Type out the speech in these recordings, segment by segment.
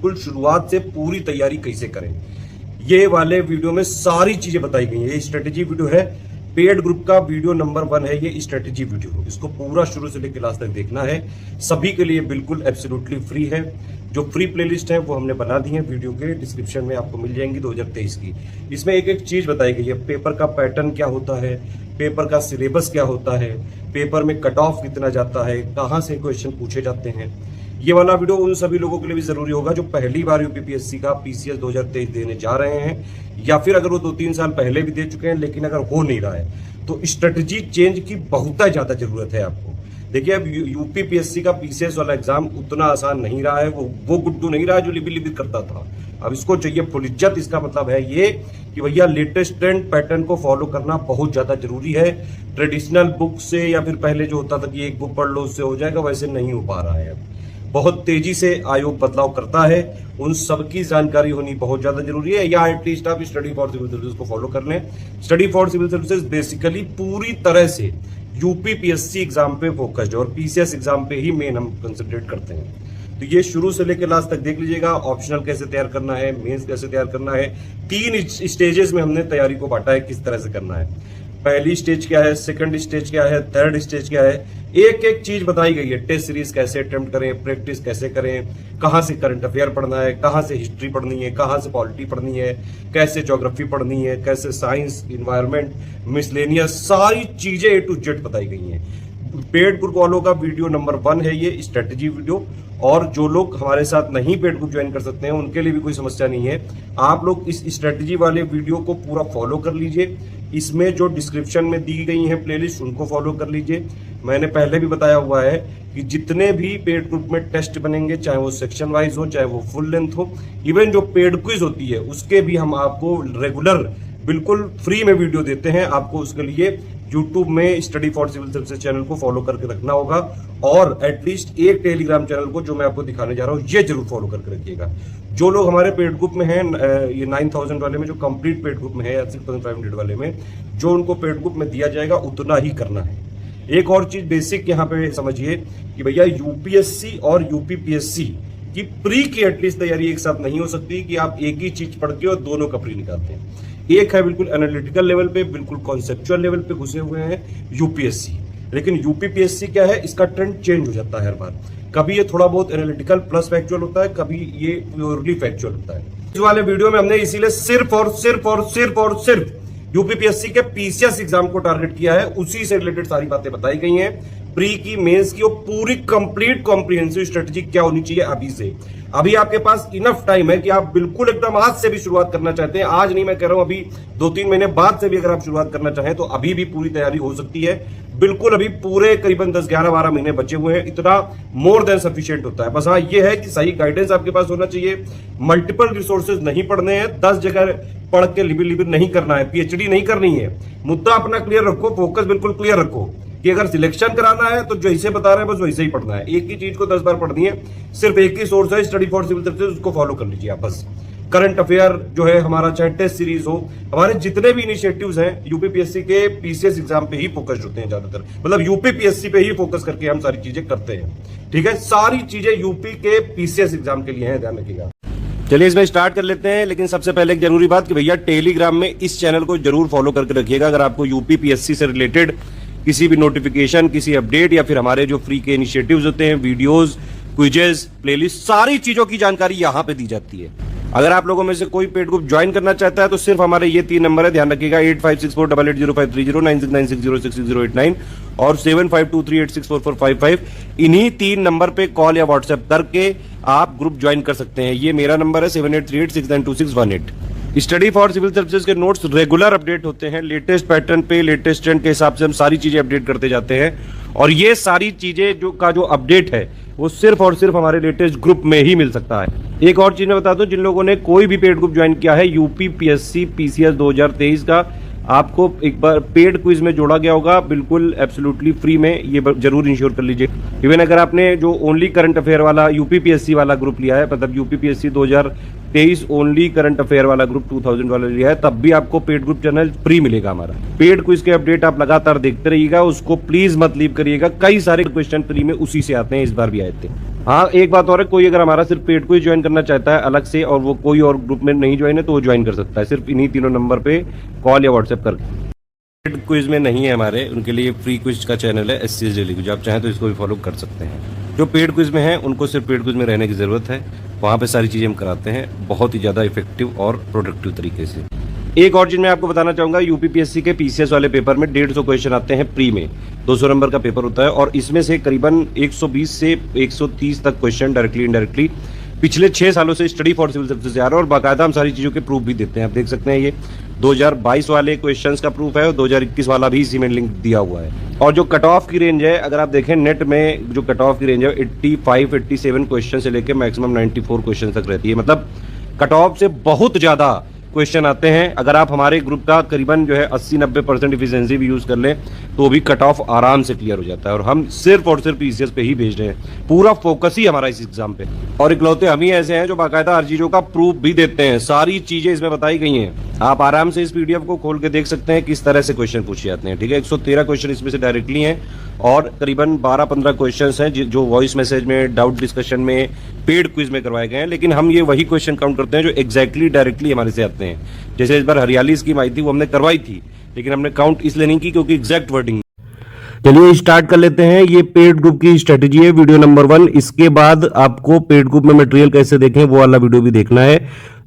बिल्कुल शुरुआत से पूरी तैयारी कैसे करें, ये वाले वीडियो में सारी चीजें बताई गई है। ये स्ट्रेटेजी वीडियो है, पेड ग्रुप का वीडियो नंबर 1 है ये स्ट्रेटेजी वीडियो। इसको पूरा शुरू से लेकर लास्ट तक देखना है। सभी के लिए बिल्कुल एब्सोल्युटली फ्री है। जो फ्री प्लेलिस्ट है वो हमने बना दी है, वीडियो के डिस्क्रिप्शन में आपको मिल जाएंगी 2023 की। इसमें एक एक चीज बताई गई है। पेपर का पैटर्न क्या होता है, पेपर का सिलेबस क्या होता है, पेपर में कट ऑफ कितना जाता है, कहाँ से क्वेश्चन पूछे जाते हैं। ये वाला वीडियो उन सभी लोगों के लिए भी जरूरी होगा जो पहली बार यूपीपीएससी का पीसीएस 2023 देने जा रहे हैं, या फिर अगर वो 2-3 साल पहले भी दे चुके हैं लेकिन अगर हो नहीं रहा है तो स्ट्रेटजी चेंज की बहुत ज्यादा जरूरत है आपको। देखिए, अब यूपीपीएससी का पीसीएस वाला एग्जाम उतना आसान नहीं रहा है, वो गुड्डू नहीं रहा है जो लिबी लिबी करता था। अब इसको चाहिए फुल इज्जत। इसका मतलब है ये कि भैया लेटेस्ट ट्रेंड पैटर्न को फॉलो करना बहुत ज्यादा जरूरी है। ट्रेडिशनल बुक से या फिर पहले जो होता था कि एक बुक पढ़ लो उससे हो जाएगा, वैसे नहीं हो पा रहा है। अब बहुत तेजी से आयोग बदलाव करता है, उन सबकी जानकारी होनी बहुत ज्यादा जरूरी है। या एटलीस्ट आप स्टडी फॉर सिविल सर्विसेज को फॉलो कर लें। Study for civil services basically पूरी तरह से यूपीपीएससी एग्जाम पे फोकस्ड है और पीसीएस एग्जाम पे ही मेन हम कंसंट्रेट करते हैं। तो ये शुरू से लेकर लास्ट तक देख लीजिएगा। ऑप्शनल कैसे तैयार करना है, मेंस कैसे तैयार करना है, 3 स्टेजेस में हमने तैयारी को बांटा है किस तरह से करना है। पहली स्टेज क्या है, सेकंड स्टेज क्या है, थर्ड स्टेज क्या है, एक एक चीज बताई गई है। टेस्ट सीरीज कैसे अटेम्प्ट करें, प्रैक्टिस कैसे करें, कहां से करंट अफेयर पढ़ना है, कहां से हिस्ट्री पढ़नी है, कहां से पॉलिटी पढ़नी है, कैसे ज्योग्राफी पढ़नी है, कैसे साइंस, इन्वायरमेंट, मिसलेनियस, सारी चीजें A to Z बताई गई हैं। पेड ग्रुप वालों का वीडियो नंबर 1 है ये स्ट्रेटेजी वीडियो। और जो लोग हमारे साथ नहीं पेड ग्रुप ज्वाइन कर सकते हैं उनके लिए भी कोई समस्या नहीं है। आप लोग इस स्ट्रेटेजी वाले वीडियो को पूरा फॉलो कर लीजिए। इसमें जो डिस्क्रिप्शन में दी गई है प्लेलिस्ट उनको फॉलो कर लीजिए। मैंने पहले भी बताया हुआ है कि जितने भी पेड ग्रुप में टेस्ट बनेंगे, चाहे वो सेक्शन वाइज हो, चाहे वो फुल लेंथ हो, इवन जो पेड क्विज होती है उसके भी हम आपको रेगुलर बिल्कुल फ्री में वीडियो देते हैं। आपको उसके लिए यूट्यूब में study for civil services channel को फॉलो करके रखना होगा और एटलीस्ट एक टेलीग्राम चैनल को जो मैं आपको दिखाने जा रहा हूं ये जरूर फॉलो करके रखिएगा। जो लोग हमारे पेड ग्रुप में हैं, ये 9000 वाले में जो कंप्लीट पेड ग्रुप में है या 6500 वाले में, जो उनको पेड ग्रुप में दिया जाएगा उतना ही करना है। एक और चीज बेसिक यहाँ पे समझिए कि भैया यूपीएससी और यूपीपीएससी की प्री की एटलीस्ट तैयारी एक साथ नहीं हो सकती कि आप एक ही चीज पढ़ के और दोनों का प्री निकालते हैं। एक है बिल्कुल एनालिटिकल लेवल पे, बिल्कुल कॉन्सेप्चुअल लेवल पे घुसे हुए हैं यूपीएससी, लेकिन यूपीपीएससी क्या है, इसका ट्रेंड चेंज हो जाता है हर बार। कभी ये थोड़ा बहुत एनालिटिकल प्लस फैक्चुअल होता है, कभी ये प्योरली फैक्चुअल होता है। इस वाले वीडियो में हमने इसीलिए सिर्फ यूपीपीएससी के पीसीएस एग्जाम को टारगेट किया है। उसी से रिलेटेड सारी बातें बताई गई हैं। प्री की, मेंस की और पूरी कंप्लीट कॉम्प्रिहेंसिव स्ट्रेटजी क्या होनी चाहिए अभी से। अभी आपके पास इनफ टाइम है कि आप बिल्कुल एकदम आज से भी शुरुआत करना चाहते हैं, आज नहीं मैं कह रहा हूं, अभी 2-3 महीने बाद से भी अगर आप शुरुआत करना चाहें तो अभी भी पूरी तैयारी हो सकती है। बिल्कुल अभी पूरे करीबन 10-11-12 महीने बचे हुए हैं। इतना मोर देन सफिशिएंट होता है। बस हाँ ये है कि सही गाइडेंस आपके पास होना चाहिए। मल्टीपल रिसोर्सेज नहीं पढ़ने हैं, 10 जगह पढ़ के लिबिर नहीं करना है, पीएचडी नहीं करनी है। मुद्दा अपना क्लियर रखो, फोकस बिल्कुल क्लियर रखो कि अगर सिलेक्शन कराना है तो जैसे बता रहे हैं बस वैसे ही पढ़ना है। एक ही चीज को 10 बार पढ़नी है। सिर्फ एक ही सोर्स है, स्टडी फॉर सिविल सर्विसेज, उसको फॉलो कर लीजिए आप बस। करंट अफेयर जो है हमारा, चाहे टेस्ट सीरीज हो, हमारे जितने भी इनिशिएटिव्स हैं यूपीपीएससी के पीसीएस एग्जाम पे ही फोकस्ड होते हैं ज्यादातर। मतलब यूपीपीएससी पे ही फोकस करके हम सारी चीजें करते हैं। ठीक है, सारी चीजें यूपी के पीसीएस एग्जाम के लिए हैं, ध्यान रखिएगा। चलिए इसमें स्टार्ट कर लेते हैं। लेकिन सबसे पहले एक जरूरी बात कि भैया टेलीग्राम में इस चैनल को जरूर फॉलो करके रखिएगा। अगर आपको यूपीपीएससी से रिलेटेड किसी भी नोटिफिकेशन, किसी अपडेट या फिर हमारे जो फ्री के इनिशिएटिव्स होते हैं, वीडियोस, क्विजेस, प्लेलिस्ट, सारी चीजों की जानकारी यहां पे दी जाती है। अगर आप लोगों में से कोई पेड ग्रुप ज्वाइन करना चाहता है तो सिर्फ हमारे ये 3 नंबर है, ध्यान रखिएगा, 8564880530, 9696066089 और 7523864455। इन्हीं 3 नंबर पे कॉल या व्हाट्सएप करके आप ग्रुप ज्वाइन कर सकते हैं। ये मेरा नंबर है 7838692618। स्टडी फॉर सिविल सर्विसेज के नोट्स रेगुलर अपडेट होते हैं। लेटेस्ट पैटर्न पे, लेटेस्ट ट्रेंड के हिसाब से हम सारी चीजें अपडेट करते जाते हैं। और ये सारी चीजें जो अपडेट है वो सिर्फ और सिर्फ हमारे लेटेस्ट ग्रुप में ही मिल सकता है। एक और चीज मैं बता दूं, जिन लोगों ने कोई भी पेड ग्रुप ज्वाइन किया है यूपीपीएससी पीसीएस 2023 का, आपको एक बार पेड क्विज में जोड़ा गया होगा, बिल्कुल एब्सोल्युटली फ्री में। ये जरूर इंश्योर कर लीजिए। इवन अगर आपने जो ओनली करंट अफेयर वाला यूपीपीएससी वाला ग्रुप लिया है, मतलब यूपीपीएससी 2023 ओनली करंट अफेयर वाला ग्रुप 2000 वाला लिया है, तब भी आपको पेड ग्रुप चैनल फ्री मिलेगा हमारा। पेड क्विज के अपडेट आप लगातार देखते रहिएगा, उसको प्लीज मत लीव करिएगा। कई सारे क्वेश्चन फ्री में उसी से आते हैं, इस बार भी आए थे। हाँ, एक बात और है, कोई अगर हमारा सिर्फ पेड को ही ज्वाइन करना चाहता है अलग से और वो कोई और ग्रुप में नहीं ज्वाइन है तो वो ज्वाइन कर सकता है, सिर्फ इन्हीं तीनों नंबर पे कॉल या व्हाट्सएप करके। पेड क्विज में नहीं है हमारे, उनके लिए फ्री क्विज का चैनल है SCS डेली क्विज, आप चाहें तो इसको भी फॉलो कर सकते हैं। जो पेड क्विज में है उनको सिर्फ पेड क्विज में रहने की ज़रूरत है, वहाँ पे सारी चीज़ें हम कराते हैं बहुत ही ज़्यादा इफेक्टिव और प्रोडक्टिव तरीके से। एक और चीज़ मैं आपको बताना चाहूँगा, यूपीपीएससी के PCS वाले पेपर में 150 क्वेश्चन आते हैं प्री में, 200 नंबर का पेपर होता है और इसमें से करीबन 120 से 130 तक क्वेश्चन डायरेक्टली इनडायरेक्टली पिछले 6 सालों से स्टडी फॉर सिविल सर्विसेज से आ रहा है और बाकायदा हम सारी चीज़ों के प्रूफ भी देते हैं। आप देख सकते हैं ये 2022 वाले क्वेश्चंस का प्रूफ है और 2021 वाला भी इसी में लिंक दिया हुआ है। और जो कट ऑफ की रेंज है, अगर आप देखें नेट में जो कट ऑफ की रेंज है 85 87 क्वेश्चन से लेकर मैक्सिमम 94 क्वेश्चन तक रहती है, मतलब कट ऑफ से बहुत ज़्यादा क्वेश्चन आते हैं। अगर आप हमारे ग्रुप का करीबन जो है 80-90% इफिशिएंसी भी यूज़ कर लें तो भी कट ऑफ आराम से क्लियर हो जाता है और हम सिर्फ और सिर्फ PCS पे ही भेज रहे हैं, पूरा फोकस ही हमारा इस एग्जाम पे। और इकलौते हम ही ऐसे हैं जो बाकायदा हर चीज़ों का प्रूफ भी देते हैं, सारी चीज़ें इसमें बताई गई हैं। आप आराम से इस PDF को खोल के देख सकते हैं किस तरह से क्वेश्चन पूछे जाते हैं, ठीक है। 113 क्वेश्चन इसमें से डायरेक्टली हैं और करीबन 12-15 क्वेश्चन हैं जो वॉइस मैसेज में, डाउट डिस्कशन में, पेड क्विज में करवाए गए हैं। लेकिन हम ये वही क्वेश्चन काउंट करते हैं जो एग्जैक्टली डायरेक्टली हमारे से आते हैं। जैसे इस बार हरियाली स्कीम आई थी, वो हमने करवाई थी लेकिन हमने काउंट इसलिए नहीं की क्योंकि एग्जैक्ट वर्डिंग। चलिए स्टार्ट कर लेते हैं। ये पेड ग्रुप की स्ट्रेटेजी है, वीडियो नंबर 1। इसके बाद आपको पेड ग्रुप में मटेरियल कैसे देखें वो वाला वीडियो भी देखना है।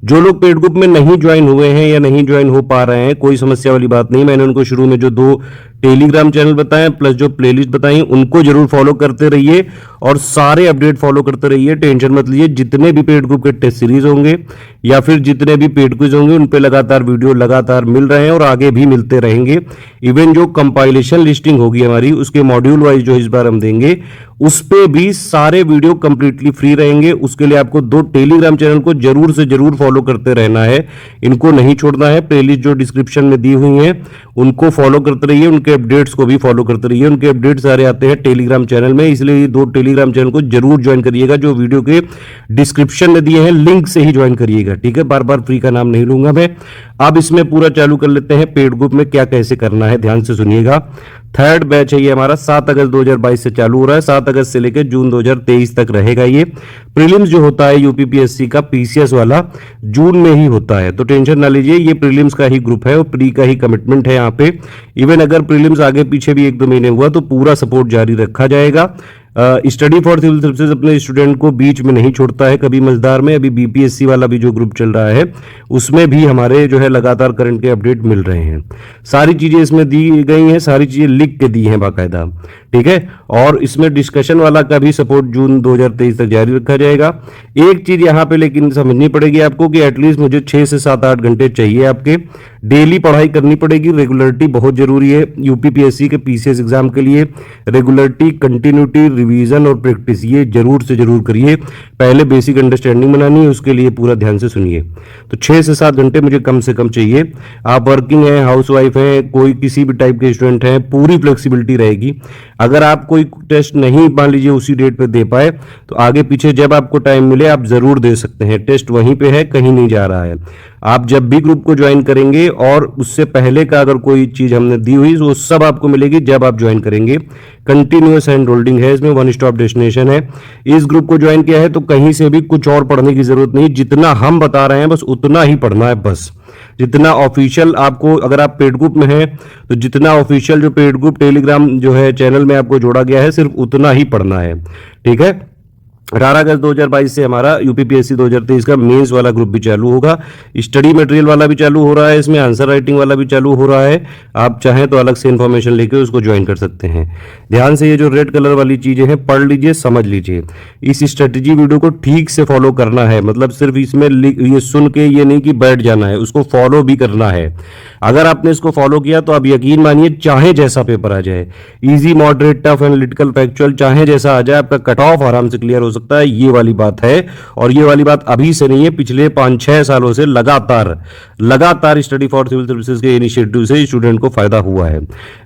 जो लोग पेड ग्रुप में नहीं ज्वाइन हुए हैं या नहीं ज्वाइन हो पा रहे हैं, कोई समस्या वाली बात नहीं। मैंने उनको शुरू में जो 2 टेलीग्राम चैनल बताए प्लस जो प्लेलिस्ट बताई उनको जरूर फॉलो करते रहिए और सारे अपडेट फॉलो करते रहिए, टेंशन मत लीजिए। जितने भी पेड ग्रुप के टेस्ट सीरीज होंगे या फिर जितने भी पेड क्विज होंगे उन पे लगातार वीडियो लगातार मिल रहे हैं और आगे भी मिलते रहेंगे। इवन जो कंपाइलेशन लिस्टिंग होगी हमारी, उसके मॉड्यूल वाइज जो इस बार हम देंगे उस पे भी सारे वीडियो कंप्लीटली फ्री रहेंगे। उसके लिए आपको 2 टेलीग्राम चैनल को जरूर से जरूर फॉलो करते रहना है, इनको नहीं छोड़ना है। प्लेलिस्ट जो डिस्क्रिप्शन में दी हुई है उनको फॉलो करते रहिए, उनके अपडेट्स को भी फॉलो करते रहिए। उनके अपडेट सारे आते हैं टेलीग्राम चैनल में, इसलिए ये 2 टेलीग्राम चैनल को जरूर ज्वाइन करिएगा। जो वीडियो के डिस्क्रिप्शन में दिए हैं लिंक से ही ज्वाइन करिएगा, ठीक है। बार बार फ्री का नाम नहीं लूंगा मैं। अब इसमें पूरा चालू कर लेते हैं, पेड ग्रुप में क्या कैसे करना है, ध्यान से सुनिएगा। 3rd बैच है ये हमारा, 7 अगस्त 2022 से चालू हो रहा है, 7 अगस्त से लेकर जून 2023 तक रहेगा। ये प्रीलिम्स जो होता है यूपीपीएससी का PCS वाला जून में ही होता है, तो टेंशन ना लीजिए। ये प्रीलिम्स का ही ग्रुप है और प्री का ही कमिटमेंट है यहाँ पे। इवन अगर प्रीलिम्स आगे पीछे भी 1-2 महीने हुआ तो पूरा सपोर्ट जारी रखा जाएगा। स्टडी फॉर सिविल सर्विसेज अपने स्टूडेंट को बीच में नहीं छोड़ता है कभी मजदार में। अभी BPSC वाला भी जो ग्रुप चल रहा है उसमें भी हमारे जो है लगातार करंट के अपडेट मिल रहे हैं। सारी चीजें इसमें दी गई हैं, सारी चीजें लिख के दी हैं बाकायदा, ठीक है। और इसमें डिस्कशन वाला का भी सपोर्ट जून 2023 तक जारी रखा जाएगा। एक चीज यहाँ पे लेकिन समझनी पड़ेगी आपको कि एटलीस्ट मुझे 6 से 7-8 घंटे चाहिए आपके, डेली पढ़ाई करनी पड़ेगी। रेगुलरिटी बहुत जरूरी है यूपीपीएससी के PCS एग्जाम के लिए। रेगुलरिटी, कंटिन्यूटी, रिवीजन और प्रैक्टिस ये जरूर से जरूर करिए। पहले बेसिक अंडरस्टैंडिंग बनानी है, उसके लिए पूरा ध्यान से सुनिए। तो 6 से 7 घंटे मुझे कम से कम चाहिए। आप वर्किंग हैं, हाउसवाइफ हैं, कोई किसी भी टाइप के स्टूडेंट हैं, पूरी फ्लेक्सिबिलिटी रहेगी। अगर आप कोई टेस्ट नहीं मान लीजिए उसी डेट पे दे पाए तो आगे पीछे जब आपको टाइम मिले आप जरूर दे सकते हैं। टेस्ट वहीं पे है, कहीं नहीं जा रहा है। आप जब भी ग्रुप को ज्वाइन करेंगे और उससे पहले का अगर कोई चीज हमने दी हुई वो सब आपको मिलेगी जब आप ज्वाइन करेंगे। कंटिन्यूअस हैंड होल्डिंग है इसमें, 1 स्टॉप डेस्टिनेशन है। इस ग्रुप को ज्वाइन किया है तो कहीं से भी कुछ और पढ़ने की जरूरत नहीं, जितना हम बता रहे हैं बस उतना ही पढ़ना है। बस जितना ऑफिशियल आपको, अगर आप पेड ग्रुप में हैं तो जितना ऑफिशियल जो पेड ग्रुप टेलीग्राम जो है चैनल में आपको जोड़ा गया है सिर्फ उतना ही पढ़ना है, ठीक है। 18 अगस्त 2022 से हमारा यूपीपीएससी 2023 का मेंस वाला ग्रुप भी चालू होगा। स्टडी मटेरियल वाला भी चालू हो रहा है, इसमें आंसर राइटिंग वाला भी चालू हो रहा है। आप चाहें तो अलग से इन्फॉर्मेशन लेके उसको ज्वाइन कर सकते हैं। ध्यान से ये जो रेड कलर वाली चीजें हैं पढ़ लीजिए, समझ लीजिए। इस स्ट्रेटेजी वीडियो को ठीक से फॉलो करना है, मतलब सिर्फ इसमें ये सुन के ये नहीं कि बैठ जाना है, उसको फॉलो भी करना है। अगर आपने इसको फॉलो किया तो आप यकीन मानिए चाहे जैसा पेपर आ जाए, easy, moderate, tough, analytical, factual, चाहे जैसा आ जाए आपका कट ऑफ आराम से क्लियर हो सकता है। ये वाली बात है और ये वाली बात अभी से नहीं है, पिछले 5-6 सालों से लगातार स्टडी फॉर सिविल सर्विसेज के इनिशिएटिव से स्टूडेंट को फायदा हुआ है।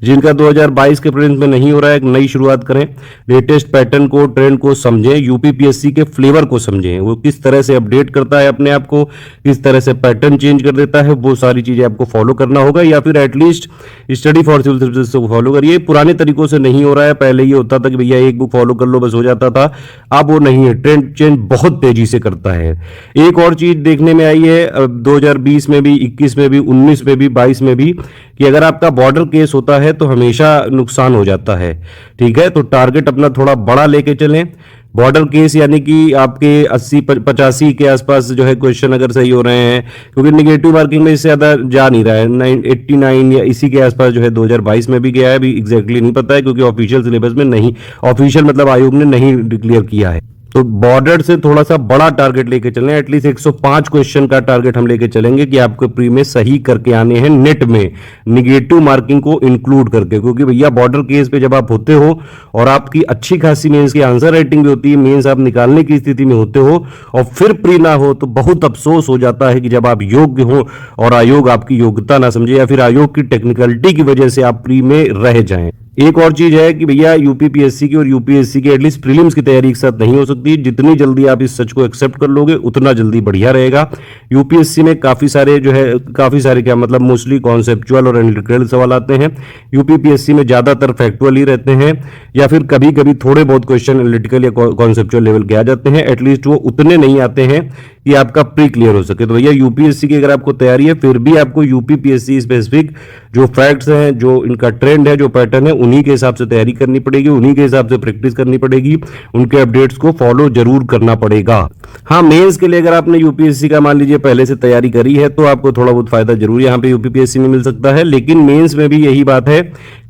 जिनका 2022 के प्रीलिम्स में नहीं हो रहा है, एक नई शुरुआत करें। लेटेस्ट पैटर्न को, ट्रेंड को समझें, यूपीपीएससी के फ्लेवर को समझें, वो किस तरह से अपडेट करता है अपने आप को, किस तरह से पैटर्न चेंज कर देता है, वो सारी चीजें आपको फॉलो करना होगा। या फिर at least study for civil services को फॉलो करिए। पुराने तरीकों से नहीं हो रहा है, पहले ये होता था कि भैया एक बुक फॉलो कर लो बस हो जाता था। अब वो वो नहीं है, ट्रेंड चेंज बहुत तेजी से करता है। एक और चीज देखने में आई है 2020 में भी, 21 में भी, 19 में भी, 22 में भी, कि अगर आपका बॉर्डर केस होता है तो हमेशा नुकसान हो जाता है। ठीक है, तो टारगेट अपना थोड़ा बड़ा लेके चलें। बॉर्डर केस यानी कि आपके 80-85 के आसपास जो है क्वेश्चन अगर सही हो रहे हैं, क्योंकि निगेटिव मार्किंग में इससे ज्यादा जा नहीं रहा है, 89 या इसी के आसपास जो है 2022 में भी गया है, अभी एग्जैक्टली नहीं पता है क्योंकि ऑफिशियल सिलेबस में नहीं, ऑफिशियल मतलब आयोग ने नहीं डिक्लेयर किया है। तो बॉर्डर से थोड़ा सा बड़ा टारगेट लेके चलें, एटलीस्ट 105 क्वेश्चन का टारगेट हम लेके चलेंगे कि आपको प्री में सही करके आने हैं नेट में, निगेटिव मार्किंग को इंक्लूड करके। क्योंकि भैया बॉर्डर केस पे जब आप होते हो और आपकी अच्छी खासी मेंस की आंसर राइटिंग भी होती है, मेंस आप निकालने की स्थिति में होते हो और फिर प्री ना हो, तो बहुत अफसोस हो जाता है कि जब आप योग्य हो और आयोग आपकी योग्यता ना समझे या फिर आयोग की टेक्निकलिटी की वजह से आप प्री में रह जाएं। एक और चीज है कि भैया यूपीपीएससी की और यूपीएससी की एटलीस्ट प्रीलिम्स की तैयारी एक साथ नहीं हो सकती। जितनी जल्दी आप इस सच को एक्सेप्ट कर लोगे उतना जल्दी बढ़िया रहेगा। यूपीएससी में काफी सारे जो है, काफी सारे क्या मतलब मोस्टली कॉन्सेप्चुअल और एनालिटिकल सवाल आते हैं। यूपीपीएससी में ज्यादातर फैक्चुअल ही रहते हैं या फिर कभी कभी थोड़े बहुत क्वेश्चन एनालिटिकल या कॉन्सेप्चुअल लेवल के आ जाते हैं। एटलीस्ट वो उतने नहीं आते हैं कि आपका प्री क्लियर हो सके। तो भैया यूपीएससी की अगर आपको तैयारी है फिर भी आपको यूपीपीएससी स्पेसिफिक जो फैक्ट्स हैं, जो इनका ट्रेंड है, जो पैटर्न है, उन्हीं के हिसाब से तैयारी करनी पड़ेगी, उन्हीं के हिसाब से प्रैक्टिस करनी पड़ेगी, उनके अपडेट्स को फॉलो जरूर करना पड़ेगा। हाँ, मेंस के लिए अगर आपने यूपीएससी का मान लीजिए पहले से तैयारी करी है तो आपको थोड़ा बहुत फायदा जरूर यहाँ पे यूपीपीएससी में मिल सकता है। लेकिन मेंस में भी यही बात है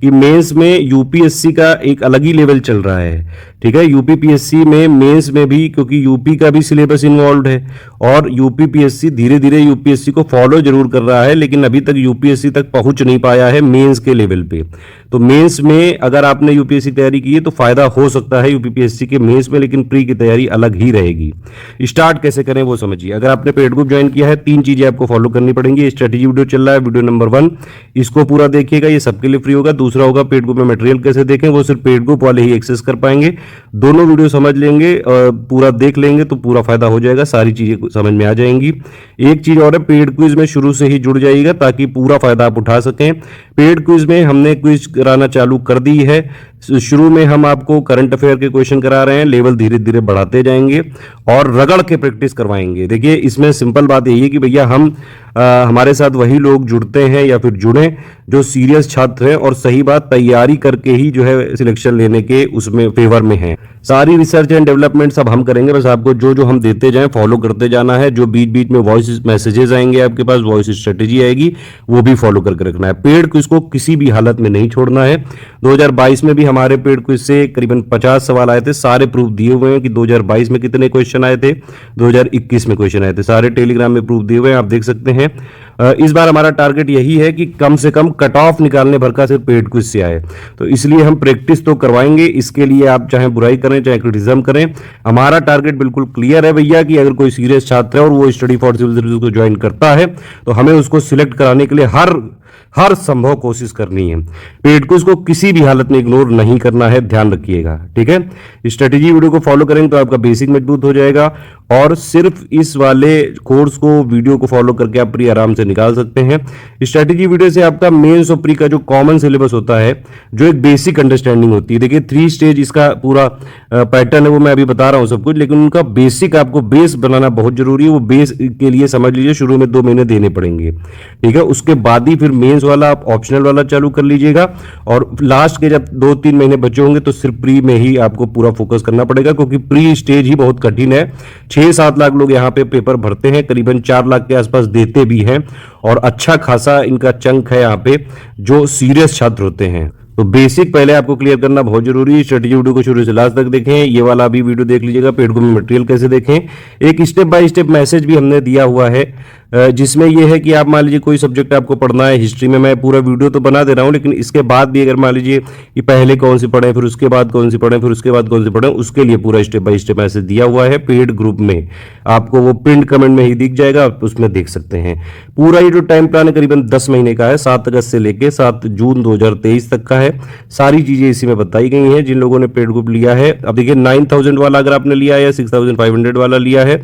कि मेंस में यूपीएससी का एक अलग ही लेवल चल रहा है। ठीक है, यूपीपीएससी में मेंस में भी, क्योंकि यूपी का भी सिलेबस इन्वॉल्व है और यूपीपीएससी धीरे धीरे यूपीएससी को फॉलो जरूर कर रहा है, लेकिन अभी तक यूपीएससी तक पहुंच नहीं पाया है मेंस के लेवल पे। तो मेंस में अगर आपने यूपीएससी तैयारी की है तो फायदा हो सकता है यूपीपीएससी के मेंस में, लेकिन प्री की तैयारी अलग ही रहेगी। स्टार्ट कैसे करें वो समझिए। अगर आपने पेड ग्रुप ज्वाइन किया है, 3 चीजें आपको फॉलो करनी पड़ेंगी। स्ट्रेटेजी वीडियो चल रहा है, वीडियो नंबर 1, इसको पूरा देखिएगा, ये सबके लिए फ्री होगा। दूसरा होगा पेड ग्रुप में मटेरियल कैसे देखें, वो सिर्फ पेड ग्रुप वाले ही एक्सेस कर पाएंगे। दोनों वीडियो समझ लेंगे और पूरा देख लेंगे तो पूरा फायदा हो जाएगा, सारी चीजें समझ में आ जाएंगी। एक चीज और है, पेड क्विज में शुरू से ही जुड़ जाइएगा ताकि पूरा फायदा आप उठा सकें। पेड क्विज में हमने क्विज कराना चालू कर दी है। शुरू में हम आपको करंट अफेयर के क्वेश्चन करा रहे हैं, लेवल धीरे धीरे बढ़ाते जाएंगे और रगड़ के प्रैक्टिस करवाएंगे। देखिए इसमें सिंपल बात यही है कि भैया हम हमारे साथ वही लोग जुड़ते हैं या फिर जुड़े जो सीरियस छात्र हैं और सही बात तैयारी करके ही जो है सिलेक्शन लेने के उसमें फेवर में हैं। सारी रिसर्च एंड डेवलपमेंट सब हम करेंगे, बस आपको जो जो हम देते जाएं फॉलो करते जाना है। जो बीच बीच में वॉइस मैसेजेस आएंगे आपके पास, वॉइस स्ट्रेटेजी आएगी, वो भी फॉलो करके रखना है। पेड क्विज को किसी भी हालत में नहीं छोड़ना है। 2022 में भी हमारे पेड क्विज से करीबन 50 सवाल आए थे, सारे प्रूफ दिए हुए हैं कि 2022 में कितने क्वेश्चन आए थे, 2021 में क्वेश्चन आए थे, सारे टेलीग्राम में प्रूफ दिए हुए हैं, आप देख सकते हैं। इस बार हमारा टारगेट यही है कि कम से कम कट ऑफ निकालने भर का सिर्फ पेड क्विज से आए, तो इसलिए हम प्रैक्टिस तो करवाएंगे। इसके लिए आप चाहे बुराई करें चाहे क्रिटिसिज्म करें, हमारा टारगेट बिल्कुल क्लियर है भैया कि अगर कोई सीरियस छात्र है और वो स्टडी फॉर सिविल सर्विस को ज्वाइन करता है तो हमें उसको सिलेक्ट कराने के लिए हर संभव कोशिश करनी है। पेड क्विज को किसी भी हालत में इग्नोर नहीं करना है, ध्यान रखिएगा। ठीक है, स्ट्रेटेजी वीडियो को फॉलो करेंगे तो आपका बेसिक मजबूत हो जाएगा और सिर्फ इस वाले कोर्स को वीडियो को फॉलो करके आप प्री आराम से निकाल सकते हैं। स्ट्रेटेजी वीडियो से आपका मेंस और प्री का जो कॉमन सिलेबस होता है, जो एक बेसिक अंडरस्टैंडिंग होती है। देखिए 3 स्टेज इसका पूरा पैटर्न है, वो मैं अभी बता रहा हूं सब कुछ, लेकिन उनका बेसिक आपको बेस बनाना बहुत जरूरी है। वो बेस के लिए समझ लीजिए शुरू में 2 महीने देने पड़ेंगे। ठीक है, उसके बाद ही फिर मेंस वाला आप ऑप्शनल वाला चालू कर लीजिएगा और लास्ट के जब 2-3 महीने बचे होंगे तो सिर्फ प्री में ही आपको पूरा फोकस करना पड़ेगा, क्योंकि प्री स्टेज ही बहुत कठिन है। 6-7 लाख लोग यहाँ पे पेपर भरते हैं, करीबन 4 लाख के आसपास देते भी हैं और अच्छा खासा इनका चंक है यहाँ पे जो सीरियस छात्र होते हैं। तो बेसिक पहले आपको क्लियर करना बहुत जरूरी है। स्ट्रेटेजी वीडियो को शुरू से लास्ट तक देखें, ये वाला भी वीडियो देख लीजिएगा, पेड ग्रुप में मटेरियल कैसे देखें। एक स्टेप बाय स्टेप मैसेज भी हमने दिया हुआ है जिसमें यह है कि आप मान लीजिए कोई सब्जेक्ट आपको पढ़ना है, हिस्ट्री में मैं पूरा वीडियो तो बना दे रहा हूं, लेकिन इसके बाद भी अगर मान लीजिए कि पहले कौन सी पढ़ें, फिर उसके बाद कौन सी पढ़ें, फिर उसके बाद कौन सी पढ़ें, उसके लिए पूरा स्टेप बाय स्टेप मैसेज दिया हुआ है पेड ग्रुप में। आपको वो पिंड कमेंट में ही दिख जाएगा, आप उसमें देख सकते हैं। पूरा ये जो टाइम प्लान है करीबन 10 महीने का है, 7 अगस्त से लेकर 7 जून 2023 तक का है। सारी चीजें इसी में बताई गई हैं जिन लोगों ने पेड ग्रुप लिया है। अब देखिए 9000 वाला अगर आपने लिया है या 6500 वाला लिया है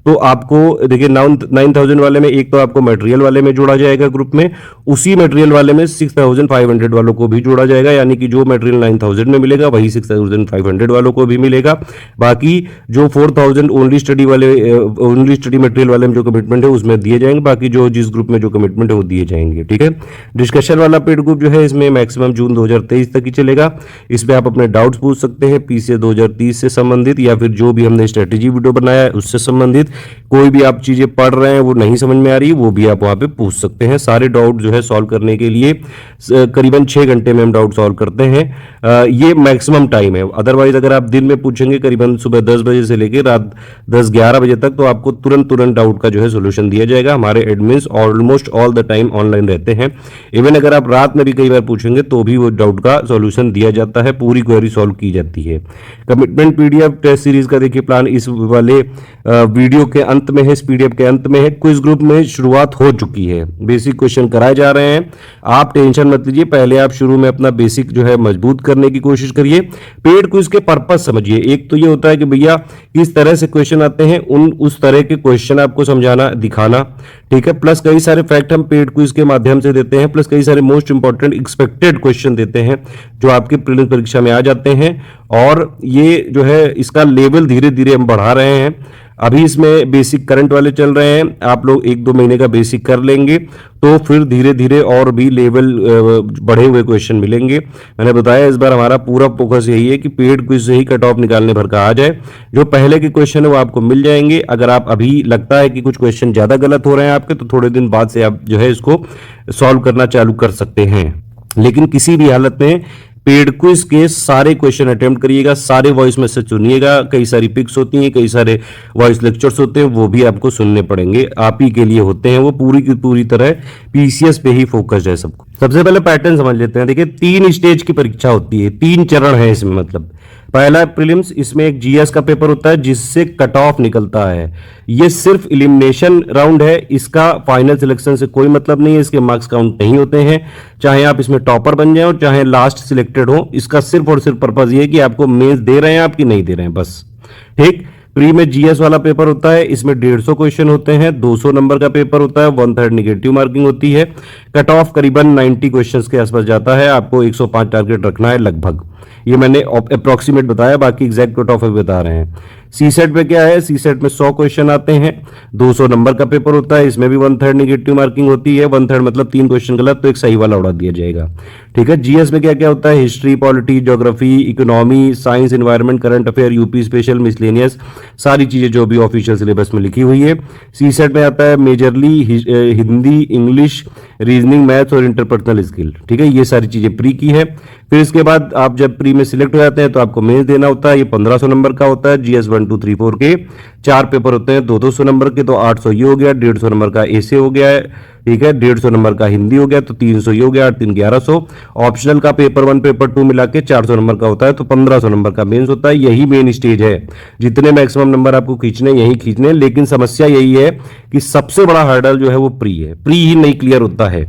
तो आपको देखिए 9000 वाले में एक तो आपको मटेरियल वाले में जोड़ा जाएगा ग्रुप में, उसी मटेरियल वाले में 6500 वालों को भी जोड़ा जाएगा, यानी कि जो मटेरियल 9000 में मिलेगा वही 6500 वालों को भी मिलेगा। बाकी जो 4000 ओनली स्टडी मटेरियल वाले में जो कमिटमेंट है उसमें दिए जाएंगे, बाकी जो जिस ग्रुप में जो कमिटमेंट है वो दिए जाएंगे। ठीक है, डिस्कशन वाला पेड ग्रुप जो है इसमें मैक्सिमम जून 2023 तक ही चलेगा। इसमें आप अपने डाउट्स पूछ सकते हैं पीसीए 2030 से संबंधित, या फिर जो भी हमने स्ट्रेटेजी वीडियो बनाया है उससे संबंधित कोई भी आप चीजें पढ़ रहे हैं वो नहीं समझ में आ रही वो भी आप वहां पे पूछ सकते हैं। सारे डाउट जो है सॉल्व करने के लिए करीबन 6 घंटे में हम डाउट सॉल्व करते हैं। ये मैक्सिमम टाइम है। अदरवाइज अगर आप दिन में पूछेंगे करीबन सुबह 10 बजे से लेकर रात 10-11 बजे तक, तो आपको तुरंत डाउट का जो है सोल्यूशन दिया जाएगा। हमारे admins almost all the time online रहते हैं। इवन अगर आप रात में भी कई बार पूछेंगे तो भी वो डाउट का सोल्यूशन दिया जाता है, पूरी क्वेरी सॉल्व की जाती है। कमिटमेंट पीडीएफ टेस्ट सीरीज का देखिए प्लान इस वाले वीडियो के अंत में है, इस पीडीएफ के अंत में है। क्विज ग्रुप में शुरुआत हो चुकी है, बेसिक क्वेश्चन कराए जा रहे हैं। आप टेंशन मत लीजिए, पहले आप शुरू में अपना बेसिक जो है मजबूत करने की कोशिश करिए। पेड क्विज के पर्पस समझिए। एक तो ये होता है कि भैया किस तरह से क्वेश्चन आते हैं, उस तरह के क्वेश्चन आपको समझाना दिखाना, ठीक है। प्लस कई सारे फैक्ट हम पेड क्विज के माध्यम से देते हैं, प्लस कई सारे मोस्ट इंपॉर्टेंट एक्सपेक्टेड क्वेश्चन देते हैं जो आपके प्रीलिम्स परीक्षा में आ जाते हैं। और ये जो है इसका लेवल धीरे धीरे हम बढ़ा रहे हैं। अभी इसमें बेसिक करंट वाले चल रहे हैं, आप लोग 1-2 महीने का बेसिक कर लेंगे तो फिर धीरे धीरे और भी लेवल बढ़े हुए क्वेश्चन मिलेंगे। मैंने बताया इस बार हमारा पूरा फोकस यही है कि पेड क्विज से ही कट ऑफ निकालने भर का आ जाए। जो पहले के क्वेश्चन है वो आपको मिल जाएंगे। अगर आप अभी लगता है कि कुछ क्वेश्चन ज्यादा गलत हो रहे हैं आपके, तो थोड़े दिन बाद से आप जो है इसको सॉल्व करना चालू कर सकते हैं। लेकिन किसी भी हालत में पेड क्विज के सारे क्वेश्चन अटेम्प्ट करिएगा, सारे वॉइस मैसेज सुनिएगा। कई सारी पिक्स होती हैं, कई सारे वॉइस लेक्चर्स होते हैं, वो भी आपको सुनने पड़ेंगे, आप ही के लिए होते हैं वो। पूरी की पूरी तरह पीसीएस पे ही फोकस्ड है सबको। सबसे पहले पैटर्न समझ लेते हैं। देखिए 3 स्टेज की परीक्षा होती है, 3 चरण है इसमें। मतलब पहला प्रीलिम्स, इसमें एक जीएस का पेपर होता है जिससे कट ऑफ निकलता है। ये सिर्फ एलिमिनेशन राउंड है, इसका फाइनल सिलेक्शन से कोई मतलब नहीं है, इसके मार्क्स काउंट नहीं होते हैं। चाहे आप इसमें टॉपर बन जाए और चाहे लास्ट सिलेक्टेड हो, इसका सिर्फ और सिर्फ पर्पज ये है कि आपको मेंस दे रहे हैं आपकी नहीं दे रहे हैं, बस। ठीक। प्री में जीएस वाला पेपर होता है, इसमें 150 क्वेश्चन होते हैं, 200 नंबर का पेपर होता है, 1/3 निगेटिव मार्किंग होती है। कट ऑफ करीबन 90 क्वेश्चंस के आसपास जाता है। आपको 105 टारगेट रखना है लगभग, ये मैंने अप्रोक्सीमेट बताया, बाकी एग्जैक्ट कट ऑफ बता रहे हैं। सी सेट में क्या है, सी सेट में 100 क्वेश्चन आते हैं, 200 नंबर का पेपर होता है, इसमें भी 1/3 निगेटिव मार्किंग होती है। 1/3 मतलब 3 क्वेश्चन गलत तो एक सही वाला उड़ा दिया जाएगा। ठीक है। जीएस में क्या क्या होता है, history, polity, geography, economy, science, environment, current affair, UP special, miscellaneous, सारी चीजें जो भी ऑफिशियल सिलेबस में लिखी हुई है। सी सेट में आता है majorly Hindi, English, reasoning, maths और इंटरपर्सनल स्किल। ठीक है, ये सारी चीजें प्री की है। फिर इसके बाद आप जब प्री में सिलेक्ट हो जाते हैं तो आपको मेंस देना होता है, ये 1500 नंबर का होता है। जीएस 1, 2, 3, 4 के 4 पेपर होते हैं 200 नंबर के, तो 800 ये हो गया, 150 नंबर का ऐसे हो गया है। ठीक है, 150 नंबर का हिंदी हो गया तो 300 ये हो गया, 8-3 1100। ऑप्शनल का पेपर 1 पेपर 2 मिला के 400 नंबर का होता है, तो 1500 नंबर का मेंस होता है। यही मेन स्टेज है, जितने मैक्सिमम नंबर आपको खींचने यही खींचने। लेकिन समस्या यही है कि सबसे बड़ा हर्डल जो है वो प्री है, प्री ही नहीं क्लियर होता है।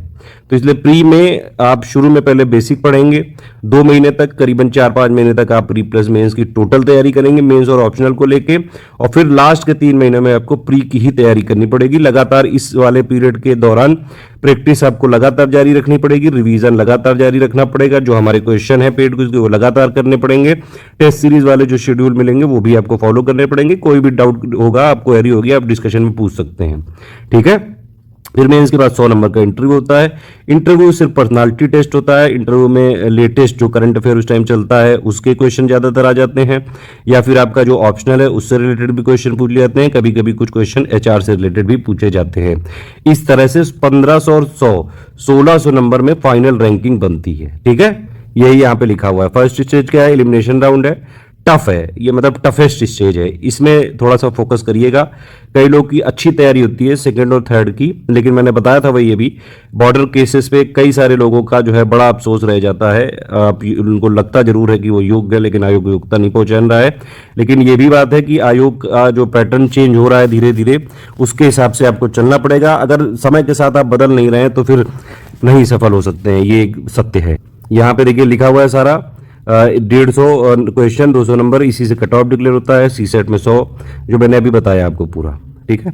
तो इसलिए प्री में आप शुरू में पहले बेसिक पढ़ेंगे, 2 महीने तक, करीबन 4-5 महीने तक आप प्री प्लस मेंस की टोटल तैयारी करेंगे, मेंस और ऑप्शनल को लेके। और फिर लास्ट के 3 महीने में आपको प्री की ही तैयारी करनी पड़ेगी। लगातार इस वाले पीरियड के दौरान प्रैक्टिस आपको लगातार जारी रखनी पड़ेगी, रिवीजन लगातार जारी रखना पड़ेगा। जो हमारे क्वेश्चन है पेड क्विज के वो लगातार करने पड़ेंगे। टेस्ट सीरीज वाले जो शेड्यूल मिलेंगे वो भी आपको फॉलो करने पड़ेंगे। कोई भी डाउट होगा, आपको क्वेरी होगी, आप डिस्कशन में पूछ सकते हैं। ठीक है। फिर मेंस के बाद 100 नंबर का इंटरव्यू होता है। इंटरव्यू सिर्फ पर्सनालिटी टेस्ट होता है। इंटरव्यू में लेटेस्ट जो करंट अफेयर उस टाइम चलता है उसके क्वेश्चन ज्यादातर आ जाते हैं, या फिर आपका जो ऑप्शनल है उससे रिलेटेड भी क्वेश्चन पूछ लिए जाते हैं। कभी कभी कुछ क्वेश्चन एचआर से रिलेटेड भी पूछे जाते हैं। इस तरह से 1500 और 100 1600 नंबर में फाइनल रैंकिंग बनती है। ठीक है, यही यहाँ पे लिखा हुआ है। फर्स्ट स्टेज क्या है, एलिमिनेशन राउंड है। टफ है ये, मतलब टफेस्ट स्टेज है, इसमें थोड़ा सा फोकस करिएगा। कई लोग की अच्छी तैयारी होती है सेकंड और थर्ड की, लेकिन मैंने बताया था वही, ये भी बॉर्डर केसेस पे कई सारे लोगों का जो है बड़ा अफसोस रह जाता है। उनको लगता जरूर है कि वो योग्य है, लेकिन आयोग योग्यता नहीं पहुंचान रहा है। लेकिन ये भी बात है कि आयोग का जो पैटर्न चेंज हो रहा है धीरे धीरे, उसके हिसाब से आपको चलना पड़ेगा। अगर समय के साथ आप बदल नहीं रहे हैं तो फिर नहीं सफल हो सकते हैं, ये सत्य है। यहाँ पे देखिए लिखा हुआ है सारा 150 क्वेश्चन, 200 नंबर, इसी से कट ऑफ डिक्लेयर होता है। सी सेट में 100, जो मैंने अभी बताया आपको पूरा। ठीक है,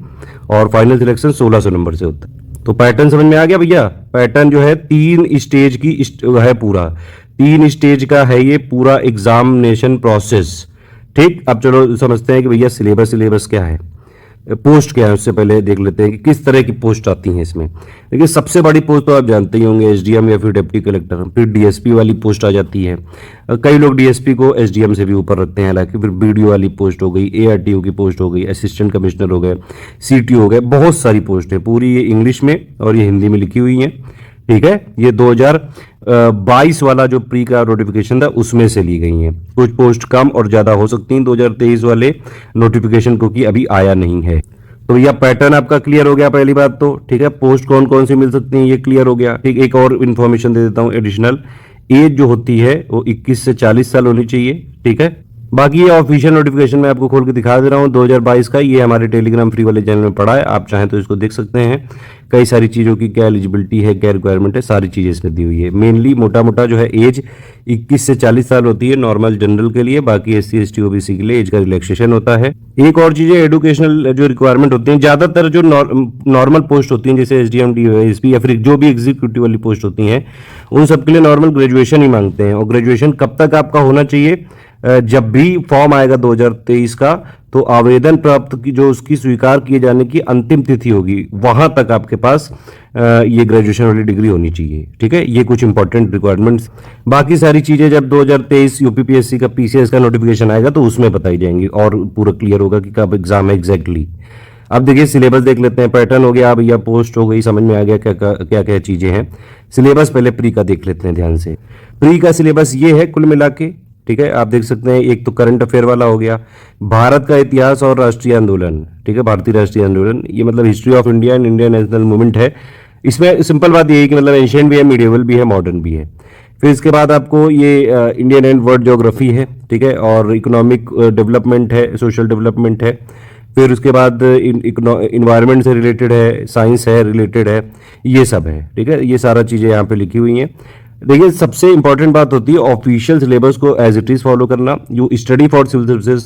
और फाइनल सिलेक्शन 1600 नंबर से होता है। तो पैटर्न समझ में आ गया भैया। पैटर्न जो है 3 स्टेज की है, पूरा 3 स्टेज का है ये पूरा एग्जामिनेशन प्रोसेस। ठीक, अब चलो समझते हैं कि भैया सिलेबस क्या है, पोस्ट क्या है। उससे पहले देख लेते हैं कि किस तरह की पोस्ट आती हैं इसमें। देखिए सबसे बड़ी पोस्ट तो आप जानते ही होंगे, एसडीएम या फिर डिप्टी कलेक्टर, फिर डीएसपी वाली पोस्ट आ जाती है। कई लोग डीएसपी को एसडीएम से भी ऊपर रखते हैं हालांकि। फिर बीडीओ वाली पोस्ट हो गई, एआरटीओ की पोस्ट हो गई, असिस्टेंट कमिश्नर हो गए, सीटीओ हो गए, बहुत सारी पोस्ट है। पूरी ये इंग्लिश में और ये हिंदी में लिखी हुई है। ठीक है, ये 2022 वाला जो प्री का नोटिफिकेशन था उसमें से ली गई हैं। कुछ पोस्ट कम और ज्यादा हो सकती हैं 2023 वाले नोटिफिकेशन को, कि अभी आया नहीं है। तो भैया पैटर्न आपका क्लियर हो गया पहली बात तो। ठीक है, पोस्ट कौन कौन सी मिल सकती हैं ये क्लियर हो गया। ठीक, एक और इन्फॉर्मेशन दे देता हूं एडिशनल, एज जो होती है वो 21 से 40 साल होनी चाहिए। ठीक है, बाकी ये ऑफिशियल नोटिफिकेशन मैं आपको खोल के दिखा दे रहा हूँ 2022 का। ये हमारे टेलीग्राम फ्री वाले चैनल में पड़ा है, आप चाहें तो इसको देख सकते हैं। कई सारी चीज़ों की क्या एलिजिबिलिटी है, क्या रिक्वायरमेंट है, सारी चीज़ें इसमें दी हुई है। मेनली मोटा मोटा जो है एज 21 से 40 साल होती है नॉर्मल जनरल के लिए, बाकी SC ST OBC के लिए एज का रिलैक्सेशन होता है। एक और चीज़ें एजुकेशनल जो रिक्वायरमेंट होती हैं, ज़्यादातर जो नॉर्मल पोस्ट होती हैं जैसे SDM DSP या फिर जो भी एग्जीक्यूटिव वाली पोस्ट होती हैं, उन सबके लिए नॉर्मल ग्रेजुएशन ही मांगते हैं। और ग्रेजुएशन कब तक आपका होना चाहिए, जब भी फॉर्म आएगा 2023 का, तो आवेदन प्राप्त की जो उसकी स्वीकार किए जाने की अंतिम तिथि होगी, वहां तक आपके पास ये ग्रेजुएशन वाली डिग्री होनी चाहिए। ठीक है, ये कुछ इंपॉर्टेंट रिक्वायरमेंट्स। बाकी सारी चीजें जब 2023 यूपीपीएससी का PCS का नोटिफिकेशन आएगा तो उसमें बताई जाएंगी और पूरा क्लियर होगा कि कब एग्जाम है एग्जैक्टली। अब देखिए सिलेबस देख लेते हैं। पैटर्न हो गया, अब या पोस्ट हो गई, समझ में आ गया क्या क्या क्या चीजें हैं। सिलेबस पहले प्री का देख लेते हैं ध्यान से। प्री का सिलेबस ये है कुल मिला के। ठीक है, आप देख सकते हैं एक तो करंट अफेयर वाला हो गया, भारत का इतिहास और राष्ट्रीय आंदोलन। ठीक है, भारतीय राष्ट्रीय आंदोलन, ये मतलब history of India and Indian national movement है। इसमें सिंपल बात ये है कि मतलब एंशिएंट भी है, मीडिएवल भी है, मॉडर्न भी है। फिर इसके बाद आपको ये इंडियन एंड वर्ल्ड ज्योग्राफी है। ठीक है, और इकोनॉमिक डेवलपमेंट है, सोशल डेवलपमेंट है। फिर उसके बाद इन्वायरमेंट से रिलेटेड है, साइंस है रिलेटेड है, ये सब है। ठीक है, ये सारा चीज़ें यहाँ पे लिखी हुई हैं। देखिए सबसे इंपॉर्टेंट बात होती है ऑफिशियल सिलेबस को एज इट इज फॉलो करना। जो स्टडी फॉर सिविल सर्विसेज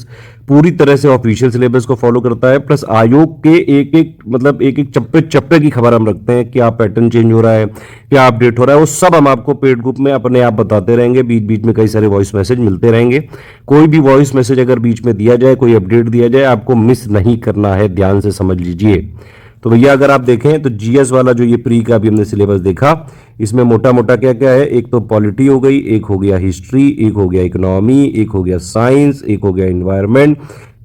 पूरी तरह से ऑफिशियल सिलेबस को फॉलो करता है, प्लस आयोग के एक एक चप्पे की खबर हम रखते हैं। क्या पैटर्न चेंज हो रहा है, क्या अपडेट हो रहा है, वो सब हम आपको पेड ग्रुप में अपने आप बताते रहेंगे। बीच बीच में कई सारे वॉइस मैसेज मिलते रहेंगे। कोई भी वॉइस मैसेज अगर बीच में दिया जाए, कोई अपडेट दिया जाए, आपको मिस नहीं करना है, ध्यान से समझ लीजिए। तो भैया अगर आप देखें तो जीएस वाला जो ये प्री का भी हमने सिलेबस देखा, इसमें मोटा मोटा क्या क्या है, एक तो पॉलिटी हो गई, एक हो गया हिस्ट्री, एक हो गया इकोनॉमी, एक हो गया साइंस, एक हो गया इन्वायरमेंट,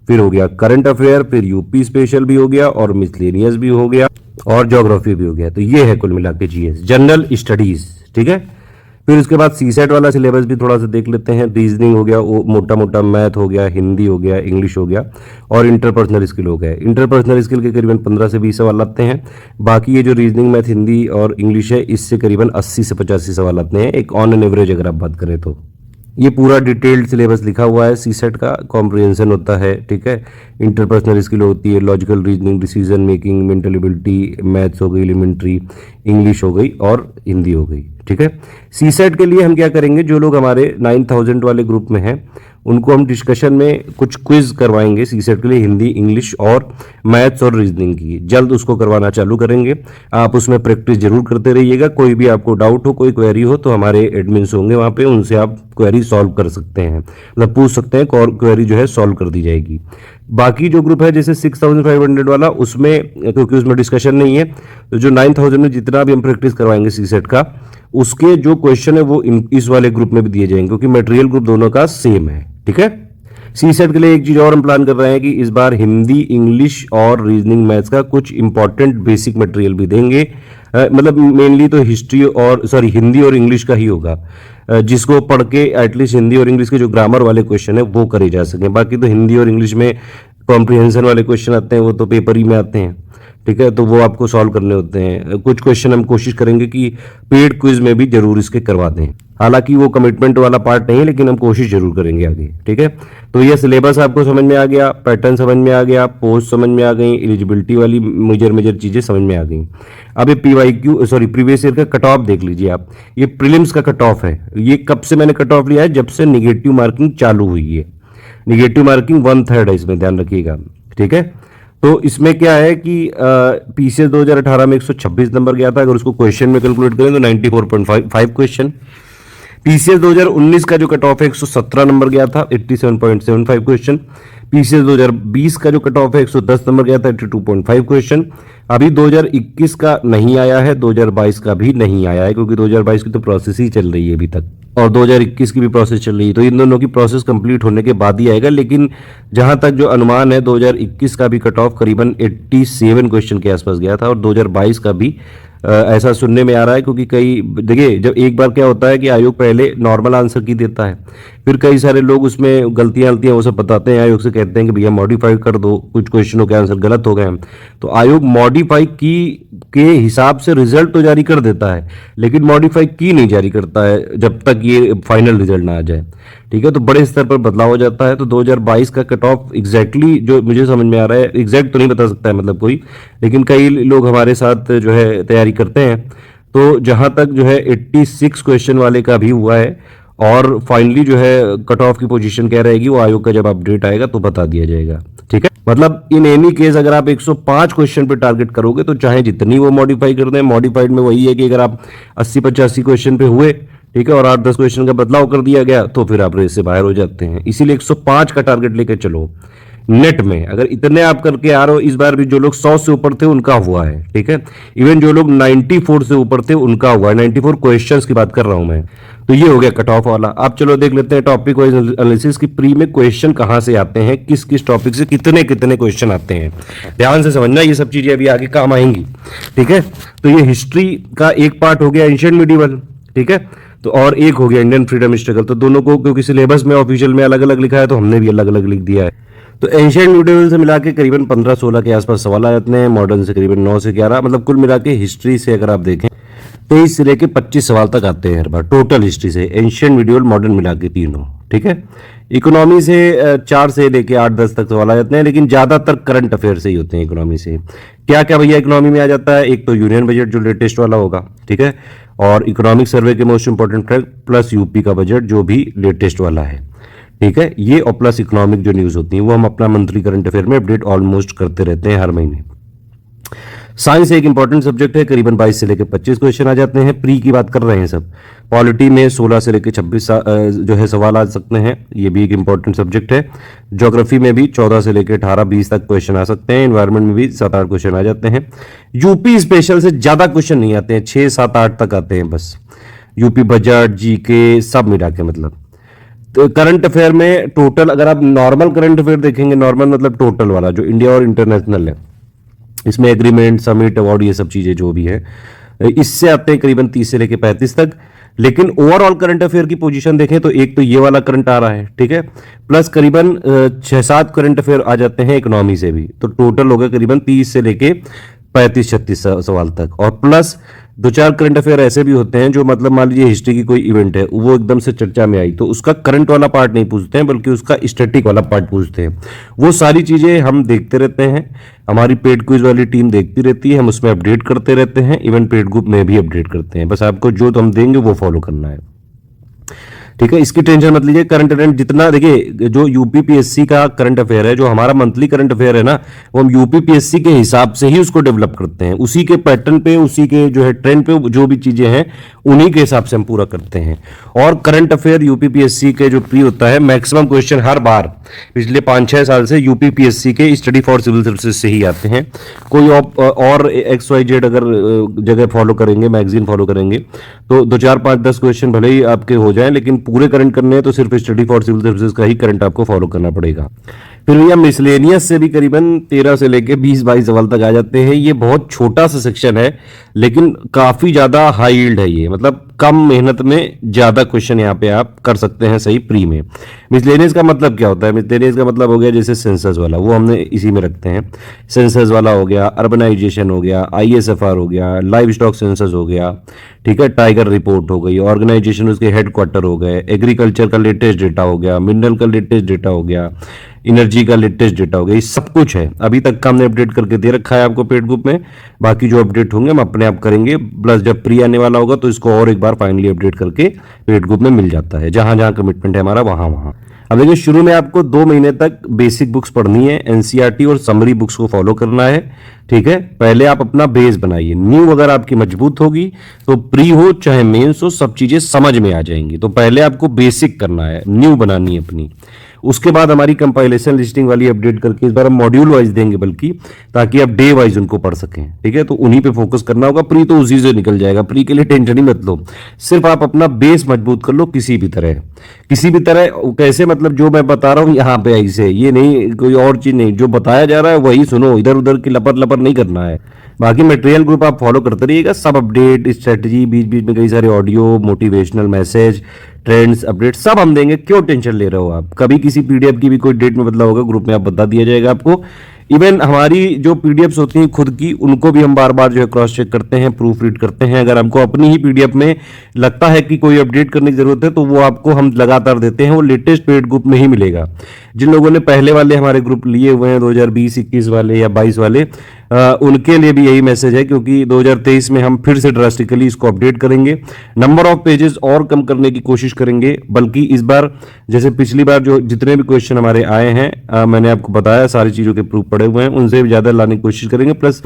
फिर हो गया करंट अफेयर, फिर यूपी स्पेशल भी हो गया और मिसलेनियस भी हो गया और ज्योग्राफी भी हो गया। तो ये है कुल मिला के जीएस जनरल स्टडीज। ठीक है, फिर उसके बाद सीसेट वाला सिलेबस भी थोड़ा सा देख लेते हैं। रीजनिंग हो गया, वो मोटा मोटा मैथ हो गया, हिंदी हो गया, इंग्लिश हो गया और इंटरपर्सनल स्किल हो गया। इंटरपर्सनल स्किल के करीबन 15 से 20 सवाल आते हैं। बाकी ये जो रीजनिंग, मैथ, हिंदी और इंग्लिश है, इससे करीबन 80 से 85 सवाल आते हैं, एक ऑन एन एवरेज अगर आप बात करें तो। ये पूरा डिटेल्ड सिलेबस लिखा हुआ है। सीसेट का कॉम्प्रिहेंशन होता है। ठीक है, इंटरपर्सनल स्किल होती है, logical reasoning, decision making, mental ability, maths हो गई, एलिमेंट्री, इंग्लिश हो गई और हिंदी हो गई। ठीक है, सीसेट के लिए हम क्या करेंगे, जो लोग हमारे 9000 वाले ग्रुप में हैं उनको हम डिस्कशन में कुछ क्विज करवाएंगे सीसेट के लिए, हिंदी, इंग्लिश और मैथ्स और रीजनिंग की। जल्द उसको करवाना चालू करेंगे। आप उसमें प्रैक्टिस जरूर करते रहिएगा। कोई भी आपको डाउट हो, कोई क्वेरी हो तो हमारे एडमिन्स होंगे वहाँ पे, उनसे आप क्वेरी सॉल्व कर सकते हैं, मतलब पूछ सकते हैं, क्वेरी जो है सॉल्व कर दी जाएगी। बाकी जो ग्रुप है जैसे 6500 वाला, उसमें क्योंकि उसमें डिस्कशन नहीं है, तो जो 9000 में जितना भी हम प्रैक्टिस करवाएंगे सीसेट का, उसके जो क्वेश्चन है वो इस वाले ग्रुप में भी दिए जाएंगे, क्योंकि मटेरियल ग्रुप दोनों का सेम है। ठीक है, सीसेट के लिए एक चीज और हम प्लान कर रहे हैं कि इस बार हिंदी, इंग्लिश और रीजनिंग, मैथ्स का कुछ इंपॉर्टेंट बेसिक मटेरियल भी देंगे। मतलब मेनली तो हिस्ट्री और हिंदी और इंग्लिश का ही होगा, जिसको पढ़ के एटलीस्ट हिंदी और इंग्लिश के जो ग्रामर वाले क्वेश्चन है वो करे जा सके। बाकी तो हिंदी और इंग्लिश में कॉम्प्रिहेंशन वाले क्वेश्चन आते हैं, वो तो पेपर ही में आते हैं। ठीक है, तो वो आपको सॉल्व करने होते हैं। कुछ क्वेश्चन हम कोशिश करेंगे कि पेड क्विज में भी जरूर इसके करवा दें। हालांकि वो कमिटमेंट वाला पार्ट नहीं है, लेकिन हम कोशिश जरूर करेंगे आगे। ठीक है, तो ये सिलेबस आपको समझ में आ गया, पैटर्न समझ में आ गया, पोस्ट समझ में आ गई, एलिजिबिलिटी वाली मेजर चीजें समझ में आ गई। अब ये प्रीवियस ईयर का कट ऑफ देख लीजिए आप। ये प्रीलिम्स का कट ऑफ है। ये कब से मैंने कट ऑफ लिया है, जब से निगेटिव मार्किंग चालू हुई है। निगेटिव मार्किंग 1/3 है, इसमें ध्यान रखिएगा। ठीक है, तो इसमें क्या है कि पीसीएस 2018 में 126 नंबर गया था, अगर उसको क्वेश्चन में कैलकुलेट करें तो 94.5 क्वेश्चन। पीसीएस 2019 का जो कट ऑफ है 117 नंबर गया था, 87.75 क्वेश्चन। पीसीएस 2020 का जो कट ऑफ है 110 नंबर गया था, 82.5 क्वेश्चन। अभी 2021 का नहीं आया है, 2022 का भी नहीं आया है, क्योंकि 2022 की तो प्रोसेस ही चल रही है अभी तक, और 2021 की भी प्रोसेस चल रही है, तो इन दोनों की प्रोसेस कंप्लीट होने के बाद ही आएगा। लेकिन जहां तक जो अनुमान है 2021 का भी कट ऑफ करीबन 87 क्वेश्चन के आसपास गया था, और 2022 का भी ऐसा सुनने में आ रहा है, क्योंकि कई देखिए जब एक बार क्या होता है कि आयोग पहले नॉर्मल आंसर की देता है, फिर कई सारे लोग उसमें गलतियां वो सब बताते हैं, आयोग से कहते हैं कि भैया मॉडिफाई कर दो, कुछ क्वेश्चनों के आंसर गलत हो गए हैं, तो आयोग मॉडिफाई की के हिसाब से रिजल्ट तो जारी कर देता है, लेकिन मॉडिफाई की नहीं जारी करता है जब तक ये फाइनल रिजल्ट ना आ जाए। ठीक है, तो बड़े स्तर पर बदलाव हो जाता है। तो 2022 का कट ऑफ एग्जैक्टली जो मुझे समझ में आ रहा है, एग्जैक्ट तो नहीं बता सकता है मतलब कोई, लेकिन कई लोग हमारे साथ जो है तैयारी करते हैं, तो जहां तक जो है 86 क्वेश्चन वाले का भी हुआ है, और फाइनली जो है कट ऑफ की पोजीशन क्या रहेगी वो आयोग का जब अपडेट आएगा तो बता दिया जाएगा। ठीक है, मतलब इन एनी केस अगर आप 105 क्वेश्चन पे टारगेट करोगे तो चाहे जितनी वो मॉडिफाई कर दें, मॉडिफाइड में वही है कि अगर आप 80-85 क्वेश्चन पे हुए, ठीक है, और 8-10 क्वेश्चन का बदलाव कर दिया गया तो फिर आप रेस से बाहर हो जाते हैं। इसीलिए 105 का टारगेट लेके चलो नेट में। अगर इतने आप करके आ रहे हो, इस बार भी जो लोग 100 से ऊपर थे उनका हुआ है, ठीक है, इवन जो लोग 94 से ऊपर थे उनका हुआ है, 94 क्वेश्चंस की बात कर रहा हूं मैं। तो ये हो गया कट ऑफ वाला। अब चलो देख लेते हैं टॉपिक वाइज एनालिसिस की प्री में क्वेश्चन कहां से आते हैं, किस किस टॉपिक से कितने कितने क्वेश्चन आते हैं। ध्यान से समझना, ये सब चीजें अभी आगे काम आएंगी। ठीक है, तो ये हिस्ट्री का एक पार्ट हो गया, एंशिएंट मिडिवल, ठीक है, तो और एक हो गया इंडियन फ्रीडम स्ट्रगल। तो दोनों को क्योंकि सिलेबस में ऑफिशियल में अलग अलग लिखा है, तो हमने भी अलग अलग लिख दिया है। तो एंशिएंट मिडिवल से मिला के करीबन 15-16 के आसपास सवाल आ जाते हैं, मॉडर्न से करीबन 9 से 11, मतलब कुल मिला के हिस्ट्री से अगर आप देखें 23 से लेके 25 सवाल तक आते हैं हर बार, टोटल हिस्ट्री से, एंशिएंट मिडिवल मॉडर्न मिला के तीनों। ठीक है, इकोनॉमी से 4 से लेके 8-10 तक सवाल आ जाते हैं, लेकिन ज्यादातर करंट अफेयर से ही होते हैं इकोनॉमी से। क्या क्या भैया इकोनॉमी में आ जाता है, एक तो यूनियन बजट जो लेटेस्ट वाला होगा, ठीक है, और इकोनॉमिक सर्वे के most important fact, plus UP का बजट जो भी लेटेस्ट वाला है। ठीक है, ये और प्लस इकोनॉमिक जो न्यूज होती है वो हम अपना मंथली करंट अफेयर में अपडेट ऑलमोस्ट करते रहते हैं हर महीने। साइंस एक इंपॉर्टेंट सब्जेक्ट है, करीबन 22 से लेकर 25 क्वेश्चन आ जाते हैं, प्री की बात कर रहे हैं सब। पॉलिटी में 16 से लेकर 26 जो है सवाल आ सकते हैं, ये भी एक इंपॉर्टेंट सब्जेक्ट है। ज्योग्राफी में भी 14 से लेकर 18-20 तक क्वेश्चन आ सकते हैं। एनवायरमेंट में भी 7-8 क्वेश्चन आ जाते हैं। यूपी स्पेशल से ज्यादा क्वेश्चन नहीं आते हैं, 6-7-8 तक आते हैं बस। यूपी बजट, जीके सब मिला के, मतलब तो करंट अफेयर में टोटल अगर आप नॉर्मल करंट अफेयर देखेंगे, नॉर्मल मतलब टोटल वाला जो इंडिया और इंटरनेशनल है, इसमें एग्रीमेंट, समिट, अवार्ड, ये सब चीजें जो भी है, इससे आते हैं करीबन 30 से लेकर 35 तक। लेकिन ओवरऑल करंट अफेयर की पोजीशन देखें तो एक तो ये वाला करंट आ रहा है, ठीक है, प्लस करीबन 6-7 करंट अफेयर आ जाते हैं इकोनॉमी से भी, तो टोटल हो गया करीबन 30 से लेके 35-36 सवाल तक। और प्लस 2-4 करंट अफेयर ऐसे भी होते हैं जो मतलब मान लीजिए हिस्ट्री की कोई इवेंट है, वो एकदम से चर्चा में आई, तो उसका करंट वाला पार्ट नहीं पूछते हैं, बल्कि उसका स्टैटिक वाला पार्ट पूछते हैं। वो सारी चीजें हम देखते रहते हैं, हमारी पेड क्विज वाली टीम देखती रहती है, हम उसमें अपडेट करते रहते हैं, इवन पेड ग्रुप में भी अपडेट करते हैं। बस आपको जो हम देंगे वो फॉलो करना है, ठीक है, इसकी टेंशन मत लीजिए। करंट अफेयर जितना देखिए, जो यूपीपीएससी का करंट अफेयर है, जो हमारा मंथली करंट अफेयर है ना, वो हम यूपीपीएससी के हिसाब से ही उसको डेवलप करते हैं, उसी के पैटर्न पे, उसी के जो है ट्रेंड पे, जो भी चीजें हैं उन्हीं के हिसाब से हम पूरा करते हैं। और करंट अफेयर यूपीपीएससी के जो प्री होता है, मैक्सिमम क्वेश्चन हर बार पिछले 5-6 साल से यूपीपीएससी के स्टडी फॉर सिविल सर्विसेज से ही आते हैं। कोई और XYZ अगर जगह फॉलो करेंगे, मैगजीन फॉलो करेंगे, तो 2-4-5-10 क्वेश्चन भले ही आपके हो जाए, लेकिन पूरे करंट करने हैं तो सिर्फ स्टडी फॉर सिविल सर्विसेज का ही करंट आपको फॉलो करना पड़ेगा। फिर भैया मिसलेनियस से भी करीबन 13 से लेके 20-22 सवाल तक आ जाते हैं। ये बहुत छोटा सा सेक्शन है, लेकिन काफी ज्यादा हाई यील्ड है ये, मतलब कम मेहनत में ज्यादा क्वेश्चन यहाँ पे आप कर सकते हैं सही प्री में। मिसलेनियस का मतलब क्या होता है? मिसलेनियस का मतलब हो गया जैसे सेंसस वाला, वो हमने इसी में रखते हैं। सेंसस वाला हो गया, अर्बनाइजेशन हो गया, ISFR हो गया, लाइव स्टॉक सेंसस हो गया, ठीक है, टाइगर रिपोर्ट हो गई, ऑर्गेनाइजेशन उसके हेडक्वार्टर हो गए, एग्रीकल्चर का लेटेस्ट डेटा हो गया, मिनरल का लेटेस्ट डेटा हो गया, एनर्जी का लेटेस्ट डेटा हो गया, ये सब कुछ है। अभी तक का हमने अपडेट करके दे रखा है आपको पेड ग्रुप में, बाकी जो अपडेट होंगे हम अपने आप करेंगे। प्लस जब प्री आने वाला होगा तो इसको और एक बार फाइनली अपडेट करके पेड ग्रुप में मिल जाता है, जहां जहां कमिटमेंट है हमारा वहां वहां। अब देखिए, शुरू में आपको 2 महीने तक बेसिक बुक्स पढ़नी है, एनसीईआरटी और समरी बुक्स को फॉलो करना है। ठीक है, पहले आप अपना बेस बनाइए। न्यू अगर आपकी मजबूत होगी तो प्री हो चाहे मेंस हो, सब चीजें समझ में आ जाएंगी। तो पहले आपको बेसिक करना है, न्यू बनानी है अपनी। उसके बाद हमारी कंपाइलेशन लिस्टिंग वाली अपडेट करके इस बार हम मॉड्यूल वाइज देंगे, बल्कि ताकि आप डे वाइज उनको पढ़ सकें। ठीक है, तो उन्हीं पे फोकस करना होगा। प्री तो उसी से निकल जाएगा, प्री के लिए टेंशन ही मत लो। सिर्फ आप अपना बेस मजबूत कर लो, किसी भी तरह कैसे, मतलब जो मैं बता रहा हूं यहाँ पे ऐसे, ये नहीं कोई और चीज नहीं, जो बताया जा रहा है वही सुनो, इधर उधर की लपर लपर नहीं करना है। बाकी मटेरियल ग्रुप आप फॉलो करते रहिएगा, सब अपडेट, स्ट्रेटजी, बीच बीच में कई सारे audio, motivational message, trends, update सब हम देंगे। क्यों टेंशन ले रहे हो आप? कभी किसी पीडीएफ की भी कोई डेट में बदलाव होगा, ग्रुप में आप बता दिया जाएगा आपको। इवन हमारी जो पीडीएफ्स होती हैं खुद की, उनको भी हम बार बार जो है क्रॉस चेक करते हैं, प्रूफ रीड करते हैं। अगर हमको अपनी ही पीडीएफ में लगता है कि कोई अपडेट करने की जरूरत है तो वो आपको हम लगातार देते हैं, वो लेटेस्ट पेड ग्रुप में ही मिलेगा। जिन लोगों ने पहले वाले हमारे ग्रुप लिए हुए हैं 2020-21 वाले या 22 वाले, उनके लिए भी यही मैसेज है, क्योंकि 2023 में हम फिर से ड्रास्टिकली इसको अपडेट करेंगे, नंबर ऑफ पेजेस और कम करने की कोशिश करेंगे। बल्कि इस बार जैसे पिछली बार जो जितने भी क्वेश्चन हमारे आए हैं, मैंने आपको बताया सारी चीजों के प्रूफ पड़े हुए हैं, उनसे भी ज्यादा लाने की कोशिश करेंगे। प्लस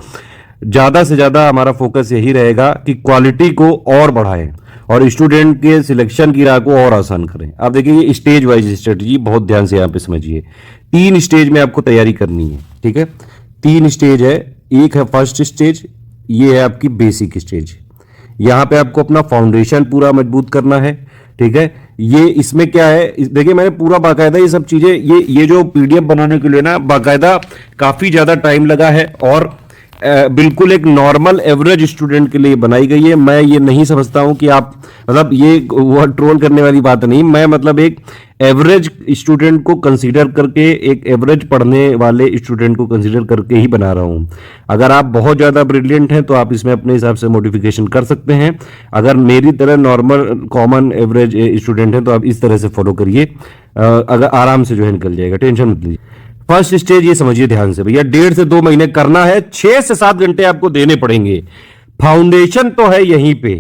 ज्यादा से ज्यादा हमारा फोकस यही रहेगा कि क्वालिटी को और बढ़ाएं और स्टूडेंट के सिलेक्शन की राह को और आसान करें। आप देखिए, ये स्टेज वाइज स्ट्रेटजी बहुत ध्यान से यहाँ पे समझिए। 3 स्टेज में आपको तैयारी करनी है। ठीक है, 3 स्टेज है। एक है फर्स्ट स्टेज, ये है आपकी बेसिक स्टेज। यहां पे आपको अपना फाउंडेशन पूरा मजबूत करना है। ठीक है, ये इसमें क्या है, देखिए मैंने पूरा बाकायदा ये सब चीजें, ये जो पीडीएफ बनाने के लिए ना बाकायदा काफी ज्यादा टाइम लगा है और बिल्कुल एक नॉर्मल एवरेज स्टूडेंट के लिए बनाई गई है। मैं ये नहीं समझता हूं कि आप, मतलब ये वो ट्रोल करने वाली बात नहीं, मैं मतलब एक एवरेज स्टूडेंट को कंसीडर करके, एक एवरेज पढ़ने वाले स्टूडेंट को कंसीडर करके ही बना रहा हूं। अगर आप बहुत ज्यादा ब्रिलियंट हैं तो आप इसमें अपने हिसाब से मॉडिफिकेशन कर सकते हैं। अगर मेरी तरह नॉर्मल कॉमन एवरेज स्टूडेंट हैं तो आप इस तरह से फॉलो करिए, अगर आराम से जो है निकल जाएगा, टेंशन मत लीजिए। फर्स्ट स्टेज ये समझिए ध्यान से भैया, 1.5 से 2 महीने करना है, 6 से 7 घंटे आपको देने पड़ेंगे। फाउंडेशन तो है यहीं पे।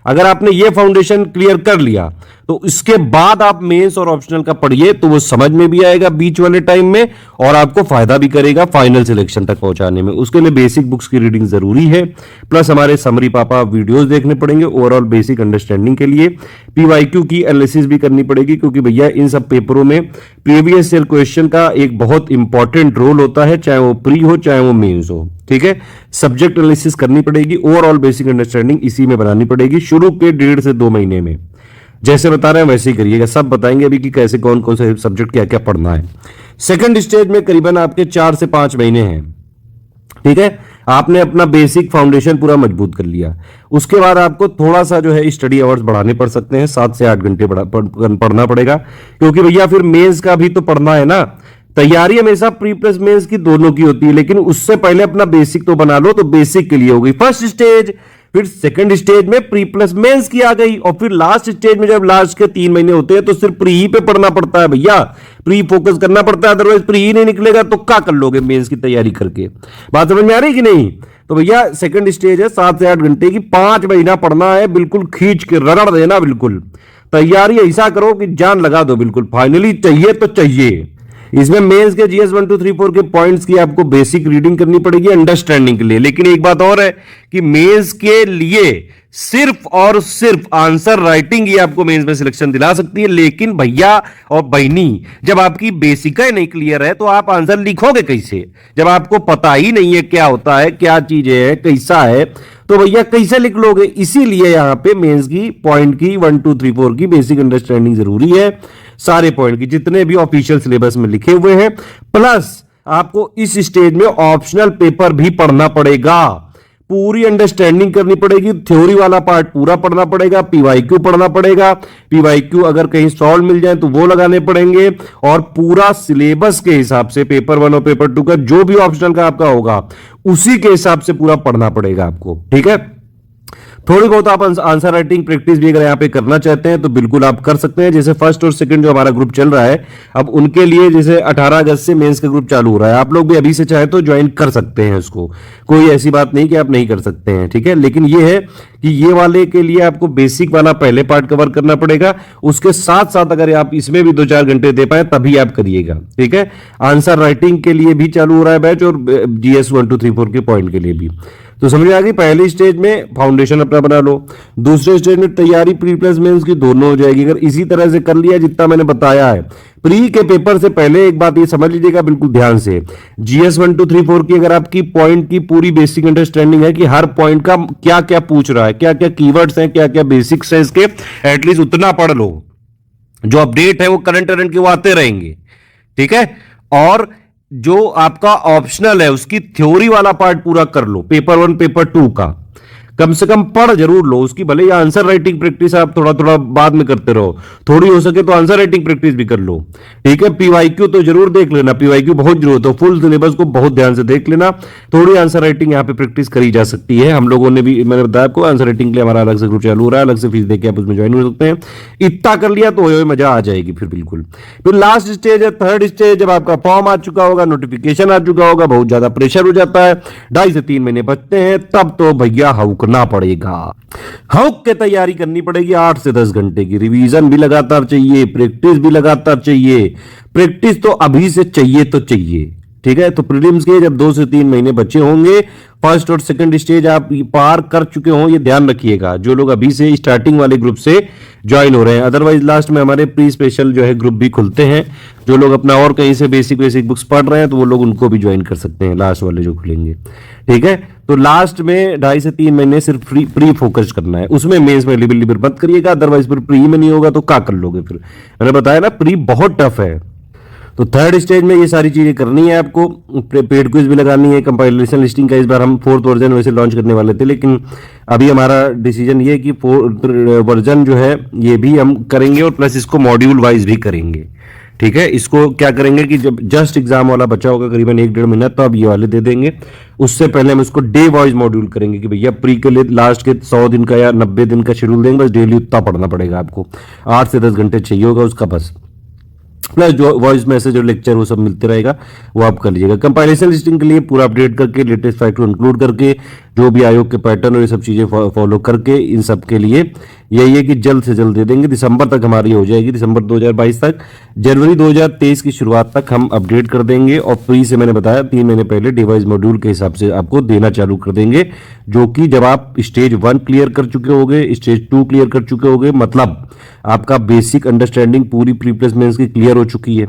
अगर आपने ये फाउंडेशन क्लियर कर लिया तो इसके बाद आप मेंस और ऑप्शनल का पढ़िए, तो वो समझ में भी आएगा बीच वाले टाइम में और आपको फायदा भी करेगा फाइनल सिलेक्शन तक पहुंचाने में। उसके लिए बेसिक बुक्स की रीडिंग जरूरी है, प्लस हमारे समरी पापा वीडियोस देखने पड़ेंगे ओवरऑल बेसिक अंडरस्टैंडिंग के लिए। पीवाईक्यू की एनालिसिस भी करनी पड़ेगी, क्योंकि भैया इन सब पेपरों में प्रीवियस ईयर क्वेश्चन का एक बहुत इंपॉर्टेंट रोल होता है, चाहे वो प्री हो चाहे वो मेंस हो। ठीक है, सब्जेक्ट एनालिसिस करनी पड़ेगी, ओवरऑल बेसिक अंडरस्टैंडिंग इसी में बनानी पड़ेगी शुरू के 1.5 से 2 महीने में। जैसे बता रहे हैं वैसे ही करिएगा, सब बताएंगे अभी कि कैसे कौन कौन से सब्जेक्ट क्या क्या पढ़ना है। सेकंड स्टेज में करीबन आपके 4 से 5 महीने हैं। ठीक है, आपने अपना बेसिक फाउंडेशन पूरा मजबूत कर लिया, उसके बाद आपको थोड़ा सा जो है स्टडी आवर्स बढ़ाने पड़ सकते हैं, 7 से 8 घंटे पढ़ना पड़ेगा, क्योंकि भैया फिर मेंस का भी तो पढ़ना है ना। तैयारी हमेशा प्री प्लस मेंस की दोनों की होती है, लेकिन उससे पहले अपना बेसिक तो बना लो। तो बेसिक के लिए हो गई फर्स्ट स्टेज, फिर सेकंड स्टेज में प्री प्लस मेंस की आ गई, और फिर लास्ट स्टेज में जब लास्ट के 3 महीने होते हैं तो सिर्फ प्री ही पे पढ़ना पड़ता है भैया, प्री फोकस करना पड़ता है, अदरवाइज प्री ही नहीं निकलेगा तो क्या कर लोगे मेंस की तैयारी करके। बात समझ में आ रही कि नहीं? तो भैया सेकंड स्टेज है 7 से 8 घंटे की, 5 महीना पढ़ना है, बिल्कुल खींच के रगड़ देना, बिल्कुल तैयारी ऐसा करो कि जान लगा दो, बिल्कुल फाइनली चाहिए तो चाहिए। इसमें मेंस के जीएस 1 2 3 4 के पॉइंट्स की आपको बेसिक रीडिंग करनी पड़ेगी अंडरस्टैंडिंग के लिए। लेकिन एक बात और है कि मेंस के लिए सिर्फ और सिर्फ आंसर राइटिंग ही आपको मेंस में सिलेक्शन दिला सकती है। लेकिन भैया और बहनी, जब आपकी बेसिक नहीं क्लियर है तो आप आंसर लिखोगे कैसे? जब आपको पता ही नहीं है क्या होता है, क्या चीज है, कैसा है, तो भैया कैसे लिख लोगे? इसीलिए यहां पे मेंस की पॉइंट की 1 2 3 4 की बेसिक अंडरस्टैंडिंग जरूरी है, सारे पॉइंट की जितने भी ऑफिशियल सिलेबस में लिखे हुए हैं। प्लस आपको इस स्टेज में ऑप्शनल पेपर भी पढ़ना पड़ेगा, पूरी अंडरस्टैंडिंग करनी पड़ेगी, थ्योरी वाला पार्ट पूरा पढ़ना पड़ेगा, पीवाईक्यू पढ़ना पड़ेगा, पीवाईक्यू अगर कहीं सॉल्व मिल जाए तो वो लगाने पड़ेंगे, और पूरा सिलेबस के हिसाब से पेपर 1 और पेपर 2 का जो भी ऑप्शनल का आपका होगा उसी के हिसाब से पूरा पढ़ना पड़ेगा आपको। ठीक है, थोड़ी बहुत आप आंसर राइटिंग प्रैक्टिस भी अगर यहाँ पे करना चाहते हैं तो बिल्कुल आप कर सकते हैं। जैसे फर्स्ट और सेकंड जो हमारा ग्रुप चल रहा है, अब उनके लिए जैसे 18 अगस्त से मेंस का ग्रुप चालू हो रहा है, आप लोग भी अभी से चाहे तो ज्वाइन कर सकते हैं उसको, कोई ऐसी बात नहीं कि आप नहीं कर सकते हैं, ठीक है। लेकिन ये है कि ये वाले के लिए आपको बेसिक वाला पहले पार्ट कवर करना पड़ेगा, उसके साथ साथ अगर आप इसमें भी 2-4 घंटे दे पाए तभी आप करिएगा, ठीक है। आंसर राइटिंग के लिए भी चालू हो रहा है बैच, और GS 1 2 3 4 के पॉइंट के लिए भी। तो समझ आ गई, पहली स्टेज में फाउंडेशन अपना बना लो, दूसरे स्टेज में तैयारी प्री प्लस मेंस की दोनों हो जाएगी। अगर इसी तरह से कर लिया जितना मैंने बताया है, प्री के पेपर से पहले एक बात ये समझ लीजिएगा बिल्कुल ध्यान से, GS 1 2 3 4 की अगर आपकी पॉइंट की पूरी बेसिक अंडरस्टैंडिंग है कि हर पॉइंट का क्या क्या पूछ रहा है, क्या क्या कीवर्ड्स हैं, क्या क्या बेसिक्स हैं इसके, एटलीस्ट उतना पढ़ लो। जो अपडेट है वो करंट वो आते रहेंगे, ठीक है। और जो आपका ऑप्शनल है उसकी थ्योरी वाला पार्ट पूरा कर लो, पेपर 1 पेपर 2 का कम से कम पढ़ जरूर लो उसकी। भले ही आंसर राइटिंग प्रैक्टिस आप थोड़ा थोड़ा बाद में करते रहो, थोड़ी हो सके तो आंसर राइटिंग प्रैक्टिस भी कर लो, ठीक है। PYQ तो जरूर देख लेना, PYQ बहुत जरूरत है, फुल सिलेबस को बहुत ध्यान से देख लेना। थोड़ी आंसर राइटिंग यहाँ पे प्रैक्टिस करी जा सकती है। हम लोगों ने भी, मैंने बताया आपको, आंसर राइटिंग के लिए हमारा अलग से ग्रुप चालू हो रहा है, अलग से फीस देके आप उसमें ज्वाइन हो सकते हैं। इतना कर लिया तो मजा आ जाएगी फिर बिल्कुल। फिर लास्ट स्टेज है थर्ड स्टेज, जब आपका फॉर्म आ चुका होगा, नोटिफिकेशन आ चुका होगा, बहुत ज्यादा प्रेशर हो जाता है, 2.5 से 3 महीने बचते हैं, तब तो भैया हौकना पड़ेगा, हौक के तैयारी करनी पड़ेगी। 8 से 10 घंटे की रिवीजन भी लगातार चाहिए, प्रैक्टिस भी लगातार चाहिए। प्रैक्टिस तो अभी से चाहिए तो चाहिए, ठीक है। तो प्रीलिम्स के जब 2 से 3 महीने बचे होंगे, फर्स्ट और सेकंड स्टेज आप पार कर चुके हो, ये ध्यान रखिएगा, जो लोग अभी से स्टार्टिंग वाले ग्रुप से ज्वाइन हो रहे हैं। अदरवाइज लास्ट में हमारे प्री स्पेशल जो है ग्रुप भी खुलते हैं, जो लोग अपना और कहीं से बेसिक बुक्स पढ़ रहे हैं तो वो लोग उनको भी ज्वाइन कर सकते हैं, लास्ट वाले जो खुलेंगे, ठीक है। तो लास्ट में 2.5 से 3 महीने सिर्फ प्री फोकस करना है, उसमें मेंस में लिबिल मत करिएगा, अदरवाइज फिर प्री में नहीं होगा तो क्या कर लोगे फिर। मैंने बताया ना, प्री बहुत टफ है। तो थर्ड स्टेज में ये सारी चीजें करनी है आपको, पेड क्विज भी लगानी है, कंपाइलेशन लिस्टिंग का इस बार हम 4th वर्जन वैसे लॉन्च करने वाले थे, लेकिन अभी हमारा डिसीजन ये है कि 4th वर्जन जो है ये भी हम करेंगे, और प्लस इसको मॉड्यूल वाइज भी करेंगे, ठीक है। इसको क्या करेंगे कि जब जस्ट एग्जाम वाला बचा होगा करीबन 1-1.5 महीना, तो अब ये वाले दे देंगे। उससे पहले हम इसको डे वाइज मॉड्यूल करेंगे कि भैया प्री के लिए लास्ट के 100 दिन का या 90 दिन का शेड्यूल देंगे, बस डेली उतना पढ़ना पड़ेगा आपको, 8 से 10 घंटे चाहिए होगा उसका बस, प्लस जो वॉइस मैसेज और लेक्चर वो सब मिलते रहेगा, वो आप कर लीजिएगा। कंपाइलेशन लिस्टिंग के लिए पूरा अपडेट करके, लेटेस्ट फैक्ट को इंक्लूड करके, जो भी आयोग के पैटर्न और ये सब चीजें फॉलो करके, इन सब के लिए यही है कि जल्द से जल्द दे देंगे। दिसंबर तक हमारी हो जाएगी, दिसंबर 2022 तक, जनवरी 2023 की शुरुआत तक हम अपडेट कर देंगे। और प्री से मैंने बताया 3 महीने पहले डिवाइस मॉड्यूल के हिसाब से आपको देना चालू कर देंगे, जो कि जब आप स्टेज 1 क्लियर कर चुके होगे, स्टेज 2 क्लियर कर चुके होगे, मतलब आपका बेसिक अंडरस्टैंडिंग पूरी प्री प्लस मेंस की क्लियर हो चुकी है,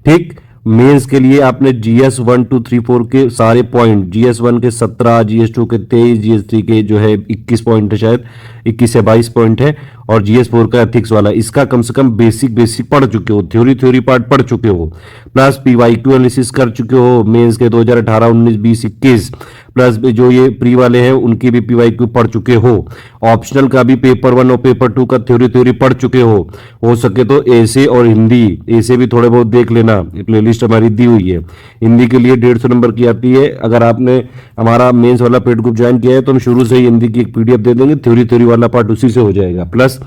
ठीक। मेंस के लिए आपने GS 1 2 3 4 के सारे पॉइंट, GS 1 के 17, GS 2 के 23, GS 3 के जो है 21 पॉइंट है, शायद 21 से 22 पॉइंट है, और GS 4 का एथिक्स वाला, इसका कम से कम बेसिक पढ़ चुके हो, थ्योरी पार्ट पढ़ चुके हो, प्लस PYQ एनालिसिस कर चुके हो मेंस के 2018, 19, 20, 21, प्लस जो ये प्री वाले हैं उनकी भी PYQ पढ़ चुके हो, ऑप्शनल का भी पेपर 1 और पेपर 2 का थ्योरी पढ़ चुके हो सके तो ऐसे और हिंदी, ऐसे भी थोड़े बहुत देख लेना, प्लेलिस्ट हमारी दी हुई है। हिंदी के लिए 150 नंबर की आती है, अगर आपने हमारा मेंस वाला पेड ग्रुप ज्वाइन किया है तो हम शुरू से ही हिंदी की एक PDF दे देंगे, थ्योरी वाला पार्ट उसी से हो जाएगा। प्लस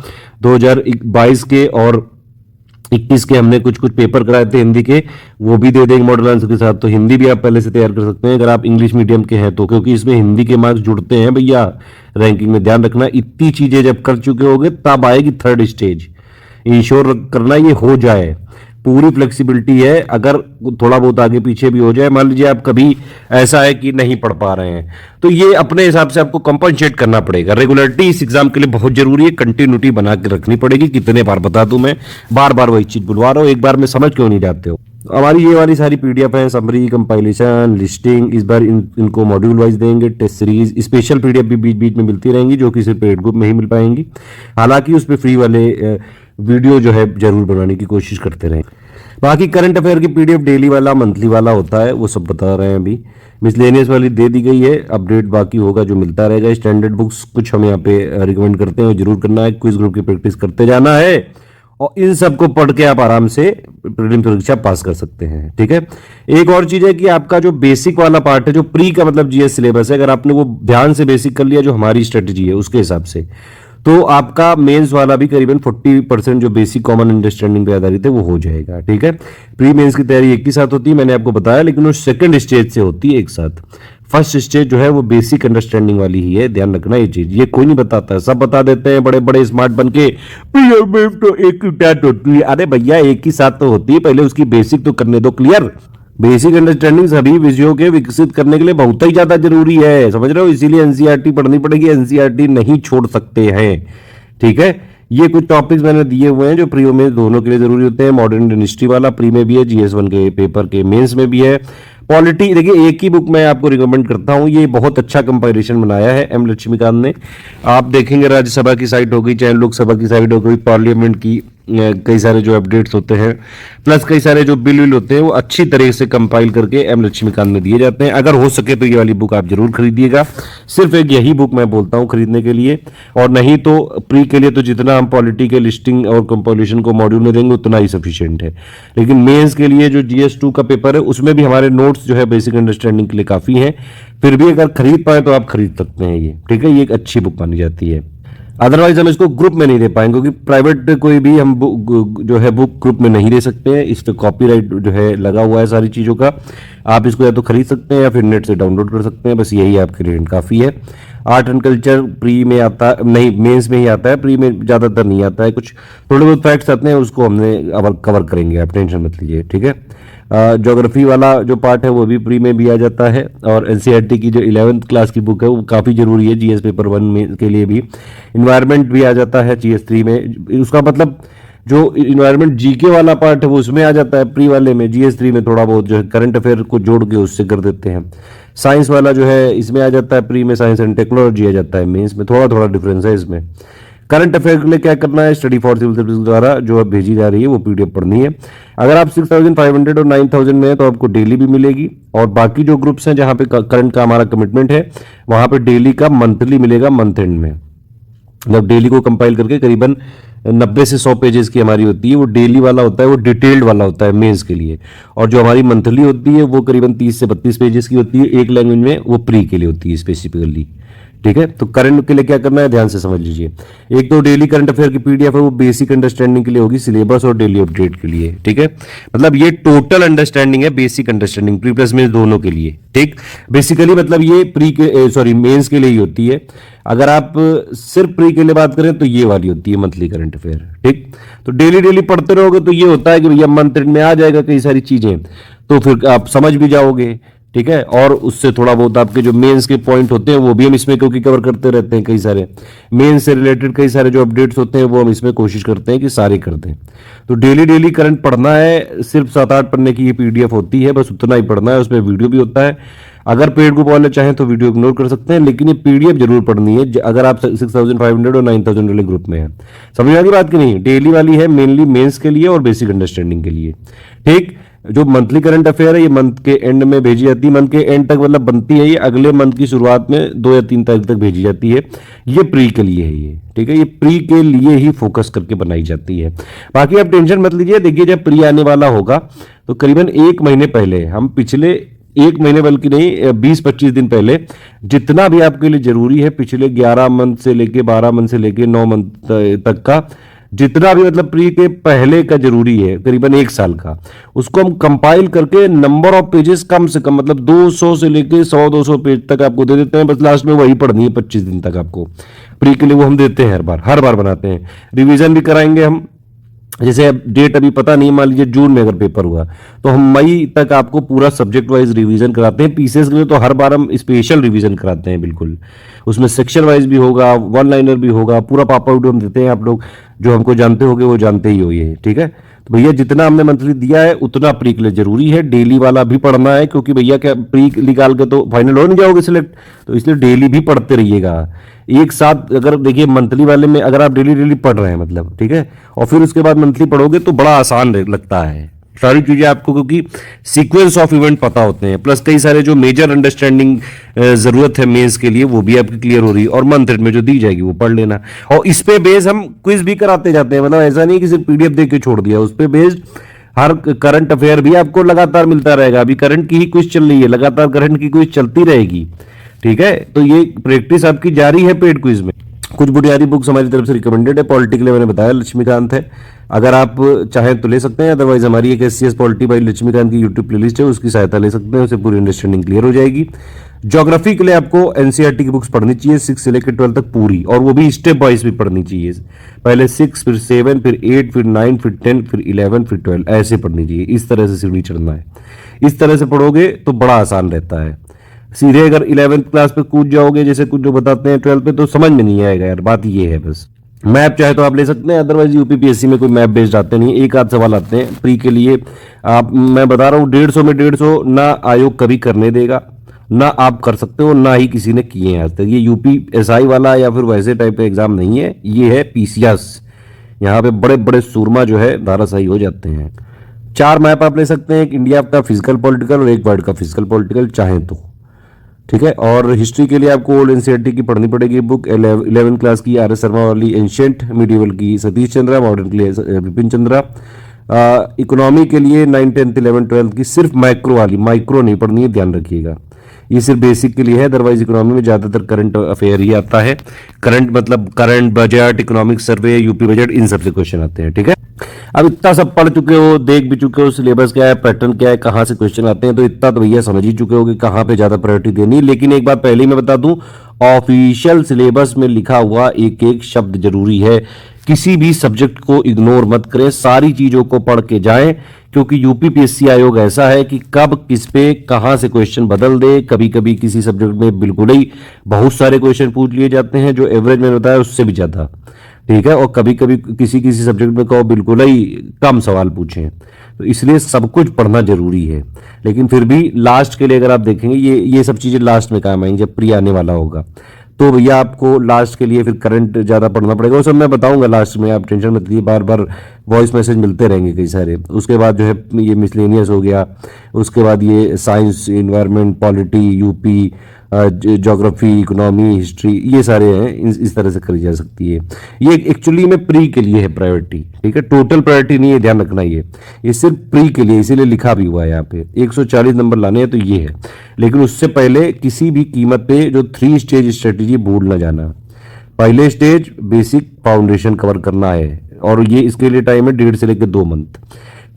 2022 के और 21 के हमने कुछ पेपर कराए थे हिंदी के, वो भी दे देंगे मॉडल आंसर के साथ, तो हिंदी भी आप पहले से तैयार कर सकते हैं अगर आप इंग्लिश मीडियम के हैं तो, क्योंकि इसमें हिंदी के मार्क्स जुड़ते हैं भैया रैंकिंग में, ध्यान रखना। इतनी चीजें जब कर चुके होंगे तब आएगी थर्ड स्टेज, इंश्योर करना ये हो जाए, पूरी फ्लेक्सिबिलिटी है। अगर थोड़ा बहुत आगे पीछे भी हो जाए, मान लीजिए आप कभी ऐसा है कि नहीं पढ़ पा रहे हैं, तो ये अपने हिसाब से आपको कंपनसेट करना पड़ेगा। रेगुलरिटी इस एग्जाम के लिए बहुत जरूरी है, कंटिन्यूटी बना के रखनी पड़ेगी। कितने बार बता दूं मैं, बार बार वही चीज बुलवा रहा हूं, एक बार में समझ क्यों नहीं जाते हो। हमारी ये वाली सारी PDF है, समरी, कंपाइलेशन, लिस्टिंग, इस बार इनको मॉड्यूल वाइज देंगे। टेस्ट सीरीज, स्पेशल PDF भी बीच बीच में मिलती रहेंगी, जो कि सिर्फ पेड ग्रुप में ही मिल पाएंगी। हालांकि उस पर फ्री वाले वीडियो जो है जरूर बनाने की कोशिश करते रहें। बाकी करंट अफेयर की PDF डेली वाला, मंथली वाला होता है, वो सब बता रहे हैं अभी। मिसलेनियस वाली दे दी गई है, अपडेट बाकी होगा जो मिलता रहेगा। स्टैंडर्ड बुक्स कुछ हम यहाँ पे रिकमेंड करते हैं, जरूर करना है। क्विज ग्रुप की प्रैक्टिस करते जाना है, और इन सबको पढ़ के आप आराम से प्रीलिम परीक्षा पास कर सकते हैं। ठीक है, एक और चीज है कि आपका जो बेसिक वाला पार्ट है, जो प्री का मतलब जीएस सिलेबस है, अगर आपने वो ध्यान से बेसिक कर लिया जो हमारी स्ट्रेटेजी है उसके हिसाब से, तो आपका मेंस वाला भी करीबन 40% जो बेसिक कॉमन अंडरस्टैंडिंग पे आधारित है वो हो जाएगा। ठीक है, प्री मेंस की तैयारी एक ही साथ होती है, मैंने आपको बताया, लेकिन वो सेकंड स्टेज से होती है एक साथ। फर्स्ट स्टेज जो है वो बेसिक अंडरस्टैंडिंग वाली ही है, ध्यान रखना ये चीज, ये कोई नहीं बताता है, सब बता देते हैं बड़े बड़े स्मार्ट बन के, तो एक ही टेस्ट होती है। अरे भैया एक ही साथ तो होती है, पहले उसकी बेसिक तो करने दो क्लियर। बेसिक अंडरस्टैंडिंग सभी विषयों के विकसित करने के लिए बहुत ही ज्यादा जरूरी है, समझ रहे हो, इसीलिए एनसीईआरटी पढ़नी पड़ेगी, एनसीईआरटी नहीं छोड़ सकते हैं। ठीक है, ये कुछ टॉपिक्स मैंने दिए हुए हैं जो प्री में दोनों के लिए जरूरी होते हैं। मॉडर्न हिस्ट्री वाला प्री में भी है, जीएस1 के पेपर के मेंस में भी है। पॉलिटी देखिए, एक ही बुक मैं आपको रिकमेंड करता हूं, ये बहुत अच्छा कंपाइलेशन बनाया है एम लक्ष्मीकांत ने। आप देखेंगे राज्यसभा की साइट हो गई, चाहे लोकसभा की साइट हो गई, पार्लियामेंट की कई सारे जो अपडेट्स होते हैं, प्लस कई सारे जो बिल होते हैं, वो अच्छी तरह से कंपाइल करके एम लक्ष्मीकांत में दिए जाते हैं। अगर हो सके तो ये वाली बुक आप जरूर खरीदिएगा, सिर्फ एक यही बुक मैं बोलता हूं खरीदने के लिए, और नहीं तो प्री के लिए तो जितना हम पॉलिटी के लिस्टिंग और कंपोजिशन को मॉड्यूल में देंगे उतना ही सफिशिएंट है। लेकिन मेंस के लिए जो जीएस2 का पेपर है उसमें भी हमारे नोट्स जो है बेसिक अंडरस्टैंडिंग के लिए काफी है, फिर भी अगर खरीद पाए तो आप खरीद सकते हैं ये। ठीक है, ये एक अच्छी बुक मानी जाती है। अदरवाइज हम इसको ग्रुप में नहीं दे पाएंगे, क्योंकि प्राइवेट कोई भी हम जो है बुक ग्रुप में नहीं दे सकते हैं, इस पर कॉपीराइट जो है लगा हुआ है सारी चीज़ों का। आप इसको या तो खरीद सकते हैं या फिर नेट से डाउनलोड कर सकते हैं, बस यही आपके लिए काफ़ी है। आर्ट एंड कल्चर प्री में आता नहीं, मेंस में ही आता है, प्री में ज़्यादातर नहीं आता है, कुछ थोड़े बहुत फैक्ट्स आते हैं, उसको हमने कवर करेंगे, आप टेंशन मत लीजिए। ठीक है, ज्योग्राफी वाला जो पार्ट है वो भी प्री में भी आ जाता है, और एनसीईआरटी की जो 11th क्लास की बुक है वो काफ़ी जरूरी है जीएस पेपर 1 में के लिए भी। इन्वायरमेंट भी आ जाता है जीएस3 में, उसका मतलब जो इन्वायरमेंट जीके वाला पार्ट है वो उसमें आ जाता है प्री वाले में, जीएस3 में थोड़ा बहुत जो है करंट अफेयर को जोड़ के उससे कर देते हैं। साइंस वाला जो है इसमें आ जाता है प्री में, साइंस एंड टेक्नोलॉजी आ जाता है मेंस में, थोड़ा थोड़ा डिफरेंस है इसमें। करंट अफेयर के लिए क्या करना है, स्टडी फॉर सिविल सर्विस द्वारा जो अब भेजी जा रही है वो पीडीएफ पढ़नी है। अगर आप 6500 और 9000 में है तो आपको डेली भी मिलेगी, और बाकी जो ग्रुप्स हैं जहां पे करंट का हमारा कमिटमेंट है वहां पे डेली का मंथली मिलेगा मंथ एंड में। मतलब डेली को कंपाइल करके करीबन 90 से 100 पेजेस की हमारी होती है, वो डेली वाला होता है, वो डिटेल्ड वाला होता है मेंस के लिए। और जो हमारी मंथली होती है वो करीबन 30 से 32 पेजेस की होती है एक लैंग्वेज में, वो प्री के लिए होती है स्पेसिफिकली। ठीक है, तो करंट के लिए क्या करना है ध्यान से समझ लीजिए। एक तो डेली करंट अफेयर की पीडीएफ है, वो बेसिक अंडरस्टैंडिंग के लिए होगी, सिलेबस और डेली अपडेट के लिए। ठीक है, मतलब ये टोटल अंडरस्टैंडिंग है, basic understanding pre plus mains दोनों के लिए। ठीक, बेसिकली मतलब ये प्री के मेंस के लिए ही होती है। अगर आप सिर्फ प्री के लिए बात करें तो ये वाली होती है मंथली करंट अफेयर। ठीक, तो डेली डेली पढ़ते रहोगे तो ये होता है कि भैया मंथ एंड में आ जाएगा कई सारी चीजें, तो फिर आप समझ भी जाओगे। ठीक है, और उससे थोड़ा बहुत आपके जो मेंस के पॉइंट होते हैं वो भी हम इसमें क्योंकि कवर करते रहते हैं, कई सारे मेंस से रिलेटेड कई सारे जो अपडेट्स होते हैं वो हम इसमें कोशिश करते हैं कि सारे कर दें। तो डेली डेली करंट पढ़ना है, सिर्फ 7-8 पन्ने की ये पीडीएफ होती है, बस उतना ही पढ़ना है, उसमें वीडियो भी होता है। अगर पेड ग्रुप वाले चाहें तो वीडियो इग्नोर कर सकते हैं, लेकिन ये पीडीएफ जरूर पढ़नी है अगर आप 6500 और 9000 वाले ग्रुप में है। समझ आ रही बात की नहीं, डेली वाली है मेनली मेंस के लिए और बेसिक अंडरस्टैंडिंग के लिए। ठीक, जो मंथली करंट अफेयर है ये मंथ के एंड में भेजी जाती है, मंथ के एंड तक मतलब बनती है, ये अगले मंथ की शुरुआत में 2 या 3 तारीख तक भेजी जाती है। ये प्री के लिए है ये। ठीक है, ये प्री के लिए ही फोकस करके बनाई जाती है। बाकी आप टेंशन मत लीजिए, देखिए जब प्री आने वाला होगा तो करीबन 1 महीने पहले, हम पिछले 1 महीने बल्कि नहीं 20-25 दिन पहले जितना भी आपके लिए जरूरी है, पिछले 11 मंथ से लेके 12 मंथ से लेके 9 मंथ तक का जितना भी मतलब प्री के पहले का जरूरी है करीबन 1 साल का, उसको हम कंपाइल करके नंबर ऑफ पेजेस कम से कम मतलब 200 से लेके 100-200 पेज तक आपको दे देते हैं। बस लास्ट में वही पढ़नी है 25 दिन तक आपको प्री के लिए, वो हम देते हैं हर बार बनाते हैं। रिवीजन भी कराएंगे हम, जैसे अब डेट अभी पता नहीं, मान लीजिए जून में अगर पेपर हुआ तो हम मई तक आपको पूरा सब्जेक्ट वाइज रिवीजन कराते हैं। पीसेस के लिए तो हर बार हम स्पेशल रिवीजन कराते हैं बिल्कुल, उसमें सेक्शन वाइज भी होगा, वन लाइनर भी होगा, पूरा पापा वीडियो हम देते हैं। आप लोग जो हमको जानते होंगे वो जानते ही हो ये। ठीक है, तो भैया जितना हमने मंथली दिया है उतना प्री के लिए जरूरी है, डेली वाला भी पढ़ना है, क्योंकि भैया क्या प्री निकाल के तो फाइनल हो नहीं जाओगे सिलेक्ट, तो इसलिए डेली भी पढ़ते रहिएगा एक साथ। अगर देखिए मंथली वाले में अगर आप डेली डेली पढ़ रहे हैं मतलब, ठीक है, और फिर उसके बाद मंथली पढ़ोगे तो बड़ा आसान लगता है। सारी चीजें आपको, क्योंकि सीक्वेंस ऑफ इवेंट पता होते हैं, प्लस कई सारे जो मेजर अंडरस्टैंडिंग जरूरत है मेंस के लिए वो भी आपकी क्लियर हो रही है, और मंथ एंड में जो दी जाएगी वो पढ़ लेना। और इस पे बेस हम क्विज भी कराते जाते हैं, मतलब ऐसा नहीं कि सिर्फ पीडीएफ देख के छोड़ दिया, उस पे बेस्ड हर करंट अफेयर भी आपको लगातार मिलता रहेगा। अभी करंट की ही क्विज चल रही है, लगातार करंट की क्विज चलती रहेगी, ठीक है। तो ये प्रैक्टिस आपकी जारी है पेड क्विज में। कुछ बुनियादी बुक्स हमारी तरफ से रिकमेंडेड है। पॉलिटी के लिए मैंने बताया लक्ष्मीकांत है, अगर आप चाहें तो ले सकते हैं, अदरवाइज हमारी एक एससीएस पॉलिटी बाई लक्ष्मीकांत की यूट्यूब प्लेलिस्ट है, उसकी सहायता ले सकते हैं, उससे पूरी अंडरस्टैंडिंग क्लियर हो जाएगी। ज्योग्राफी के लिए आपको एनसीईआरटी की बुक्स पढ़नी चाहिए 6 से लेकर 12 तक पूरी, और वो भी स्टेप वाइज भी पढ़नी चाहिए। पहले 6, फिर 7, फिर 8, फिर 9, फिर 10, फिर 11, फिर 12, ऐसे पढ़नी चाहिए। इस तरह से सीढ़ी चढ़ना है। इस तरह से पढ़ोगे तो बड़ा आसान रहता है। सीधे अगर 11th क्लास पे कूद जाओगे जैसे कुछ जो बताते हैं 12 पे, तो समझ में नहीं आएगा यार, बात ये है बस। मैप चाहे तो आप ले सकते हैं, अदरवाइज यूपीपीएससी में कोई मैप बेस्ड आते नहीं, एक आध सवाल आते हैं प्री के लिए। आप, मैं बता रहा हूँ 150 में 150 ना आयोग कभी करने देगा, ना आप कर सकते हो, ना ही किसी ने किए हैं आज तक। ये यूपीएसआई वाला या फिर वैसे टाइप का एग्जाम नहीं है, ये है पीसीएस। यहाँ पे बड़े बड़े सूरमा जो है धाराशायी हो जाते हैं। 4 मैप आप ले सकते हैं, एक इंडिया का फिजिकल पॉलिटिकल और एक वर्ल्ड का फिजिकल पॉलिटिकल चाहें तो, ठीक है। और हिस्ट्री के लिए आपको ओल्ड एनसीईआरटी की पढ़नी पड़ेगी बुक, 11th क्लास की आर एस शर्मा वाली एंशिएंट, मिडिवल की सतीश चंद्रा, मॉडर्न के लिए विपिन चंद्रा। इकोनॉमी के लिए 9, 10, 11, 12 की सिर्फ माइक्रो वाली, माइक्रो नहीं पढ़नी है, ध्यान रखिएगा, ये सिर्फ बेसिक के लिए है। अदरवाइज इकोनॉमी में ज्यादातर करंट अफेयर ही आता है। करंट मतलब current budget, economic survey, UP budget, इन सबसे क्वेश्चन आते हैं, ठीक है। अब इतना सब पढ़ चुके हो, देख भी चुके हो सिलेबस क्या है, पैटर्न क्या है, कहां से क्वेश्चन आते हैं, तो इतना तो भैया समझ ही चुके हो कि कहां पे ज्यादा प्रायोरिटी देनी है। लेकिन एक बात पहले ही मैं बता दूं, ऑफिशियल सिलेबस में लिखा हुआ एक एक शब्द जरूरी है। किसी भी सब्जेक्ट को इग्नोर मत करें, सारी चीजों को पढ़ के जाएं, क्योंकि यूपीपीएससी आयोग ऐसा है कि कब किस पे कहां से क्वेश्चन बदल दे। कभी कभी किसी सब्जेक्ट में बिल्कुल ही बहुत सारे क्वेश्चन पूछ लिए जाते हैं, जो एवरेज मैंने बताया उससे भी ज्यादा, ठीक है। और कभी कभी किसी किसी सब्जेक्ट में कहो बिल्कुल ही कम सवाल पूछें, तो इसलिए सब कुछ पढ़ना जरूरी है। लेकिन फिर भी लास्ट के लिए अगर आप देखेंगे, ये सब चीजें लास्ट में काम आएंगी जब प्री आने वाला होगा, तो भैया आपको लास्ट के लिए फिर करंट ज्यादा पढ़ना पड़ेगा। वो सब मैं बताऊंगा लास्ट में, आप टेंशन मत लीजिए, बार बार वॉइस मैसेज मिलते रहेंगे कई सारे। उसके बाद जो है ये मिसलेनियस हो गया, उसके बाद ये science, environment, polity, UP, geography, economy, history, ये सारे हैं, इस तरह से करी जा सकती है। ये एक्चुअली में प्री के लिए है प्रायोरिटी, ठीक है, टोटल प्रायोरिटी नहीं है, ध्यान रखना। ये सिर्फ प्री के लिए, इसीलिए लिखा भी हुआ है यहाँ पे 140 नंबर लाने हैं, तो ये है। लेकिन उससे पहले किसी भी कीमत पे जो 3 स्टेज स्ट्रेटेजी भूल ना जाना। पहले स्टेज बेसिक फाउंडेशन कवर करना है, और ये इसके लिए टाइम है 1.5 से लेकर 2 मंथ।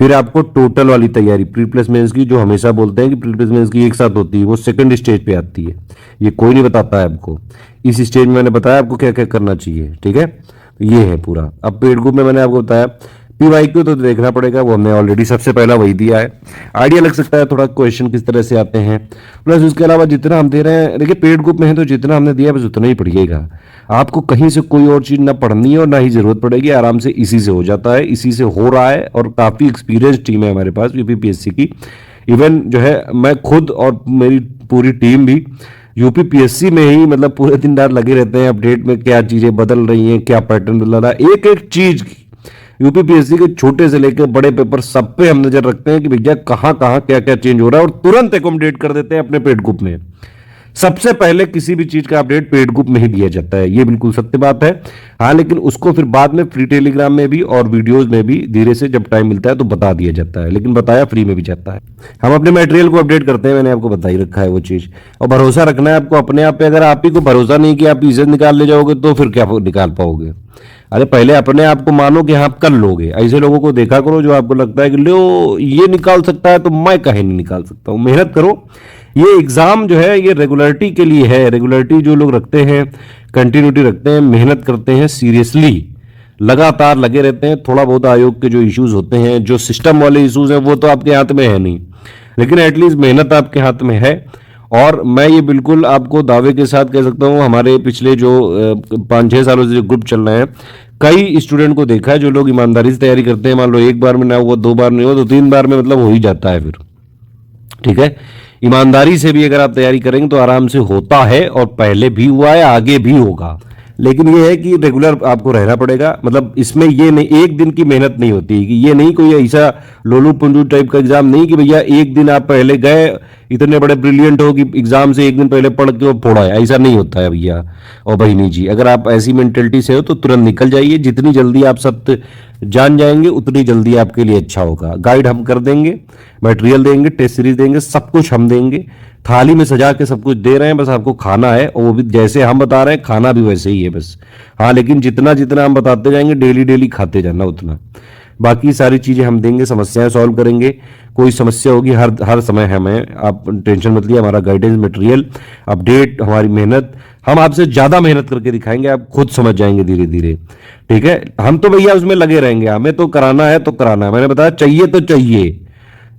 फिर आपको टोटल वाली तैयारी प्री प्लस मेंस की, जो हमेशा बोलते हैं कि प्री प्लस मेंस की एक साथ होती है, वो सेकंड स्टेज पे आती है। ये कोई नहीं बताता है आपको। इस स्टेज में मैंने बताया आपको क्या क्या करना चाहिए, ठीक है। ये है पूरा। अब पेड ग्रुप में मैंने आपको बताया पीवाईक्यू तो देखना पड़ेगा, वो हमने ऑलरेडी सबसे पहला वही दिया है। आइडिया लग सकता है थोड़ा क्वेश्चन किस तरह से आते हैं। प्लस उसके अलावा जितना हम दे रहे हैं, देखिए पेड ग्रुप में है तो जितना हमने दिया बस उतना ही पढ़िएगा। आपको कहीं से कोई और चीज ना पढ़नी है और ना ही जरूरत पड़ेगी, आराम से इसी से हो जाता है, इसी से हो रहा है। और काफी एक्सपीरियंस टीम है हमारे पास यूपीपीएससी की। इवन जो है मैं खुद और मेरी पूरी टीम भी यूपीपीएससी में ही मतलब पूरे दिन रात लगे रहते हैं अपडेट में, क्या चीजें बदल रही हैं, क्या पैटर्न बदल रहा है, एक एक चीज की। यूपीपीएससी के छोटे से लेकर बड़े पेपर सब पे हम नजर रखते हैं कि भैया कहां कहां क्या क्या चेंज हो रहा है, और तुरंत एकोमोडेट कर देते हैं अपने पेड ग्रुप में। सबसे पहले किसी भी चीज का अपडेट पेड ग्रुप में ही दिया जाता है, ये बिल्कुल सत्य बात है। हाँ, लेकिन उसको फिर बाद में फ्री टेलीग्राम में भी और वीडियोस में भी धीरे से जब टाइम मिलता है तो बता दिया जाता है, लेकिन बताया फ्री में भी जाता है। हम अपने मटेरियल को अपडेट करते हैं, मैंने आपको बता ही रखा है वो चीज। और भरोसा रखना है आपको अपने आप पे। अगर आप ही को भरोसा नहीं कि आप इज्जत निकाल ले जाओगे तो फिर क्या निकाल पाओगे। अरे पहले अपने आप को मानो कि आप कर लोगे। ऐसे लोगों को देखा करो जो आपको लगता है कि लो ये निकाल सकता है तो मैं कहीं नहीं निकाल सकता हूं। मेहनत करो। ये एग्जाम जो है ये रेगुलरिटी के लिए है। रेगुलरिटी जो लोग रखते हैं, कंटिन्यूटी रखते हैं, मेहनत करते हैं, सीरियसली लगातार लगे रहते हैं। थोड़ा बहुत आयोग के जो इश्यूज होते हैं, जो सिस्टम वाले इश्यूज हैं, वो तो आपके हाथ में है नहीं, लेकिन एटलीस्ट मेहनत आपके हाथ में है। और मैं ये बिल्कुल आपको दावे के साथ कह सकता हूँ, हमारे पिछले जो 5-6 सालों से जो ग्रुप चल रहे हैं, कई स्टूडेंट को देखा है जो लोग ईमानदारी से तैयारी करते हैं। मान लो एक बार में ना हुआ, 2 बार नहीं हुआ, तो 3 बार में मतलब हो ही जाता है फिर, ठीक है। ईमानदारी से भी अगर आप तैयारी करेंगे तो आराम से होता है, और पहले भी हुआ है, आगे भी होगा। लेकिन ये है कि रेगुलर आपको रहना पड़ेगा। मतलब इसमें ये नहीं, एक दिन की मेहनत नहीं होती कि ये नहीं कोई ऐसा लोलू पुंजू टाइप का एग्जाम नहीं कि भैया एक दिन आप पहले गए इतने बड़े ब्रिलियंट हो कि एग्जाम से एक दिन पहले पढ़ के वो फोड़ा है, ऐसा नहीं होता है भैया और बहिनी जी। अगर आप ऐसी मेंटेलिटी से हो तो तुरंत निकल जाइए। जितनी जल्दी आप सत्य जान जाएंगे उतनी जल्दी आपके लिए अच्छा होगा। गाइड हम कर देंगे, मटेरियल देंगे, टेस्ट सीरीज देंगे, सब कुछ हम देंगे, थाली में सजा के सब कुछ दे रहे हैं, बस आपको खाना है और वो भी जैसे हम बता रहे हैं खाना भी वैसे ही है बस। हाँ, लेकिन जितना जितना हम बताते जाएंगे डेली डेली खाते जाना उतना। बाकी सारी चीजें हम देंगे, समस्याएं सॉल्व करेंगे। कोई समस्या होगी हर समय हमें, आप टेंशन मत लिए। हमारा गाइडेंस, मटेरियल, अपडेट, हमारी मेहनत, हम आपसे ज्यादा मेहनत करके दिखाएंगे, आप खुद समझ जाएंगे धीरे धीरे। ठीक है, हम तो भैया उसमें लगे रहेंगे, हमें तो कराना है तो कराना है। मैंने बताया चाहिए तो चाहिए,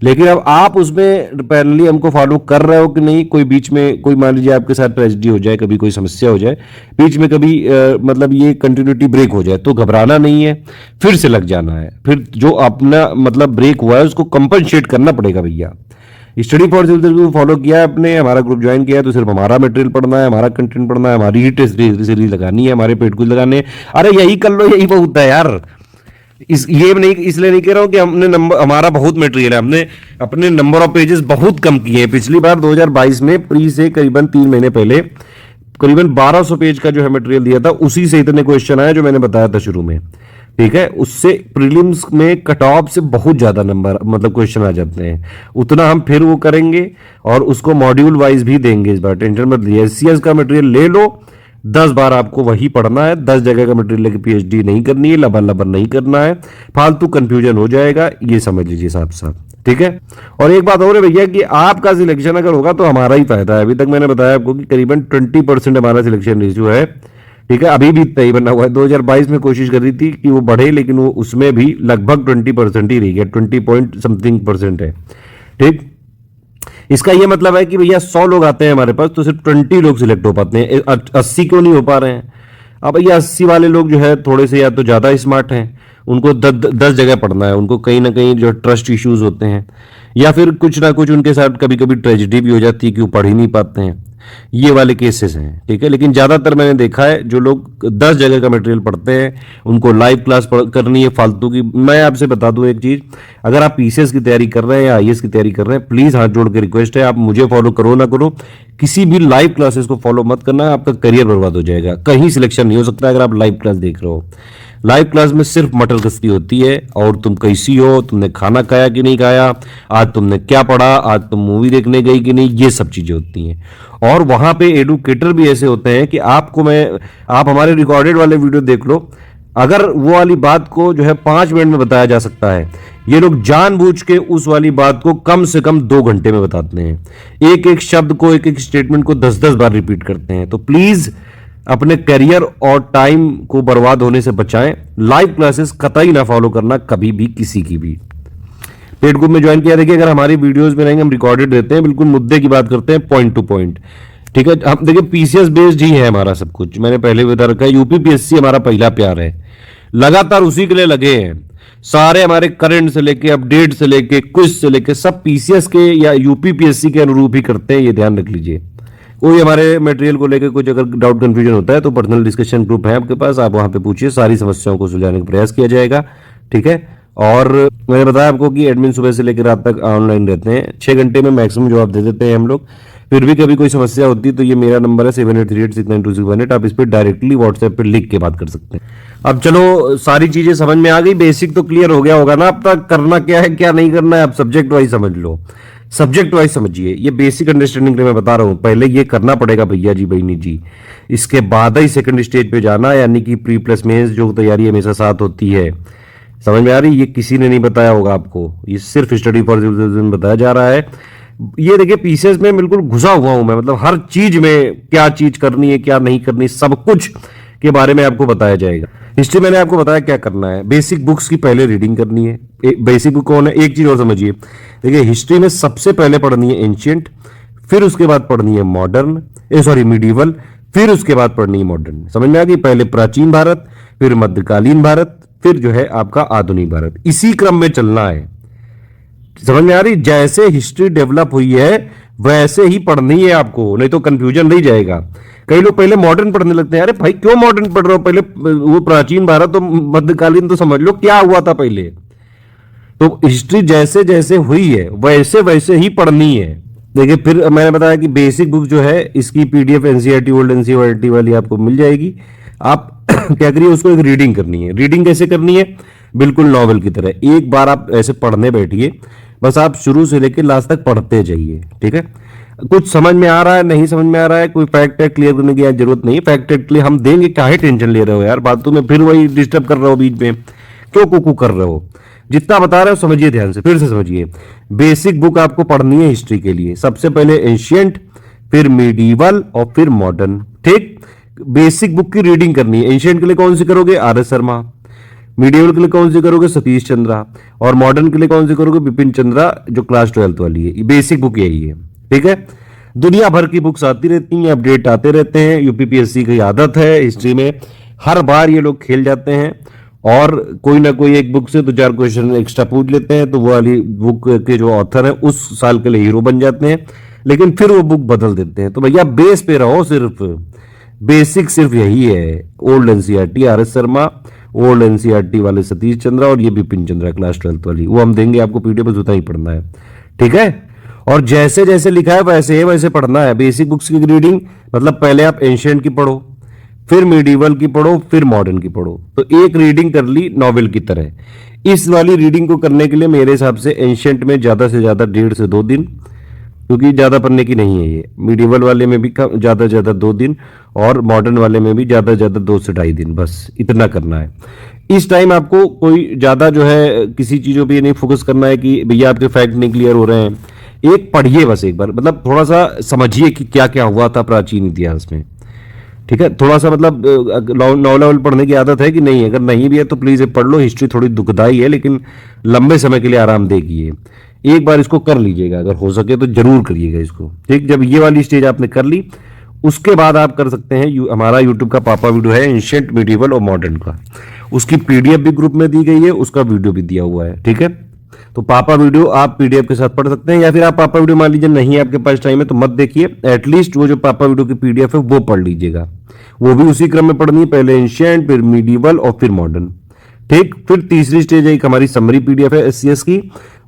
लेकिन अब आप उसमें पैरेलली हमको फॉलो कर रहे हो कि नहीं। कोई बीच में कोई मान लीजिए आपके साथ ट्रेजेडी हो जाए, कभी कोई समस्या हो जाए बीच में, कभी मतलब ये कंटिन्यूटी ब्रेक हो जाए तो घबराना नहीं है, फिर से लग जाना है। फिर जो अपना मतलब ब्रेक हुआ है उसको कंपनसेट करना पड़ेगा भैया। स्टडी फॉर सिविल फॉलो किया है आपने, हमारा ग्रुप ज्वाइन किया है तो सिर्फ हमारा मटेरियल पढ़ना है, हमारा कंटेंट पढ़ना है, हमारी ही टेस्ट सीरीज लगानी है, हमारे पेट कुछ लगाने हैं। अरे यही कर लो, यही बहुत है यार। ये नहीं, इसलिए नहीं कह रहा हूं कि हमने नंबर, हमारा बहुत मटेरियल है, हमने अपने नंबर ऑफ पेजेस बहुत कम किए हैं। पिछली बार 2022 में प्री से करीबन 3 महीने पहले करीबन 1200 पेज का जो है मटेरियल दिया था, उसी से इतने क्वेश्चन आए जो मैंने बताया था शुरू में। ठीक है, उससे प्रीलिम्स में कट ऑफ से बहुत ज्यादा नंबर मतलब क्वेश्चन आ जाते हैं। उतना हम फिर वो करेंगे और उसको मॉड्यूल वाइज भी देंगे इस बार, टेंशन मत लीजिए। एससीएस का मटेरियल ले लो, 10 बार आपको वही पढ़ना है, 10 जगह का मटेरियल लेके पीएचडी नहीं करनी है, लबर लबर नहीं करना है, फालतू कंफ्यूजन हो जाएगा, ये समझ लीजिए साहब साहब। ठीक है, और एक बात और है भैया कि आपका सिलेक्शन अगर होगा तो हमारा ही फायदा है। अभी तक मैंने बताया आपको कि करीबन 20% हमारा सिलेक्शन रेशियो है। ठीक है, अभी भी इतना ही बना हुआ है। 2022 में कोशिश कर रही थी कि वो बढ़े, लेकिन वो उसमें भी लगभग 20% ही रह गया, 20 पॉइंट समथिंग परसेंट है। ठीक, इसका ये मतलब है कि भैया 100 लोग आते हैं हमारे पास तो सिर्फ 20 लोग सिलेक्ट हो पाते हैं, 80 क्यों नहीं हो पा रहे हैं। अब भैया 80 वाले लोग जो है थोड़े से या तो ज्यादा स्मार्ट हैं, उनको 10 जगह पढ़ना है, उनको कहीं ना कहीं जो ट्रस्ट इश्यूज होते हैं या फिर कुछ ना कुछ उनके साथ कभी कभी ट्रेजेडी भी हो जाती है कि वो पढ़ ही नहीं पाते हैं, ये वाले केसेस हैं। ठीक है, लेकिन ज्यादातर मैंने देखा है जो लोग 10 जगह का मटेरियल पढ़ते हैं उनको लाइव क्लास करनी है फालतू की। मैं आपसे बता दूं एक चीज, अगर आप पीसीएस की तैयारी कर रहे हैं या आईएएस की तैयारी कर रहे हैं, प्लीज हाथ जोड़ के रिक्वेस्ट है, आप मुझे फॉलो करो ना करो, किसी भी लाइव क्लासेस को फॉलो मत करना, आपका करियर बर्बाद हो जाएगा। कहीं सिलेक्शन नहीं हो सकता अगर आप लाइव क्लास देख रहे हो। लाइव क्लास में सिर्फ मटर गश्ती होती है और तुम कैसी हो, तुमने खाना खाया कि नहीं खाया, आज तुमने क्या पढ़ा, आज तुम मूवी देखने गई कि नहीं, ये सब चीजें होती हैं। और वहां पे एडुकेटर भी ऐसे होते हैं कि आप हमारे रिकॉर्डेड वाले वीडियो देख लो, अगर वो वाली बात को जो है 5 मिनट में बताया जा सकता है, ये लोग जानबूझ के उस वाली बात को कम से कम 2 घंटे में बताते हैं। एक एक शब्द को, एक एक स्टेटमेंट को 10-10 बार रिपीट करते हैं। तो प्लीज अपने करियर और टाइम को बर्बाद होने से बचाएं। लाइव क्लासेस कतई ना फॉलो करना कभी भी, किसी की भी। पेड ग्रुप में ज्वाइन किया, देखिए अगर हमारी वीडियोस में रहेंगे, हम रिकॉर्डेड देते हैं, बिल्कुल मुद्दे की बात करते हैं, पॉइंट टू पॉइंट। ठीक है, हम देखिए पीसीएस बेस्ड ही है हमारा सब कुछ, मैंने पहले भी बता रखा है। यूपीपीएससी हमारा पहला प्यार है, लगातार उसी के लिए लगे हैं। सारे हमारे करंट से लेके अपडेट से लेके क्विज से लेके सब पीसीएस के या यूपीपीएससी के अनुरूप ही करते हैं, ये ध्यान रख लीजिए। कोई हमारे मटेरियल को लेकर कुछ अगर डाउट कंफ्यूजन होता है तो पर्सनल डिस्कशन ग्रुप है आपके पास, आप वहां पे पूछिए, सारी समस्याओं को सुलझाने का प्रयास किया जाएगा। ठीक है, और मैंने बताया आपको कि एडमिन सुबह से लेकर रात तक ऑनलाइन रहते हैं, 6 घंटे में मैक्सिमम जवाब दे देते हैं हम लोग। फिर भी कभी कोई समस्या होती है तो ये मेरा नंबर है 7838692618, आप इस पर डायरेक्टली व्हाट्सएप पे लिख के बात कर सकते हैं। अब चलो सारी चीजें समझ में आ गई, बेसिक तो क्लियर हो गया होगा ना अब तक, करना क्या है क्या नहीं करना है, आप सब्जेक्ट वाइज समझ लो, सब्जेक्ट वाइज समझिए। ये बेसिक अंडरस्टैंडिंग मैं बता रहा हूं, पहले ये करना पड़ेगा भैया जी बहनी जी, इसके बाद ही सेकंड स्टेज पे जाना, यानी कि प्री प्लस मेंस जो तैयारी हमेशा साथ होती है। समझ में आ रही, ये किसी ने नहीं बताया होगा आपको, ये सिर्फ स्टडी फॉर सिविल बताया जा रहा है। ये देखिए पीसीएस में बिल्कुल घुसा हुआ हूं मैं, मतलब हर चीज में क्या चीज करनी है क्या नहीं करनी, सब कुछ के बारे में आपको बताया जाएगा। हिस्ट्री मैंने आपको बताया क्या करना है, बेसिक बुक्स की पहले रीडिंग करनी है। बेसिक बुक कौन है, एक चीज और समझिए, देखिए हिस्ट्री में सबसे पहले पढ़नी है एंशिएंट, फिर उसके बाद पढ़नी है मॉडर्न, मिडीवल, फिर उसके बाद पढ़नी है मॉडर्न। समझ में आ गई, पहले प्राचीन भारत, फिर मध्यकालीन भारत, फिर जो है आपका आधुनिक भारत, इसी क्रम में चलना है। समझ में आ रही, जैसे हिस्ट्री डेवलप हुई है वैसे ही पढ़नी है आपको, नहीं तो कंफ्यूजन रह जाएगा। कई लोग पहले मॉडर्न पढ़ने लगते हैं, अरे भाई क्यों मॉडर्न पढ़ रहे हो, पहले वो प्राचीन भारत तो मध्यकालीन तो समझ लो क्या हुआ था पहले। तो हिस्ट्री जैसे जैसे हुई है वैसे वैसे ही पढ़नी है। देखिए फिर मैंने बताया कि बेसिक बुक जो है इसकी पीडीएफ एनसीईआरटी ओल्ड एनसीईआरटी वाली आपको मिल जाएगी। आप क्या करिए, उसको एक रीडिंग करनी है। रीडिंग कैसे करनी है, बिल्कुल नॉवेल की तरह एक बार आप ऐसे पढ़ने बैठिए, बस आप शुरू से लेकर लास्ट तक पढ़ते जाइए, ठीक है। कुछ समझ में आ रहा है, नहीं समझ में आ रहा है, कोई फैक्ट है क्लियर करने की जरूरत नहीं है, फैक्ट क्लियर हम देंगे, काहे टेंशन ले रहे हो यार, बातों में फिर वही डिस्टर्ब कर रहे हो बीच में, क्यों कुकू कर रहे हो। जितना बता रहे हो समझिए ध्यान से, फिर से समझिए। बेसिक बुक आपको पढ़नी है हिस्ट्री के लिए, सबसे पहले एंशियंट, फिर मिडीवल और फिर मॉडर्न, ठीक। बेसिक बुक की रीडिंग करनी है। एंशियंट के लिए कौन सी करोगे, आर एस शर्मा। मिडिवल के लिए कौन सी करोगे, सतीश चंद्रा। और मॉडर्न के लिए कौन सी करोगे, बिपिन चंद्रा, जो क्लास 12th वाली है। बेसिक बुक यही है, ठीक है। दुनिया भर की बुक्स आती रहती हैं, अपडेट आते रहते हैं। यूपीपीएससी की आदत है हिस्ट्री में, हर बार ये लोग खेल जाते हैं और कोई ना कोई एक बुक से 2-4 क्वेश्चन एक्स्ट्रा पूछ लेते हैं, तो वो वाली बुक के जो ऑथर है उस साल के लिए हीरो बन जाते हैं, लेकिन फिर वो बुक बदल देते हैं। तो भैया बेस पे रहो, सिर्फ बेसिक सिर्फ यही है। Old NCERT R S Sharma, old NCERT वाले सतीश चंद्रा और ये बिपिन चंद्रा क्लास 12th वाली, वो हम देंगे आपको पीडीएफ, बस उतना ही पढ़ना है, ठीक है। और जैसे जैसे लिखा है वैसे वैसे पढ़ना है। बेसिक बुक्स की रीडिंग मतलब पहले आप एंशिएंट की पढ़ो, फिर मिडीवल की पढ़ो, फिर मॉडर्न की पढ़ो, तो एक रीडिंग कर ली नॉवेल की तरह। इस वाली रीडिंग को करने के लिए मेरे हिसाब से एंशिएंट में ज्यादा से ज्यादा 1.5 से 2 दिन, क्योंकि ज्यादा पढ़ने की नहीं है ये। मिडीवल वाले में भी ज्यादा से ज्यादा 2 दिन और मॉडर्न वाले में भी ज्यादा से ज्यादा 2 से 2.5 दिन, बस इतना करना है। इस टाइम आपको कोई ज्यादा जो है किसी चीजों पे नहीं फोकस करना है कि भैया आपके फैक्ट नहीं क्लियर हो रहे हैं। एक पढ़िए बस एक बार, मतलब थोड़ा सा समझिए कि क्या क्या हुआ था प्राचीन इतिहास में, ठीक है। थोड़ा सा मतलब नॉवल पढ़ने की आदत है कि नहीं, अगर नहीं भी है तो प्लीज पढ़ लो। हिस्ट्री थोड़ी दुखदाई है लेकिन लंबे समय के लिए आराम देगी ये। एक बार इसको कर लीजिएगा, अगर हो सके तो जरूर करिएगा इसको, ठीक। जब ये वाली स्टेज आपने कर ली उसके बाद आप कर सकते हैं हमारा यूट्यूब का पापा वीडियो है एंशिएंट, मिडीवल और मॉडर्न का, उसकी पीडीएफ भी ग्रुप में दी गई है, उसका वीडियो भी दिया हुआ है, ठीक है। तो पापा वीडियो आप पीडीएफ के साथ पढ़ सकते हैं, या फिर आप पापा वीडियो मान लीजिए नहीं आपके पास टाइम है तो मत देखिए, एटलीस्ट वो जो पापा वीडियो की पीडीएफ है वो पढ़ लीजिएगा। वो भी उसी क्रम में पढ़नी है, पहले एंशिएंट, फिर मिडीवल और फिर मॉडर्न, ठीक। फिर तीसरी स्टेज है एक हमारी समरी पीडीएफ है एससीएस की,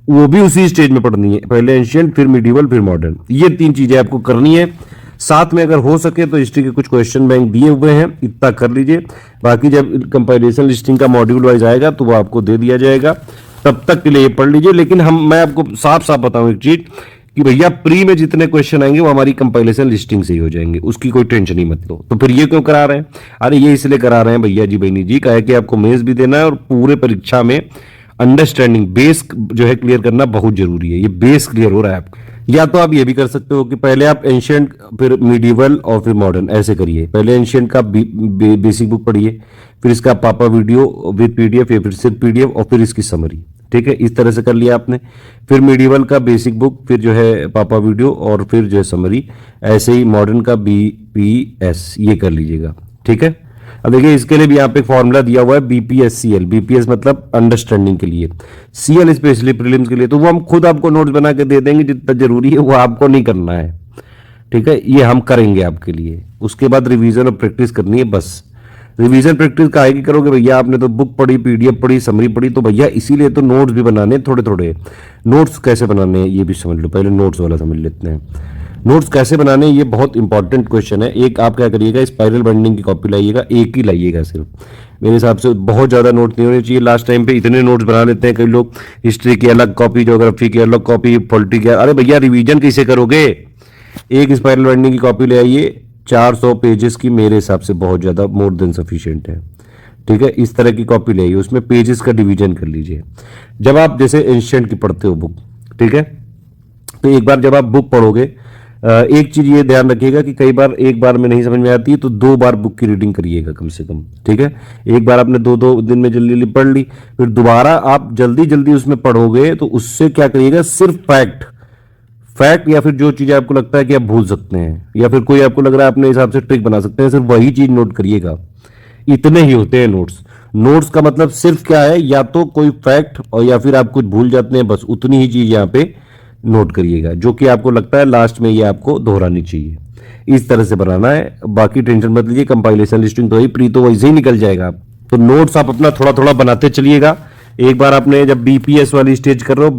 वो भी उसी स्टेज में पढ़नी है, पहले एंशिएंट, फिर मिडीवल, फिर मॉडर्न। ये 3 चीजें आपको करनी है। साथ में अगर हो सके तो हिस्ट्री के कुछ क्वेश्चन बैंक दिए हुए हैं, इतना कर लीजिए। बाकी जब कंपैरिजन लिस्टिंग का मॉड्यूल वाइज आएगा तो वो आपको दे दिया जाएगा, तब तक के लिए ये पढ़ लीजिए। लेकिन मैं आपको साफ साफ बताऊं एक चीज कि भैया प्री में जितने क्वेश्चन आएंगे वो हमारी कंपाइलेशन लिस्टिंग से ही हो जाएंगे, उसकी कोई टेंशन ही मत लो। तो फिर ये क्यों करा रहे हैं, अरे ये इसलिए करा रहे हैं भैया जी बहनी जी, कहे कि आपको मेंस भी देना है और पूरे परीक्षा में अंडरस्टैंडिंग बेस जो है क्लियर करना बहुत जरूरी है। ये बेस क्लियर हो रहा है आपका। या तो आप ये भी कर सकते हो कि पहले आप एंशिएंट, फिर मिडीवल और फिर मॉडर्न, ऐसे करिए। पहले एंशिएंट का बेसिक बुक पढ़िए, फिर इसका पापा वीडियो विद पीडीएफ या फिर सिर्फ पीडीएफ और फिर इसकी समरी, ठीक है। इस तरह से कर लिया आपने। फिर मिडीवल का बेसिक बुक, फिर जो है पापा वीडियो और फिर जो है समरी, ऐसे ही मॉडर्न का बीपीएस ये कर लीजिएगा, ठीक है। अब देखिए इसके लिए भी यहाँ पे फॉर्मूला दिया हुआ है बीपीएससीएल, बीपीएस मतलब अंडरस्टैंडिंग के लिए, सीएल स्पेशली प्रीलिम्स के लिए। तो वो हम खुद आपको नोट्स बना के दे देंगे, जितना जरूरी है वो आपको नहीं करना है, ठीक है। ये हम करेंगे आपके लिए। उसके बाद रिवीजन और प्रैक्टिस करनी है बस। रिवीजन प्रैक्टिस काहे की करोगे भैया, आपने तो बुक पढ़ी, पीडीएफ पढ़ी, समरी पढ़ी, तो भैया इसीलिए तो नोट्स भी बनाने थोड़े थोड़े। नोट्स कैसे बनाने हैं ये भी समझ लो, पहले नोट्स वाला समझ लेते हैं। नोट्स कैसे बनाने, ये बहुत इंपॉर्टेंट क्वेश्चन है। एक आप क्या करिएगा, स्पाइरल बाइंडिंग की कॉपी लाइएगा, एक ही लाइएगा सिर्फ। मेरे हिसाब से बहुत ज्यादा नोट्स नहीं होने चाहिए। लास्ट टाइम पे इतने नोट्स बना लेते हैं कई लोग, हिस्ट्री की अलग कॉपी, ज्योग्राफी की अलग कॉपी, पॉलिटी की। अरे भैया रिवीजन कैसे करोगे, एक स्पाइरल बाइंडिंग की कॉपी ले आइए, 400 पेजेस की, मेरे हिसाब से बहुत ज्यादा, मोर देन सफिशिएंट है, ठीक है। इस तरह की कॉपी ले आइए, उसमें पेजेस का डिवीजन कर लीजिए। जब आप जैसे एंशिएंट की पढ़ते हो बुक, ठीक है, तो एक बार जब आप बुक पढ़ोगे, एक चीज ये ध्यान रखिएगा कि कई बार एक बार में नहीं समझ में आती है तो 2 बार बुक की रीडिंग करिएगा कम से कम, ठीक है। एक बार आपने 2 दिन में जल्दी जल्दी पढ़ ली, फिर दोबारा आप जल्दी जल्दी उसमें पढ़ोगे तो उससे क्या करिएगा, सिर्फ फैक्ट या फिर जो चीजें आपको लगता है कि आप भूल सकते हैं या फिर कोई आपको लग रहा है अपने हिसाब से ट्रिक बना सकते हैं, सिर्फ वही चीज नोट करिएगा। इतने ही होते हैं नोट्स का मतलब सिर्फ क्या है, या तो कोई फैक्ट और या फिर आप कुछ भूल जाते हैं, बस उतनी ही चीज यहाँ पे नोट करिएगा, जो कि आपको लगता है लास्ट में ये आपको दोहरानी चाहिए। इस तरह से बनाना है, बाकी टेंशन मत लीजिए, कंपाइलेशन लिस्टिंग तो ही प्री तो वैसे ही निकल जाएगा। तो नोट्स आप अपना थोड़ा थोड़ा बनाते चलिएगा। एक बार आपने जब बीपीएस वाली स्टेज कर रहे हो,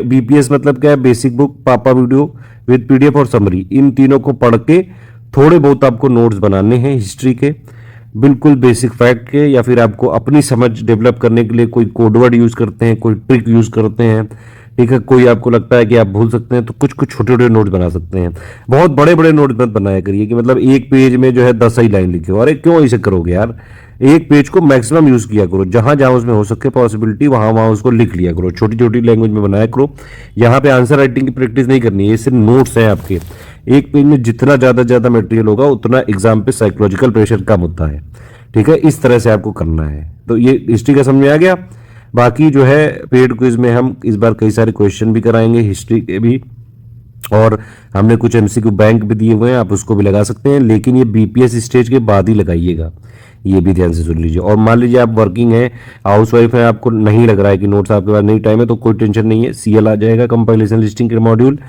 बीपीएस मतलब क्या है, बेसिक बुक, पापा वीडियो विद पीडीएफ और समरी, इन तीनों को पढ़ के थोड़े बहुत आपको नोट्स बनाने हैं हिस्ट्री के, बिल्कुल बेसिक फैक्ट के, या फिर आपको अपनी समझ डेवलप करने के लिए कोई कोडवर्ड यूज करते हैं, कोई ट्रिक यूज करते हैं, ठीक है, कोई आपको लगता है कि आप भूल सकते हैं तो कुछ कुछ छोटे छोटे नोट्स बना सकते हैं। बहुत बड़े बड़े नोट्स मत बनाया करिए कि मतलब एक पेज में जो है 10 ही लाइन लिखे हो। अरे क्यों ऐसे करोगे यार, एक पेज को मैक्सिमम यूज किया करो, जहां जहां उसमें हो सके पॉसिबिलिटी वहां वहां उसको लिख लिया करो, छोटी छोटी लैंग्वेज में बनाया करो। यहाँ पे आंसर राइटिंग की प्रैक्टिस नहीं करनी है, ये सिर्फ नोट्स हैं आपके। एक पेज में जितना ज्यादा मटेरियल होगा उतना एग्जाम पे साइकोलॉजिकल प्रेशर कम होता है, ठीक है। इस तरह से आपको करना है। तो ये हिस्ट्री का समझ में आ गया। बाकी जो है पेड क्विज में हम इस बार कई सारे क्वेश्चन भी कराएंगे हिस्ट्री के भी, और हमने कुछ एमसीक्यू बैंक भी दिए हुए हैं, आप उसको भी लगा सकते हैं, लेकिन ये बीपीएस स्टेज के बाद ही लगाइएगा, ये भी ध्यान से सुन लीजिए। और मान लीजिए आप वर्किंग हैं, हाउसवाइफ हैं, आपको नहीं लग रहा है कि नोट्स आपके पास नहीं टाइम है, तो कोई टेंशन नहीं है, सीएल आ जाएगा, कंपाइलेशन लिस्टिंग के मॉड्यूल,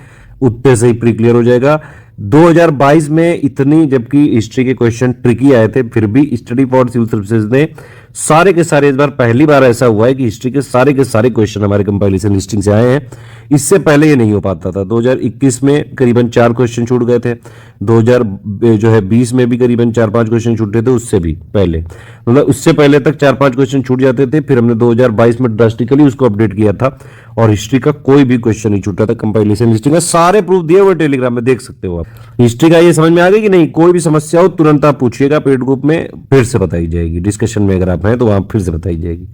उतने से ही प्री क्लियर हो जाएगा। 2022 में इतनी जबकि हिस्ट्री के क्वेश्चन ट्रिकी आए थे, फिर भी स्टडी फॉर सिविल सर्विसेज ने सारे के सारे, इस बार पहली बार ऐसा हुआ है कि हिस्ट्री के सारे क्वेश्चन हमारे कंपाइलेशन लिस्टिंग से आए हैं। इससे पहले ये नहीं हो पाता था। 2021 में करीबन 4 क्वेश्चन छूट गए थे, 2020 में भी करीबन 4-5 क्वेश्चन छूटे थे, उससे भी पहले, मतलब उससे पहले तक 4-5 क्वेश्चन छूट जाते थे। फिर हमने 2022 में ड्रास्टिकली उसको अपडेट किया था और हिस्ट्री का कोई भी क्वेश्चन नहीं छूटा था। कंपाइलेशन लिस्टिंग का सारे प्रूफ दिए हुए टेलीग्राम में, देख सकते हो आप। हिस्ट्री का ये समझ में आ गई कि नहीं? कोई भी समस्या हो तुरंत आप पूछिएगा, पेड ग्रुप में फिर से बताई जाएगी, डिस्कशन में अगर आप हैं तो वहां फिर से बताई जाएगी।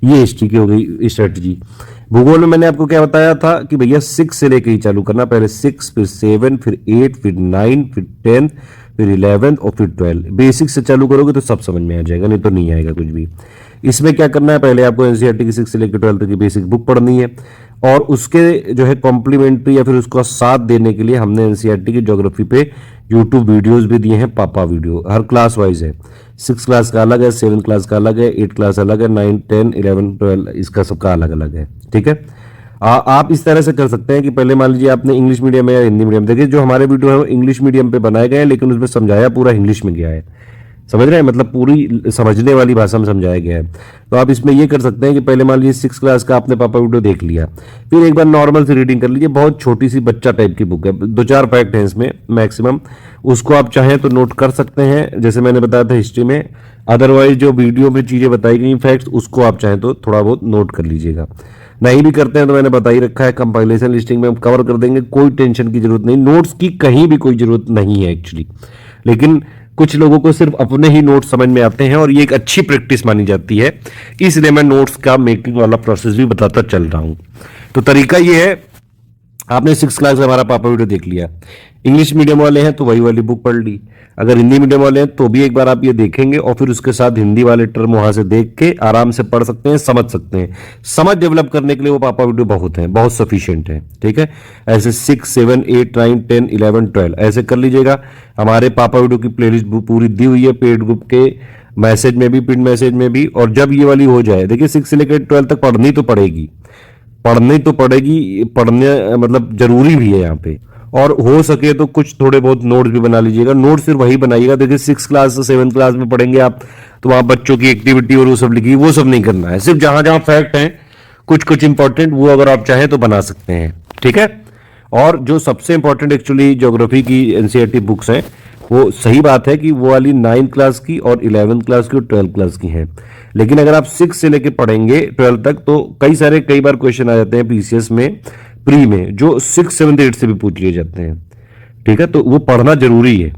ये हिस्ट्री की हो गई स्ट्रेटजी। भूगोल में मैंने आपको क्या बताया था कि भैया 6 से लेके ही चालू करना, पहले 6, फिर 7, फिर 8, फिर 9, फिर 10, फिर 11 और फिर 12। बेसिक से चालू करोगे तो सब समझ में आ जाएगा, नहीं तो नहीं आएगा कुछ भी। इसमें क्या करना है, पहले आपको एनसीईआरटी की 6 से लेकर 12 तक की बेसिक बुक पढ़नी है, और उसके जो है कॉम्प्लीमेंट्री या फिर उसका साथ देने के लिए हमने एनसीईआरटी की ज्योग्राफी पे यूट्यूब वीडियोस भी दिए हैं, पापा वीडियो, हर क्लास वाइज है। 6 क्लास का अलग है, 7 क्लास का अलग है, 8 क्लास अलग है, 9, 10, 11, 12 इसका सबका अलग अलग है, ठीक है। आप इस तरह से कर सकते हैं कि पहले मान लीजिए आपने इंग्लिश मीडियम या हिंदी मीडियम, देखिए जो हमारे वीडियो है वो इंग्लिश मीडियम पे बनाए गए हैं, लेकिन उसमें समझाया पूरा इंग्लिश में गया है, समझ रहे हैं, मतलब पूरी समझने वाली भाषा में समझाया गया है। तो आप इसमें ये कर सकते हैं कि पहले मान लीजिए 6 क्लास का आपने पापा वीडियो देख लिया, फिर एक बार नॉर्मल से रीडिंग कर लीजिए, बहुत छोटी सी बच्चा टाइप की बुक है, 2-4 फैक्ट हैं इसमें मैक्सिमम, उसको आप चाहें तो नोट कर सकते हैं, जैसे मैंने बताया था हिस्ट्री में। अदरवाइज जो वीडियो में चीजें बताई गई फैक्ट्स, उसको आप चाहें तो थोड़ा बहुत नोट कर लीजिएगा। नहीं भी करते हैं तो मैंने बता ही रखा है, कंपाइलेशन लिस्टिंग में हम कवर कर देंगे, कोई टेंशन की जरूरत नहीं, नोट्स की कहीं भी कोई जरूरत नहीं है एक्चुअली। लेकिन कुछ लोगों को सिर्फ अपने ही नोट्स समझ में आते हैं और ये एक अच्छी प्रैक्टिस मानी जाती है, इसलिए मैं नोट्स का मेकिंग वाला प्रोसेस भी बताता चल रहा हूं। तो तरीका ये है, आपने 6 क्लास का हमारा पापा वीडियो देख लिया, इंग्लिश मीडियम वाले हैं तो वही वाली बुक पढ़ ली, अगर हिंदी मीडियम वाले हैं तो भी एक बार आप ये देखेंगे और फिर उसके साथ हिंदी वाले टर्म वहां से देख के आराम से पढ़ सकते हैं, समझ सकते हैं। समझ डेवलप करने के लिए वो पापा वीडियो बहुत हैं, बहुत सफिशिएंट है, ठीक है। ऐसे 6, 7, 8, 9, 10, 11, 12 ऐसे कर लीजिएगा। हमारे पापा वीडियो की प्लेलिस्ट पूरी दी हुई है पेड ग्रुप के मैसेज में भी, प्रिंट मैसेज में भी। और जब ये वाली हो जाए, देखिए 6 से लेकर 12 तक पढ़नी तो पड़ेगी, पढ़ने मतलब जरूरी भी है यहाँ पे। और हो सके तो कुछ थोड़े बहुत नोट्स भी बना लीजिएगा, नोट सिर्फ वही बनाइएगा। देखिए 6 क्लास से 7 क्लास में पढ़ेंगे आप तो वहां बच्चों की एक्टिविटी और वो सब लिखी, वो सब नहीं करना है, सिर्फ जहां जहां फैक्ट हैं कुछ कुछ इंपॉर्टेंट, वो अगर आप चाहें तो बना सकते हैं, ठीक है। और जो सबसे इंपॉर्टेंट एक्चुअली ज्योग्राफी की एनसीईआरटी बुक्स हैं, वो सही बात है कि वो वाली 9 क्लास की और 11 क्लास की और 12 क्लास की हैं, लेकिन अगर आप 6 से लेके पढ़ेंगे 12 तक तो कई बार क्वेश्चन आ जाते हैं पीसीएस में, प्री में, जो 6, 7, 8 से भी पूछ लिए जाते हैं, ठीक है। तो वो पढ़ना जरूरी है,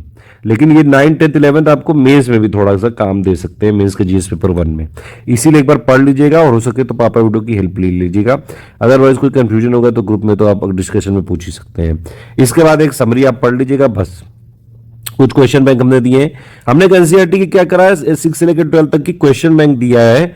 लेकिन ये 9, 10, 11 आपको मेंस में भी थोड़ा सा काम दे सकते हैं, मेंस के जीएस पेपर 1 में, इसीलिए एक बार पढ़ लीजिएगा और हो सके तो पापा वीडियो की हेल्प ले लीजिएगा। अदरवाइज कोई कंफ्यूजन होगा तो ग्रुप में तो आप डिस्कशन में पूछ ही सकते हैं। इसके बाद एक समरी आप पढ़ लीजिएगा, बस। कुछ क्वेश्चन बैंक हमने दिए हैं, हमने एनसीईआरटी की क्या करा है, 6 से लेकर 12 तक की क्वेश्चन बैंक दिया है,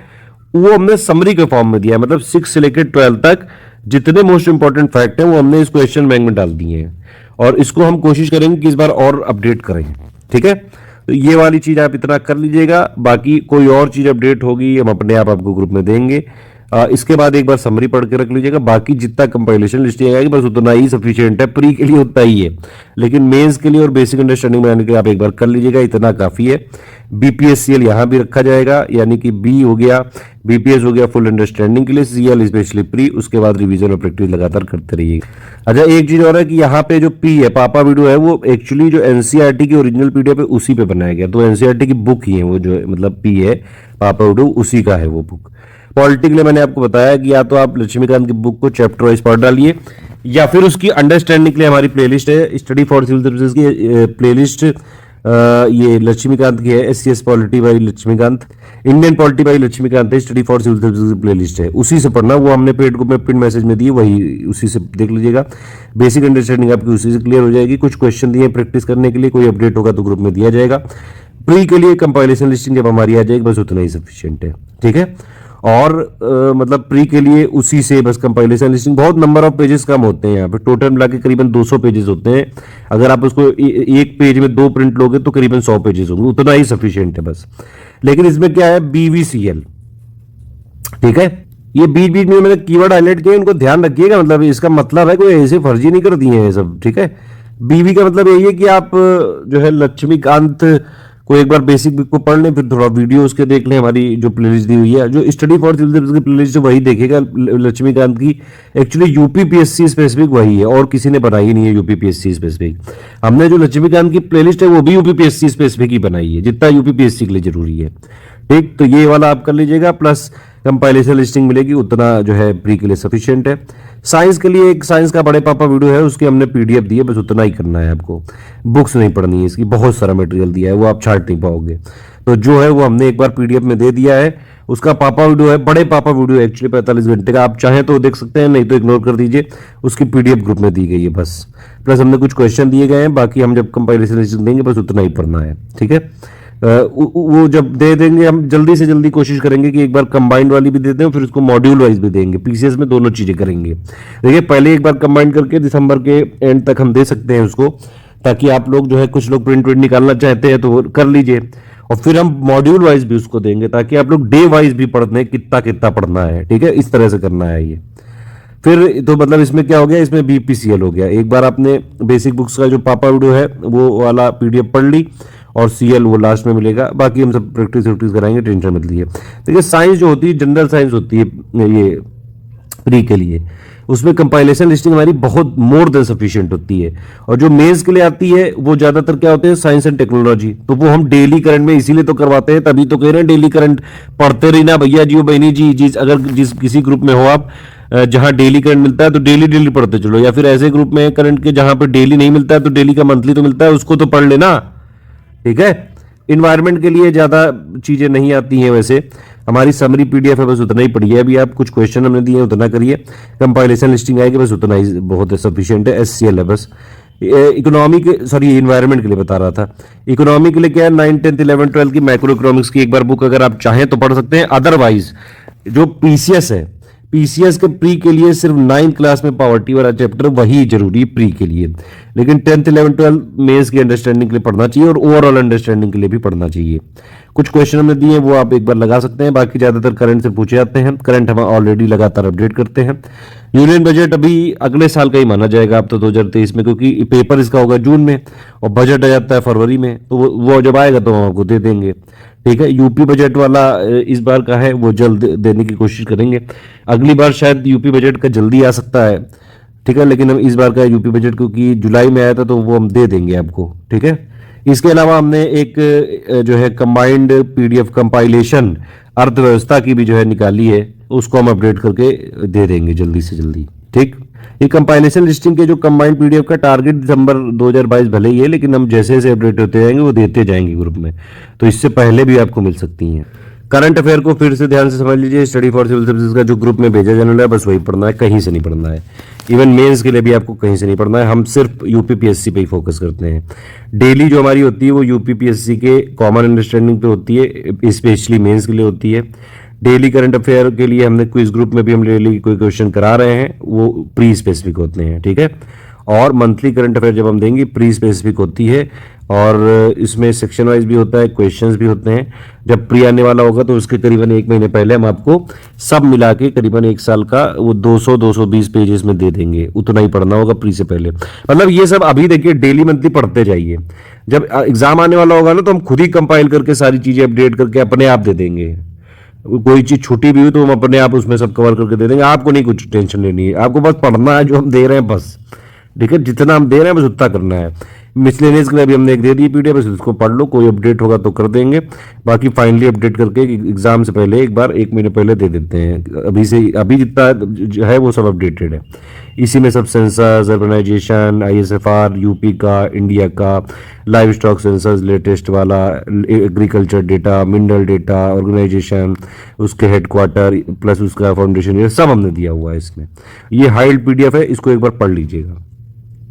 वो हमने समरी के फॉर्म में दिया है, मतलब 6 से लेकर 12 तक जितने मोस्ट इंपॉर्टेंट फैक्ट हैं वो हमने इस क्वेश्चन बैंक में डाल दिए हैं, और इसको हम कोशिश करेंगे कि इस बार और अपडेट करें, ठीक है। तो ये वाली चीज आप इतना कर लीजिएगा, बाकी कोई और चीज अपडेट होगी हम अपने आप आपको ग्रुप में देंगे। इसके बाद एक बार समरी पढ़ के रख लीजिएगा। बाकी जितना कंपाइलेशन लिस्टिंग आएगी बस उतना ही सफिशिएंट है, प्री के लिए उतना ही है, लेकिन मेंस के लिए और बेसिक अंडरस्टैंडिंग बनाने के लिए आप एक बार कर लीजिएगा, इतना काफी है। बीपीएससीएल यहां भी रखा जाएगा, यानी कि बी हो गया, बीपीएस हो गया फुल अंडरस्टैंडिंग के लिए, सीएल स्पेशली प्री, उसके बाद रिवीजन और प्रैक्टिस लगातार करते रहिएगा। अच्छा, एक चीज और है कि यहाँ पे जो पी है, पापा वीडियो है, वो एक्चुअली जो एनसीईआरटी की ओरिजिनल पीडीएफ है उसी पे बनाया गया, तो एनसीईआरटी की बुक ही है वो, जो मतलब पी है पापा वीडियो उसी का है वो बुक। पॉलिटिक के लिए मैंने आपको बताया कि या तो आप लक्ष्मीकांत की बुक को चैप्टर वाइज पढ़ डालिए, या फिर उसकी अंडरस्टैंडिंग के लिए हमारी प्लेलिस्ट है स्टडी फॉर सिविल सर्विसेज की प्लेलिस्ट, ये लक्ष्मीकांत की है, SCS polity by Laxmikanth, Indian polity by Laxmikanth है, स्टडी फॉर सिविल सर्विसेज की प्लेलिस्ट है, उसी से पढ़ना, वो हमने पेड ग्रुप में पिन मैसेज में दिए, वही उसी से देख लीजिएगा। बेसिक अंडरस्टैंडिंग आपकी उसी से क्लियर हो जाएगी। कुछ क्वेश्चन दिए प्रैक्टिस करने के लिए, कोई अपडेट होगा तो ग्रुप में दिया जाएगा। प्री के लिए कंपाइलेशन लिस्टिंग जब हमारी आ जाएगी बस उतना ही सफिशिएंट है, ठीक है। और मतलब प्री के लिए उसी से बस कंपाइलेशन लिस्टिंग, बहुत नंबर ऑफ पेजेस कम होते हैं यहाँ पे, टोटल मिला के करीबन 200 पेजेस होते हैं। अगर आप उसको एक पेज में 2 प्रिंट लोगे तो करीबन 100 पेजेस होंगे, उतना ही सफिशिएंट है बस। लेकिन इसमें क्या है, बीवीसीएल, ठीक है, ये बीच बीच में मैंने कीवर्ड हाईलाइट किए, इनको ध्यान रखिएगा, मतलब इसका मतलब है कोई ऐसे फर्जी नहीं कर दिए हैं सब, ठीक है। बीवी का मतलब यही है कि आप जो है लक्ष्मीकांत को एक बार बेसिक बुक को पढ़ लें, फिर थोड़ा वीडियो उसके देख लें, हमारी जो प्लेलिस्ट दी हुई है, जो स्टडी फॉर सिविल सर्विसेज की प्लेलिस्ट है वही देखेगा लक्ष्मीकांत की। एक्चुअली यूपीपीएससी स्पेसिफिक वही है, और किसी ने बनाई नहीं है यूपीपीएससी स्पेसिफिक। हमने जो लक्ष्मीकांत की प्लेलिस्ट है वो भी यूपीपीएससी स्पेसिफिक ही बनाई है, जितना यूपीपीएससी के लिए जरूरी है, ठीक। तो ये वाला आप कर लीजिएगा, प्लस कंपाइलेशन लिस्टिंग मिलेगी, उतना जो है प्री के लिए सफिशिएंट है। साइंस के लिए एक साइंस का बड़े पापा वीडियो है, उसकी हमने पीडीएफ दी है, बस उतना ही करना है आपको, बुक्स नहीं पढ़नी है, इसकी बहुत सारा मटेरियल दिया है, वो आप छाट नहीं पाओगे। तो जो है वो हमने एक बार पीडीएफ में दे दिया है, उसका पापा वीडियो है, बड़े पापा वीडियो एक्चुअली 45 घंटे का, आप चाहें तो देख सकते हैं, नहीं तो इग्नोर कर दीजिए, उसकी पीडीएफ ग्रुप में दी गई है बस। प्लस हमने कुछ क्वेश्चन दिए गए हैं, बाकी हम जब कंपाइलेशन लिस्टिंग देंगे बस उतना ही पढ़ना है, ठीक है। वो जब दे देंगे हम जल्दी से जल्दी कोशिश करेंगे कि एक बार कंबाइंड वाली भी दे दें, फिर उसको मॉड्यूल वाइज भी देंगे, पीसीएस में दोनों चीजें करेंगे। देखिए, पहले एक बार कंबाइंड करके दिसंबर के एंड तक हम दे सकते हैं उसको, ताकि आप लोग जो है कुछ लोग प्रिंट निकालना चाहते हैं तो वो कर लीजिए, और फिर हम मॉड्यूल वाइज भी उसको देंगे, ताकि आप लोग डे वाइज भी पढ़ने कितना कितना पढ़ना है, ठीक है, इस तरह से करना है ये। फिर तो मतलब इसमें क्या हो गया, इसमें बीपीसीएल हो गया। एक बार आपने बेसिक बुक्स का जो पापा वीडियो है वो वाला पीडीएफ पढ़ ली, और सीएल वो लास्ट में मिलेगा, बाकी हम सब प्रैक्टिस कराएंगे, टेंशन मत लीजिए। देखिए, साइंस जो होती है, जनरल साइंस होती है ये प्री के लिए, उसमें कंपाइलेशन लिस्टिंग हमारी बहुत मोर देन सफिशिएंट होती है। और जो मेंस के लिए आती है वो ज्यादातर क्या होते हैं, साइंस एंड टेक्नोलॉजी, तो वो हम डेली करंट में इसीलिए तो करवाते हैं, तभी तो कह रहे हैं डेली करंट पढ़ते रहना भैया जी, बहनी जी, अगर जिस किसी ग्रुप में हो आप जहां डेली करंट मिलता है तो डेली पढ़ते चलो, या फिर ऐसे ग्रुप में करंट के जहां पर डेली नहीं मिलता है तो डेली का मंथली तो मिलता है, उसको तो पढ़ लेना, ठीक है। इन्वायरमेंट के लिए ज्यादा चीजें नहीं आती हैं, वैसे हमारी समरी पीडीएफ है, बस उतना ही पढ़िए। अभी आप कुछ क्वेश्चन हमने दिए उतना करिए, कंपाइलेशन लिस्टिंग आएगी बस उतना ही बहुत सफिशिएंट है। एससीएल है बस। इकोनॉमी के, सॉरी इन्वायरमेंट के लिए बता रहा था। इकोनॉमी के लिए क्या है, 9th 10th 11th 12th की मैक्रो इकोनॉमिक्स की एक बार बुक अगर आप चाहें तो पढ़ सकते हैं। अदरवाइज जो पीसीएस है, पीसीएस के प्री के लिए सिर्फ 9th क्लास में पॉवर्टी वाला चैप्टर वही जरूरी प्री के लिए, लेकिन 10th 11th 12th मेंस की अंडरस्टैंडिंग के लिए पढ़ना चाहिए, और ओवरऑल अंडरस्टैंडिंग के लिए भी पढ़ना चाहिए। कुछ क्वेश्चन हमने दिए हैं वो आप एक बार लगा सकते हैं, बाकी ज्यादातर करंट से पूछे जाते हैं, करंट हम ऑलरेडी लगातार अपडेट करते हैं। यूनियन बजट अभी अगले साल का ही माना जाएगा अब तो 2023 में, क्योंकि पेपर इसका होगा जून में और बजट आ जाता है फरवरी में, तो वो जब आएगा तो हम आपको दे देंगे, ठीक है। यूपी बजट वाला इस बार का है, वो जल्द देने की कोशिश करेंगे। अगली बार शायद यूपी बजट का जल्दी आ सकता है, ठीक है, लेकिन हम इस बार का यूपी बजट क्योंकि जुलाई में आया था तो वो हम दे देंगे आपको, ठीक है। इसके अलावा हमने एक जो है कंबाइंड पीडीएफ कंपाइलेशन अर्थव्यवस्था की भी जो है निकाली है, उसको हम अपडेट करके दे देंगे जल्दी से जल्दी, ठीक। ये कंपाइलेशन लिस्टिंग के जो कंबाइंड पीडीएफ का टारगेट दिसंबर 2022 भले ही है, लेकिन हम जैसे जैसे अपडेट होते जाएंगे वो देते जाएंगे ग्रुप में, तो इससे पहले भी आपको मिल सकती हैं। करंट अफेयर को फिर से ध्यान से समझ लीजिए, स्टडी फॉर सिविल सर्विसेज का जो ग्रुप में भेजा जाने वाला है बस वही पढ़ना है, कहीं से नहीं पढ़ना है। इवन मेंस के लिए भी आपको कहीं से नहीं पढ़ना है, हम सिर्फ यूपीपीएससी पे ही फोकस करते हैं। डेली जो हमारी होती है वो यूपीपीएससी के कॉमन अंडरस्टैंडिंग पे होती है, स्पेशली मेंस के लिए होती है। डेली करंट अफेयर के लिए हमने क्विज ग्रुप में भी हम डेली कोई क्वेश्चन करा रहे हैं, वो प्री स्पेसिफिक होते हैं, ठीक है। और मंथली करंट अफेयर जब हम देंगे प्री स्पेसिफिक होती है, और इसमें सेक्शन वाइज भी होता है, क्वेश्चंस भी होते हैं। जब प्री आने वाला होगा तो उसके करीबन 1 महीने पहले हम आपको सब मिला के करीबन 1 साल का वो 200-220 पेजेस में दे देंगे, उतना ही पढ़ना होगा प्री से पहले। मतलब ये सब अभी देखिए डेली मंथली पढ़ते जाइए, जब एग्जाम आने वाला होगा ना तो हम खुद ही कंपाइल करके सारी चीजें अपडेट करके अपने आप दे देंगे। कोई चीज छुट्टी भी हुई तो हम अपने आप उसमें सब कवर करके दे देंगे, आपको नहीं कुछ टेंशन लेनी है, आपको बस पढ़ना है जो हम दे रहे हैं बस, ठीक है, जितना हम दे रहे हैं बस उतना करना है। मिसलेनियस के लिए अभी हमने एक दे दी पीडीएफ, बस उसको पढ़ लो, कोई अपडेट होगा तो कर देंगे, बाकी फाइनली अपडेट करके एग्जाम से पहले एक बार 1 महीने पहले दे देते हैं। अभी जितना जो है वो सब अपडेटेड है, इसी में सब सेंसस, अर्बनाइजेशन, ISFR, यूपी का, इंडिया का, लाइव स्टॉक सेंसस लेटेस्ट वाला, agriculture data, mineral data, organization, उसके हेडक्वार्टर प्लस उसका फाउंडेशन, ये सब हमने दिया हुआ है इसमें। ये हाइड पीडीएफ है, इसको एक बार पढ़ लीजिएगा।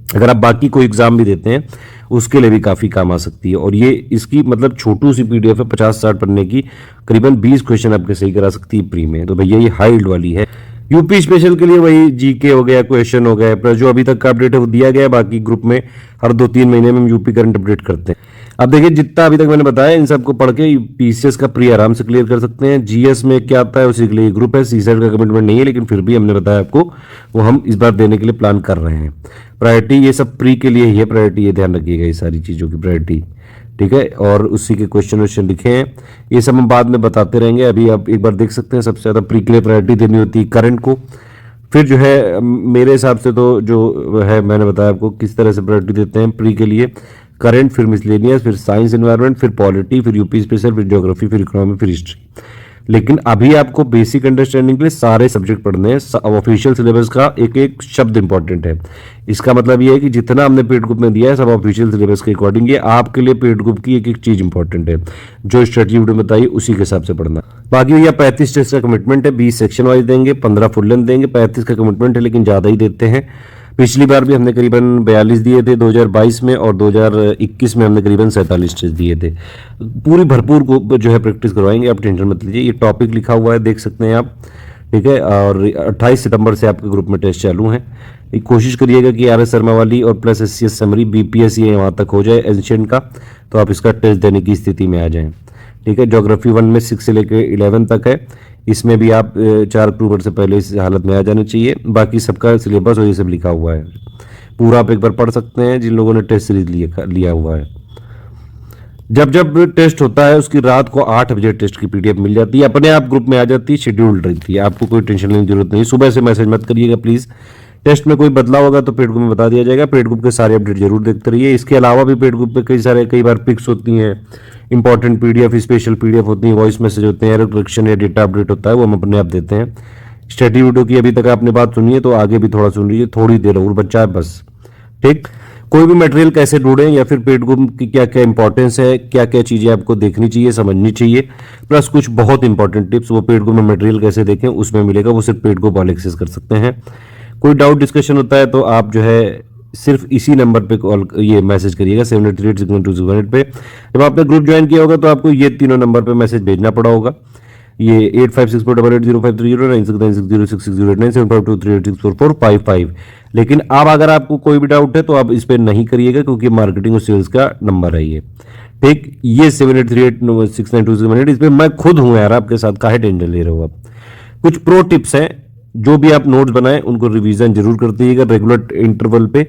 अगर आप बाकी कोई एग्जाम भी देते हैं उसके लिए भी काफी काम आ सकती है। और ये इसकी मतलब छोटू सी पीडीएफ है, 50-60 पन्ने की, करीबन 20 क्वेश्चन आपके सही करा सकती है प्री में। तो भैया ये हाइड वाली है। यूपी स्पेशल के लिए वही जीके हो गया, क्वेश्चन हो गया, प्लस जो अभी तक का अपडेट है वो दिया गया है। बाकी ग्रुप में हर 2-3 महीने में हम यूपी करंट अपडेट करते हैं। अब देखिए जितना अभी तक मैंने बताया इन सबको पढ़ के पीसीएस का प्री आराम से क्लियर कर सकते हैं। जीएस में क्या आता है उसी के लिए ग्रुप है, सीसेट का कमिटमेंट नहीं है, लेकिन फिर भी हमने बताया आपको वो हम इस बार देने के लिए प्लान कर रहे हैं। प्रायोरिटी ये सब प्री के लिए ही है, प्रायोरिटी ये ध्यान रखिएगा, ये सारी चीज़ों की प्रायोरिटी, ठीक है। और उसी के क्वेश्चन लिखे हैं, ये सब हम बाद में बताते रहेंगे। अभी आप एक बार देख सकते हैं, सबसे ज़्यादा प्री के लिए प्रायोरिटी देनी होती है करंट को। फिर जो है मेरे हिसाब से तो जो है मैंने बताया आपको किस तरह से प्रायोरिटी देते हैं प्री के लिए, करंट, फिर मिसलेनियस, फिर साइंस एनवायरनमेंट, फिर पॉलिटी, फिर यूपी स्पेशल, फिर ज्योग्राफी, फिर इकोनॉमी, फिर हिस्ट्री। लेकिन अभी आपको बेसिक अंडरस्टैंडिंग के लिए सारे सब्जेक्ट पढ़ने हैं। ऑफिशियल सिलेबस का एक एक शब्द इंपॉर्टेंट है। इसका मतलब ये है कि जितना हमने पेड ग्रुप में दिया है सब ऑफिशियल सिलेबस के अकॉर्डिंग, ये आपके लिए पेड ग्रुप की एक एक चीज इंपॉर्टेंट है। जो स्ट्रेटजी वीडियो बताइए उसी के हिसाब से पढ़ना। बाकी भैया 35 टेस्ट का कमिटमेंट है, 20 सेक्शन वाइज देंगे, 15 फुल लेंथ देंगे, 35 का कमिटमेंट है लेकिन ज़्यादा ही देते हैं। पिछली बार भी हमने करीबन 42 दिए थे 2022 में, और 2021 में हमने करीबन 47 टेस्ट दिए थे। पूरी भरपूर को जो है प्रैक्टिस करवाएंगे, आप टेंशन मत लीजिए। ये टॉपिक लिखा हुआ है, देख सकते हैं आप, ठीक है। और 28 सितंबर से आपके ग्रुप में टेस्ट चालू हैं। कोशिश करिएगा कि RS शर्मा वाली और प्लस SCS समरी BPS ये वहाँ तक हो जाए एंशिएंट का, तो आप इसका टेस्ट देने की स्थिति में आ जाएं, ठीक है। ज्योग्राफी 1 में 6 से लेकर 11 तक है, इसमें भी आप 4 अक्टूबर से पहले इस हालत में आ जाने चाहिए। बाकी सबका सिलेबस और ये सब लिखा हुआ है, पूरा आप एक बार पढ़ सकते हैं जिन लोगों ने टेस्ट सीरीज लिया हुआ है। जब जब टेस्ट होता है उसकी रात को 8 बजे टेस्ट की PDF मिल जाती है, अपने आप ग्रुप में आ जाती है, शेड्यूल्ड रहती है, आपको कोई टेंशन लेने की जरूरत नहीं। सुबह से मैसेज मत करिएगा प्लीज़। टेस्ट में कोई बदलाव होगा तो पेड ग्रुप में बता दिया जाएगा। पेड ग्रुप के सारे अपडेट जरूर देखते रहिए। इसके अलावा भी पेड ग्रुप पे कई बार पिक्स होती हैं, इंपॉर्टेंट PDF, स्पेशल PDF होती हैं, वॉइस मैसेज होते हैं, एरर करेक्शन या डेटा अपडेट होता है, वो हम अपने आप देते हैं। स्टडी वीडियो की अभी तक आपने बात सुनी है तो आगे भी थोड़ा सुन लीजिए, थोड़ी देर और बच्चा है बस, ठीक। कोई भी मटेरियल कैसे ढूंढें या फिर पेड ग्रुप की क्या क्या इंपॉर्टेंस है, क्या क्या चीजें आपको देखनी चाहिए, समझनी चाहिए, प्लस कुछ बहुत इंपॉर्टेंट टिप्स वो पेड ग्रुप में मटेरियल कैसे देखें उसमें मिलेगा, वो सिर्फ पेड ग्रुप वाले एक्सेस कर सकते हैं। कोई डाउट डिस्कशन होता है तो आप जो है सिर्फ इसी नंबर पे कॉल ये मैसेज करिएगा 7838612018 पे। जब आपने ग्रुप ज्वाइन किया होगा तो आपको ये तीनों नंबर पे मैसेज भेजना पड़ा होगा, ये 8564880530 9696066089 7523864455। लेकिन अब अगर आपको कोई भी डाउट है तो आप इस पर नहीं करिएगा क्योंकि मार्केटिंग और सेल्स का नंबर है ये, ठीक। ये 7838692618 इस पर मैं खुद हूँ यार आपके साथ, काहे टेंशन ले रहे हो आप। कुछ प्रो टिप्स हैं, जो भी आप नोट्स बनाएं उनको रिवीजन जरूर कर दीजिएगा रेगुलर इंटरवल पे।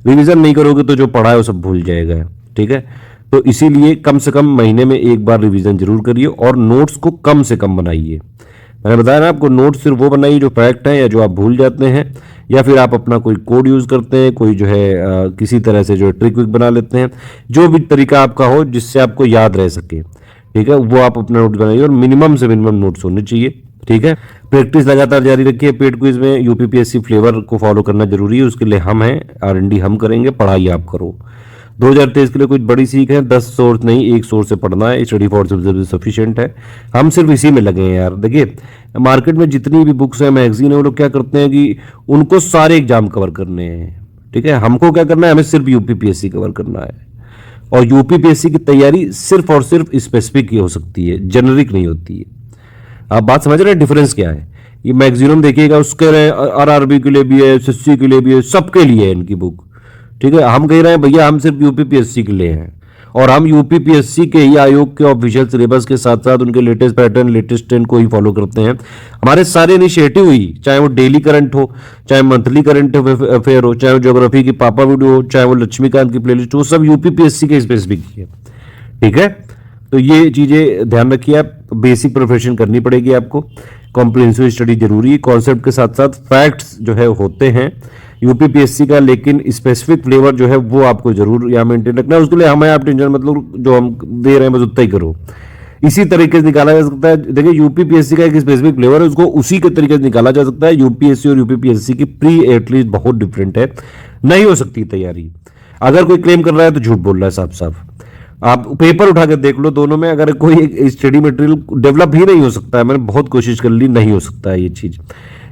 रिवीजन नहीं करोगे तो जो पढ़ा है वो सब भूल जाएगा, ठीक है। तो इसीलिए कम से कम महीने में एक बार रिवीजन जरूर करिए और नोट्स को कम से कम बनाइए। मैंने बताया ना आपको, नोट्स सिर्फ वो बनाइए जो फैक्ट है या जो आप भूल जाते हैं, या फिर आप अपना कोई कोड यूज करते हैं, कोई जो है किसी तरह से जो ट्रिक विक बना लेते हैं, जो भी तरीका आपका हो जिससे आपको याद रह सके, ठीक है, वो आप अपना नोट्स बनाइए। और मिनिमम से मिनिमम नोट्स होने चाहिए, ठीक है। प्रैक्टिस लगातार जारी रखिए। पेड क्विज में यूपीपीएससी फ्लेवर को फॉलो करना जरूरी है, उसके लिए हम हैं, R&D हम करेंगे, पढ़ाई आप करो। 2023 के लिए कुछ बड़ी सीख है, 10 सोर्स नहीं 1 सोर्स से पढ़ना है, स्टडी फॉर सफिशिएंट है। हम सिर्फ इसी में लगे हैं यार। देखिए मार्केट में जितनी भी बुक्स है, मैगजीन है, वो लोग क्या करते हैं कि उनको सारे एग्जाम कवर करने हैं, ठीक है। हमको क्या करना है, हमें सिर्फ यूपीपीएससी कवर करना है। और यूपीपीएससी की तैयारी सिर्फ और सिर्फ स्पेसिफिक ही हो सकती है, जेनरिक नहीं होती है। आप बात समझ रहे हैं डिफरेंस क्या है। ये मैगजीनम देखिएगा, उसके RRB के लिए भी है, SSC के लिए भी है, सबके लिए है इनकी बुक, ठीक है। हम कह रहे हैं भैया हम सिर्फ यूपीपीएससी के लिए हैं और हम यूपीपीएससी के ही आयोग के ऑफिशियल सिलेबस के साथ साथ उनके लेटेस्ट पैटर्न, लेटेस्ट ट्रेंड को ही फॉलो करते हैं। हमारे सारे इनिशिएटिव ही, चाहे वो डेली करंट हो, चाहे मंथली करंट अफेयर हो, चाहे वो ज्योग्राफी की पापा वीडियो हो, चाहे वो लक्ष्मीकांत की प्लेलिस्ट हो, सब यूपीपीएससी के स्पेसिफिक है। ठीक है, तो ये चीजें ध्यान रखिए। आप बेसिक प्रिपरेशन करनी पड़ेगी आपको, कॉम्प्रिहेंसिव स्टडी जरूरी है, कॉन्सेप्ट के साथ साथ फैक्ट्स जो है होते हैं यूपीपीएससी का, लेकिन स्पेसिफिक फ्लेवर जो है वो आपको जरूर यहाँ मेंटेन रखना है। उसके लिए हमें आप टेंशन मतलब जो हम दे रहे हैं बस उतना ही करो, इसी तरीके से निकाला जा सकता है। देखिए यूपीपीएससी का एक स्पेसिफिक फ्लेवर है, उसको उसी के तरीके से निकाला जा सकता है। यूपीएससी और यूपीपीएससी की प्री एटलीस्ट बहुत डिफरेंट है, नहीं हो सकती तैयारी। अगर कोई क्लेम कर रहा है तो झूठ बोल रहा है साफ साफ। आप पेपर उठा कर देख लो, दोनों में अगर कोई स्टडी मटेरियल डेवलप ही नहीं हो सकता है, मैंने बहुत कोशिश कर ली, नहीं हो सकता है ये चीज।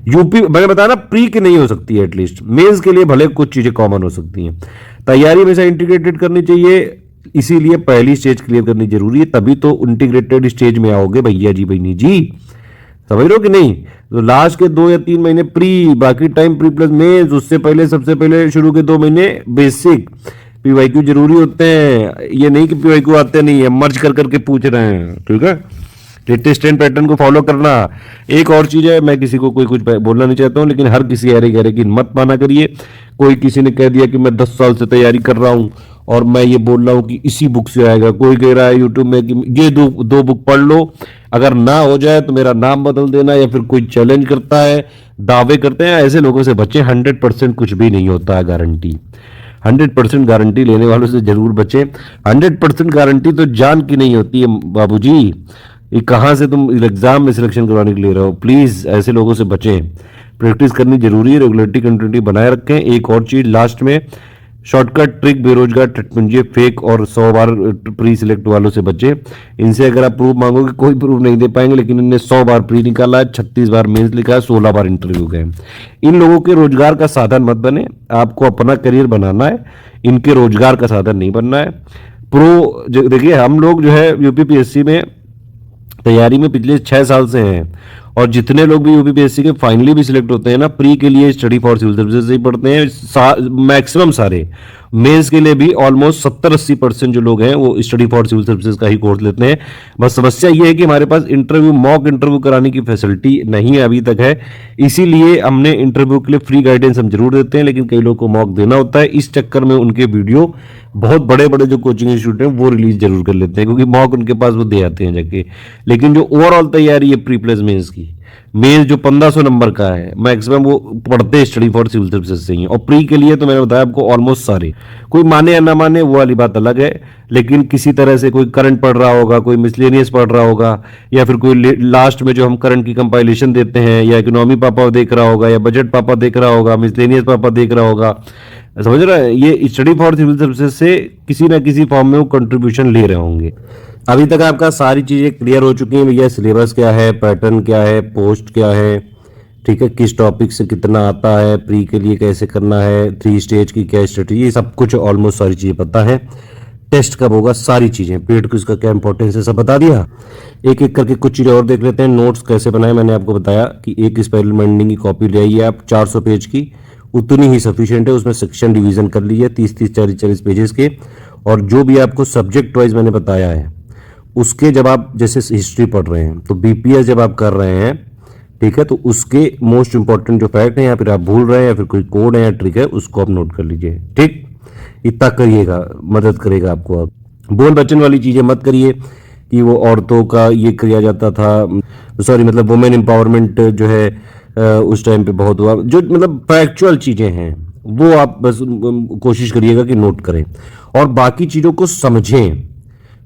यूपी मैंने बताया ना, प्री की नहीं हो सकती है, एटलीस्ट मेंस के लिए भले कुछ चीजें कॉमन हो सकती हैं। तैयारी में से इंटीग्रेटेड करनी चाहिए, इसीलिए पहली स्टेज क्लियर करनी जरूरी है, तभी तो इंटीग्रेटेड स्टेज में आओगे भैया जी बहनी जी, समझ लो कि नहीं। तो लास्ट के 2 या 3 महीने प्री, बाकी टाइम प्री प्लस मेंस, उससे पहले सबसे पहले शुरू के 2 महीने बेसिक। पीवाईक्यू जरूरी होते हैं, ये नहीं कि पीवाईक्यू आते नहीं है, मर्ज कर करके पूछ रहे हैं। ठीक है, लेटेस्ट ट्रेंड पैटर्न को फॉलो करना। एक और चीज है, मैं किसी को कोई कुछ बोलना नहीं चाहता हूं, लेकिन हर किसी अरे गहरे की मत माना करिए। कोई किसी ने कह दिया कि मैं 10 साल से तैयारी कर रहा हूं और मैं ये बोल रहा हूं कि इसी बुक से आएगा, कोई कह रहा है यूट्यूब में कि ये दो बुक पढ़ लो, अगर ना हो जाए तो मेरा नाम बदल देना, या फिर कोई चैलेंज करता है, दावे करते हैं, ऐसे लोगों से बचे। 100% कुछ भी नहीं होता है गारंटी, 100% गारंटी लेने वालों से जरूर बचे। 100% गारंटी तो जान की नहीं होती है बाबूजी, ये कहां से तुम एग्जाम में सिलेक्शन करवाने के लिए रहो। प्लीज ऐसे लोगों से बचें, प्रैक्टिस करनी जरूरी है, रेगुलरिटी कंटिन्यूटी बनाए रखें। एक और चीज लास्ट में, शॉर्टकट ट्रिक, बेरोजगार टटपुंजे, फेक और 100 बार प्री सिलेक्ट वालों से बचे। इनसे अगर आप प्रूफ मांगोगे कोई प्रूफ नहीं दे पाएंगे, लेकिन इनने 100 बार प्री निकाला है, 36 बार मेंस लिखा है, 16 बार इंटरव्यू गए। इन लोगों के रोजगार का साधन मत बने, आपको अपना करियर बनाना है, इनके रोजगार का साधन नहीं बनना है। देखिए हम लोग जो है यूपीपीएससी में तैयारी में पिछले 6 साल से हैं, और जितने लोग भी यूपीपीएससी के फाइनली भी सिलेक्ट होते हैं ना, प्री के लिए स्टडी फॉर सिविल सर्विसेज से ही पढ़ते हैं मैक्सिमम सारे। मेंस के लिए भी ऑलमोस्ट 70-80% जो लोग हैं वो स्टडी फॉर सिविल सर्विसेज का ही कोर्स लेते हैं। बस समस्या ये है कि हमारे पास इंटरव्यू, मॉक इंटरव्यू कराने की फैसिलिटी नहीं है अभी तक है, इसीलिए हमने इंटरव्यू के लिए फ्री गाइडेंस हम जरूर देते हैं, लेकिन कई लोगों को मॉक देना होता है। इस चक्कर में उनके वीडियो बहुत बड़े बड़े जो कोचिंग इंस्टीट्यूट हैं वो रिलीज जरूर कर लेते हैं, क्योंकि मॉक उनके पास वो दे आते हैं जाके। लेकिन जो ओवरऑल तैयारी है प्री प्लस मेंस की, मेंस जो 1500 नंबर का है मैक्सिमम, वो पढ़ते स्टडी फॉर सिविल सर्विसेज से ही। और प्री के लिए तो मैंने बताया आपको ऑलमोस्ट सारे, कोई माने या ना माने वो वाली बात अलग है, लेकिन किसी तरह से कोई करंट पढ़ रहा होगा, कोई मिसलेनियस पढ़ रहा होगा, या फिर कोई लास्ट में जो हम करंट की कंपाइलेशन देते हैं, या इकोनॉमी पापा देख रहा होगा, या बजट पापा देख रहा होगा, मिसलेनियस पापा देख रहा होगा, समझ रहा है, ये स्टडी फॉर सिविल सर्विसेज से किसी ना किसी फॉर्म में वो कंट्रीब्यूशन ले रहे होंगे। अभी तक आपका सारी चीजें क्लियर हो चुकी हैं भैया, सिलेबस क्या है, पैटर्न क्या है, पोस्ट क्या है, ठीक है, किस टॉपिक से कितना आता है, प्री के लिए कैसे करना है, 3 स्टेज की क्या स्ट्रेटेजी, ये सब कुछ ऑलमोस्ट सारी चीजें पता है। टेस्ट कब होगा, सारी चीजें, पेड क्विज का क्या इंपॉर्टेंस है, सब बता दिया। एक एक करके कुछ चीजें और देख लेते हैं। नोट्स कैसे बनाए, मैंने आपको बताया कि एक स्पेलिंग की कॉपी ले आइए आप, 400 पेज की, उतनी ही सफिशिएंट है। उसमें सेक्शन डिवीजन कर लीजिए 30-30, 40-40 पेजेस के, और जो भी आपको सब्जेक्ट वाइज मैंने बताया है उसके, जब आप जैसे हिस्ट्री पढ़ रहे हैं तो बीपीएस जब आप कर रहे हैं, ठीक है, तो उसके मोस्ट इंपॉर्टेंट जो फैक्ट है या फिर आप भूल रहे हैं या फिर कोई कोड है या ट्रिक है, उसको आप नोट कर लीजिए। ठीक, इतना करिएगा, मदद करेगा आपको। आप बोल बच्चन वाली चीजें मत करिए कि वो औरतों का ये किया जाता था, सॉरी मतलब वुमेन एम्पावरमेंट जो है उस टाइम पे बहुत हुआ, जो मतलब फैक्चुअल चीजें हैं वो आप बस कोशिश करिएगा कि नोट करें, और बाकी चीजों को समझें।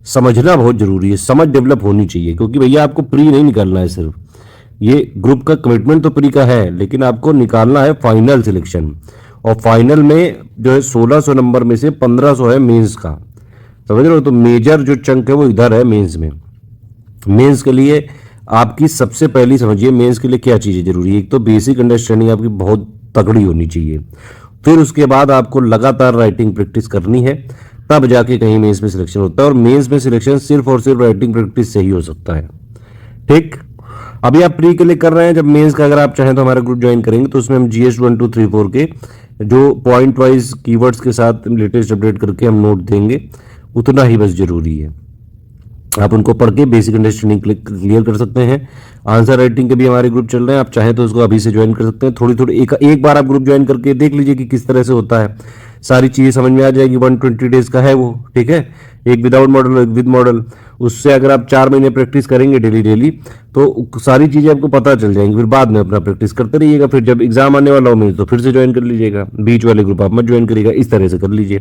समझना बहुत जरूरी है, समझ डेवलप होनी चाहिए, क्योंकि भैया आपको प्री नहीं निकालना है सिर्फ, ये ग्रुप का कमिटमेंट तो प्री का है, लेकिन आपको निकालना है फाइनल सिलेक्शन, और फाइनल में जो है 1600 नंबर में से 1500 है मेंस का, समझ रहे हो। तो मेजर जो चंक है वो इधर है मेंस में। मेंस के लिए आपकी सबसे पहली समझिए मेंस के लिए क्या चीजें जरूरी है। एक तो बेसिक अंडरस्टैंडिंग आपकी बहुत तगड़ी होनी चाहिए, फिर उसके बाद आपको लगातार राइटिंग प्रैक्टिस करनी है, तब जाके कहीं मेंस में सिलेक्शन होता है। और मेंस में सिलेक्शन सिर्फ और सिर्फ राइटिंग प्रैक्टिस से ही हो सकता है। ठीक, अभी आप प्री के लिए कर रहे हैं, जब मेंस का अगर आप चाहें तो हमारा ग्रुप ज्वाइन करेंगे, तो उसमें हम GS 1, 2, 3, 4 के जो पॉइंट वाइज कीवर्ड्स के साथ लेटेस्ट अपडेट करके हम नोट देंगे, उतना ही बस जरूरी है। आप उनको पढ़ के बेसिक अंडरस्टैंडिंग क्लियर कर सकते हैं। आंसर राइटिंग के भी हमारे ग्रुप चल रहे हैं, आप चाहें तो उसको अभी से ज्वाइन कर सकते हैं। थोड़ी थोड़ी एक बार आप ग्रुप ज्वाइन करके देख लीजिए कि किस तरह से होता है, सारी चीज़ें समझ में आ जाएगी। 120 डेज का है वो, ठीक है, एक विदाउट मॉडल एक विद मॉडल। उससे अगर आप 4 महीने प्रैक्टिस करेंगे डेली तो सारी चीज़ें आपको पता चल जाएंगी। फिर बाद में अपना प्रैक्टिस करते रहिएगा, फिर जब एग्जाम आने वाला हो तो फिर से ज्वाइन कर लीजिएगा, बीच वाले ग्रुप आप मत ज्वाइन करिएगा, इस तरह से कर लीजिए,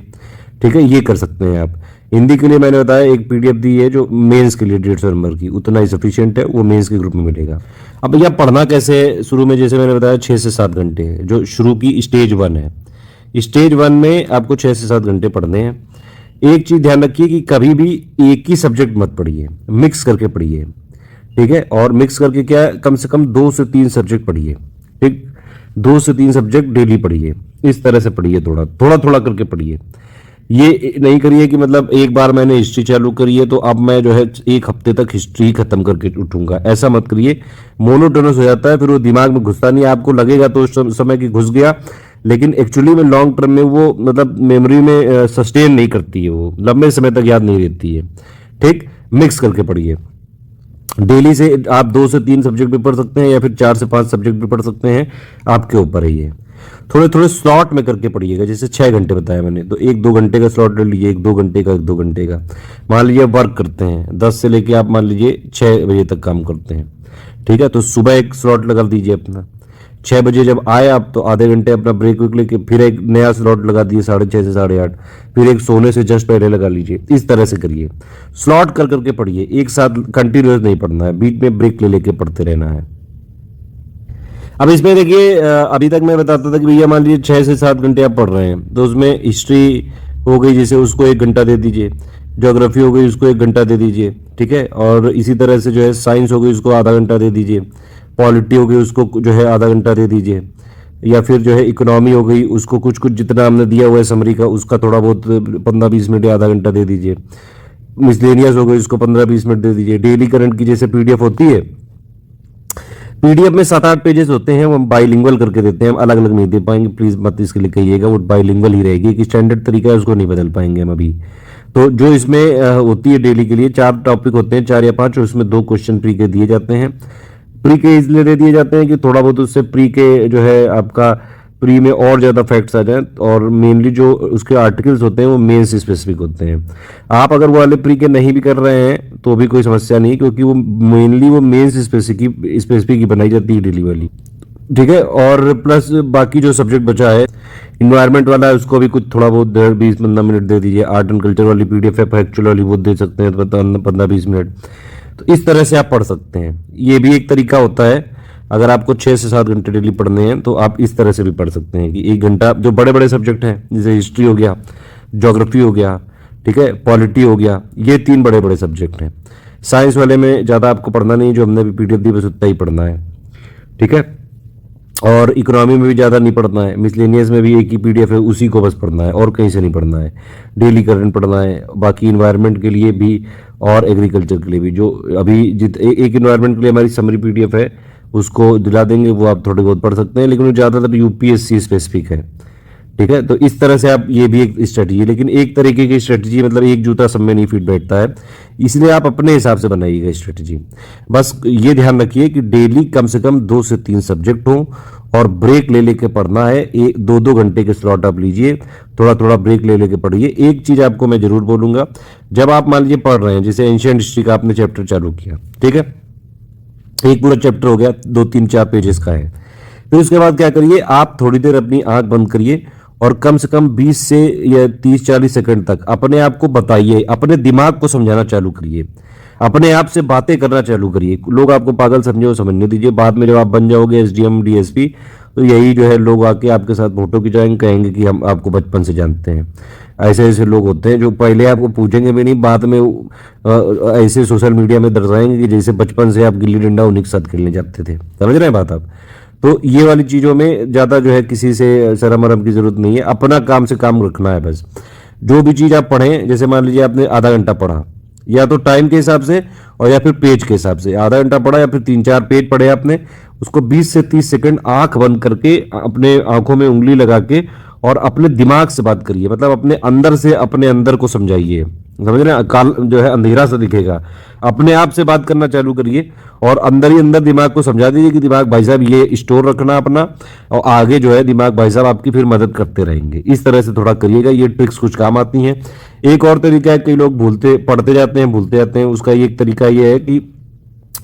ठीक है। ये कर सकते हैं आप। हिंदी के लिए मैंने बताया एक पीडीएफ दी है जो मेंस के लिए 150 नंबर की, उतना ही सफिशिएंट है, वो मेंस के ग्रुप में मिलेगा। अब भैया पढ़ना कैसे, शुरू में जैसे मैंने बताया 6 से 7 घंटे जो शुरू की स्टेज 1 है। स्टेज 1 में आपको 6 से 7 घंटे पढ़ने हैं। एक चीज ध्यान रखिए कि कभी भी एक ही सब्जेक्ट मत पढ़िए, मिक्स करके पढ़िए, ठीक है। और मिक्स करके क्या, कम से कम 2 से 3 सब्जेक्ट पढ़िए, ठीक, 2 से 3 सब्जेक्ट डेली पढ़िए, इस तरह से पढ़िए, थोड़ा थोड़ा करके पढ़िए। ये नहीं करिए कि मतलब एक बार मैंने हिस्ट्री चालू करी है तो अब मैं जो है 1 हफ्ते तक हिस्ट्री खत्म करके उठूंगा, ऐसा मत करिए। मोनोटोनस हो जाता है, फिर वो दिमाग में घुसता नहीं, आपको लगेगा तो उस समय की घुस गया, लेकिन एक्चुअली में लॉन्ग टर्म में वो मतलब मेमोरी में सस्टेन नहीं करती है, वो लंबे समय तक याद नहीं रहती है, ठीक। मिक्स करके पढ़िए। डेली से आप 2 से 3 सब्जेक्ट भी पढ़ सकते हैं या फिर 4 से 5 सब्जेक्ट भी पढ़ सकते हैं, आपके ऊपर है ये। थोड़े थोड़े स्लॉट में करके पढ़िएगा, जैसे 6 घंटे बताया मैंने, तो 1-2 घंटे का स्लॉट ले लीजिए, 1-2 घंटे का, 1-2 घंटे का। मान लीजिए वर्क करते हैं 10 से लेके आप मान लीजिए 6 बजे तक काम करते हैं, ठीक है, तो सुबह एक स्लॉट लगा दीजिए अपना। 6 बजे जब आए आप तो आधे घंटे अपना ब्रेक वेक लेके फिर एक नया स्लॉट लगा दिए 6:30 से 8:30, फिर एक सोने से जस्ट पहले लगा लीजिए। इस तरह से करिए, स्लॉट कर करके पढ़िए, एक साथ कंटिन्यूस नहीं पढ़ना है, बीच में ब्रेक ले लेके पढ़ते रहना है। अब इसमें देखिए अभी तक मैं बताता था कि भैया मान लीजिए 6 से 7 घंटे आप पढ़ रहे हैं, तो उसमें हिस्ट्री हो गई जैसे उसको 1 घंटा दे दीजिए, ज्योग्राफी हो गई उसको 1 घंटा दे दीजिए, ठीक है। और इसी तरह से जो है साइंस हो गई उसको आधा घंटा दे दीजिए, पॉलिटी हो गई उसको जो है आधा घंटा दे दीजिए, या फिर जो है इकोनॉमी हो गई उसको कुछ कुछ जितना हमने दिया हुआ है समरी का उसका थोड़ा बहुत 15-20 मिनट या आधा घंटा दे दीजिए। मिसलेनियस हो गई उसको 15-20 मिनट दे दीजिए। डेली करंट की जैसे पीडीएफ होती है, पीडीएफ में 7-8 पेजेस होते हैं, वो हम बाइलिंगुअल करके देते हैं, हम अलग अलग नहीं दे पाएंगे, प्लीज मत इसके लिए कहिएगा, वो बाइलिंगुअल ही रहेगी, एक स्टैंडर्ड तरीका है उसको नहीं बदल पाएंगे हम अभी। तो जो इसमें होती है डेली के लिए 4 टॉपिक होते हैं, 4 या 5, और उसमें 2 क्वेश्चन प्री के दिए जाते हैं। प्री के इसलिए दे दिए जाते हैं कि थोड़ा बहुत उससे प्री के जो है आपका प्री में और ज्यादा फैक्ट्स आ जाए, और मेनली जो उसके आर्टिकल्स होते हैं वो मेंस स्पेसिफिक होते हैं। आप अगर वो वाले प्री के नहीं भी कर रहे हैं तो भी कोई समस्या नहीं, क्योंकि वो मेनली वो मेंस स्पेसिफिक ही बनाई जाती है डेली वाली, ठीक है। और प्लस बाकी जो सब्जेक्ट बचा है इन्वायरमेंट वाला है उसको भी कुछ थोड़ा बहुत 10-20-15 मिनट दे दीजिए। आर्ट एंड कल्चर वाली पीडीएफ है, फैक्चुअल वाली वो दे सकते हैं 15-20 मिनट। तो इस तरह से आप पढ़ सकते हैं, ये भी एक तरीका होता है। अगर आपको 6 से 7 घंटे डेली पढ़ने हैं तो आप इस तरह से भी पढ़ सकते हैं कि 1 घंटा, जो बड़े बड़े सब्जेक्ट हैं जैसे हिस्ट्री हो गया, ज्योग्राफी हो गया, ठीक है, पॉलिटी हो गया, ये 3 बड़े बड़े सब्जेक्ट हैं। साइंस वाले में ज़्यादा आपको पढ़ना नहीं है, जो हमने भी पीडीएफ दी बस उतना ही पढ़ना है, ठीक है। और इकोनॉमी में भी ज़्यादा नहीं पढ़ना है, मिसलेनियस में भी एक ही पीडीएफ है, उसी को बस पढ़ना है और कहीं से नहीं पढ़ना है। डेली करंट पढ़ना है, बाकी इन्वायरमेंट के लिए भी और एग्रीकल्चर के लिए भी, जो अभी एक इन्वायरमेंट के लिए हमारी समरी पीडीएफ है उसको दिला देंगे, वो आप थोड़े बहुत पढ़ सकते हैं, लेकिन वो ज़्यादातर यूपीएससी स्पेसिफिक है, ठीक है। तो इस तरह से आप, ये भी एक स्ट्रेटजी है, लेकिन एक तरीके की स्ट्रेटजी मतलब एक जूता सब में नहीं फिट बैठता है, इसलिए आप अपने हिसाब से बनाइएगा स्ट्रेटजी। बस ये ध्यान रखिए कि डेली कम से कम 2 से 3 सब्जेक्ट हो और ब्रेक ले लेके पढ़ना है। 1-2 घंटे के स्लॉट आप लीजिए, थोड़ा थोड़ा ब्रेक ले लेके पढ़िए। एक चीज आपको मैं जरूर बोलूंगा, जब आप मान लीजिए पढ़ रहे हैं, जैसे एंशिएंट हिस्ट्री का आपने चैप्टर चालू किया, ठीक है, एक पूरा चैप्टर हो गया, 2-3-4 पेजेस का है, फिर उसके बाद क्या करिए, आप थोड़ी देर अपनी आंख बंद करिए और कम से कम 20 से या 30-40 सेकंड तक अपने आप को बताइए, अपने दिमाग को समझाना चालू करिए, अपने आप से बातें करना चालू करिए। लोग आपको पागल समझे वो समझने दीजिए, बाद में जब आप बन जाओगे एसडीएम डीएसपी तो यही जो है लोग आके आपके साथ फोटो खिंचाएंगे, कहेंगे कि हम आपको बचपन से जानते हैं। ऐसे ऐसे लोग होते हैं जो पहले आपको पूछेंगे भी नहीं, बाद में ऐसे सोशल मीडिया में दर्शाएंगे कि जैसे बचपन से आप गिल्ली डंडा उन्हीं के साथ खेलने जाते थे। समझ रहे हैं बात आप? तो ये वाली चीज़ों में ज़्यादा जो है किसी से शर्म वरम की जरूरत नहीं है, अपना काम से काम रखना है बस। जो भी चीज़ आप पढ़ें, जैसे मान लीजिए आपने आधा घंटा पढ़ा, या तो टाइम के हिसाब से और या फिर पेज के हिसाब से, आधा घंटा पढ़ा या फिर 3-4 पेज पढ़े आपने, उसको 20 से 30 सेकंड आंख बंद करके अपने आंखों में उंगली लगा के और अपने दिमाग से बात करिए, मतलब अपने अंदर से अपने अंदर को समझाइए, समझ रहे हैं, काल जो है अंधेरा सा दिखेगा। अपने आप से बात करना चालू करिए और अंदर ही अंदर दिमाग को समझा दीजिए कि दिमाग भाई साहब ये स्टोर रखना अपना, और आगे जो है दिमाग भाई साहब आपकी फिर मदद करते रहेंगे। इस तरह से थोड़ा करिएगा, ये ट्रिक्स कुछ काम आती हैं। एक और तरीका है, कई लोग पढ़ते जाते हैं भूलते जाते हैं, उसका एक तरीका ये है कि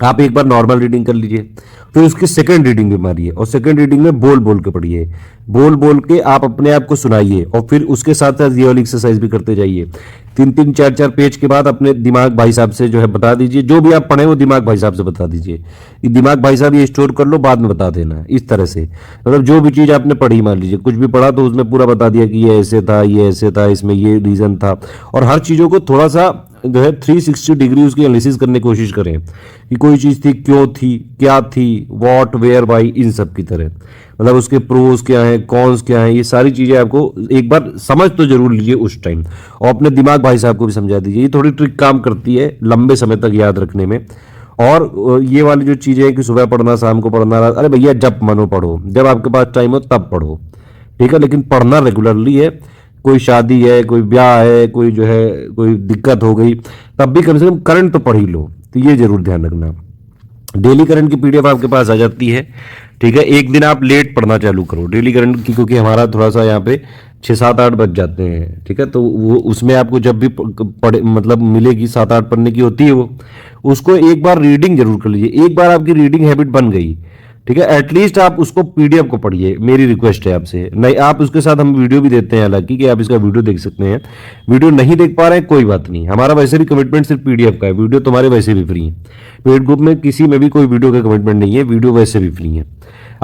आप एक बार नॉर्मल रीडिंग कर लीजिए, फिर उसकी सेकंड रीडिंग भी मारिए और सेकंड रीडिंग में बोल बोल के पढ़िए, बोल बोल के आप अपने आप को सुनाइए और फिर उसके साथ साथ ये वाली एक्सरसाइज भी करते जाइए। 3-3 4-4 पेज के बाद अपने दिमाग भाई साहब से जो है बता दीजिए, जो भी आप पढ़े वो दिमाग भाई साहब से बता दीजिए कि दिमाग भाई साहब ये स्टोर कर लो, बाद में बता देना। इस तरह से मतलब जो भी चीज आपने पढ़ी, मान लीजिए कुछ भी पढ़ा तो उसमें पूरा बता दिया कि ये ऐसे था, ये ऐसे था, इसमें ये रीजन था, और हर चीजों को थोड़ा सा जो है 360 डिग्री उसकी एनालिसिस करने की कोशिश करें कि कोई चीज थी, क्यों थी, क्या थी, व्हाट, वेयर, व्हाई, इन सब की तरह। मतलब उसके प्रोज क्या हैं, कॉन्स क्या हैं, ये सारी चीजें आपको एक बार समझ तो जरूर लीजिए उस टाइम, और अपने दिमाग भाई साहब को भी समझा दीजिए। ये थोड़ी ट्रिक काम करती है लंबे समय तक याद रखने में। और ये वाली जो चीजें हैं कि सुबह पढ़ना, शाम को पढ़ना, अरे भैया जब मनो पढ़ो, जब आपके पास टाइम हो तब पढ़ो, ठीक है, लेकिन पढ़ना रेगुलरली है। कोई शादी है, कोई ब्याह है, कोई जो है कोई दिक्कत हो गई, तब भी कम से कम करंट तो पढ़ ही लो। तो ये जरूर ध्यान रखना। डेली करंट की पीडीएफ आपके पास आ जाती है, ठीक है। एक दिन आप लेट पढ़ना चालू करो डेली करंट की, क्योंकि हमारा थोड़ा सा यहाँ पे 6-7-8 बज जाते हैं, ठीक है। तो वो उसमें आपको जब भी पढ़े मतलब मिलेगी 7-8 पढ़ने की होती है, वो उसको एक बार रीडिंग जरूर कर लीजिए। एक बार आपकी रीडिंग हैबिट बन गई, ठीक है, एटलीस्ट आप उसको पीडीएफ को पढ़िए, मेरी रिक्वेस्ट है आपसे। नहीं, आप उसके साथ हम वीडियो भी देते हैं, हालांकि कि आप इसका वीडियो देख सकते हैं। वीडियो नहीं देख पा रहे हैं कोई बात नहीं, हमारा वैसे भी कमिटमेंट सिर्फ पीडीएफ का है, वीडियो तुम्हारे वैसे भी फ्री है। पेड ग्रुप में किसी में भी कोई वीडियो का कमिटमेंट नहीं है, वीडियो वैसे भी फ्री है।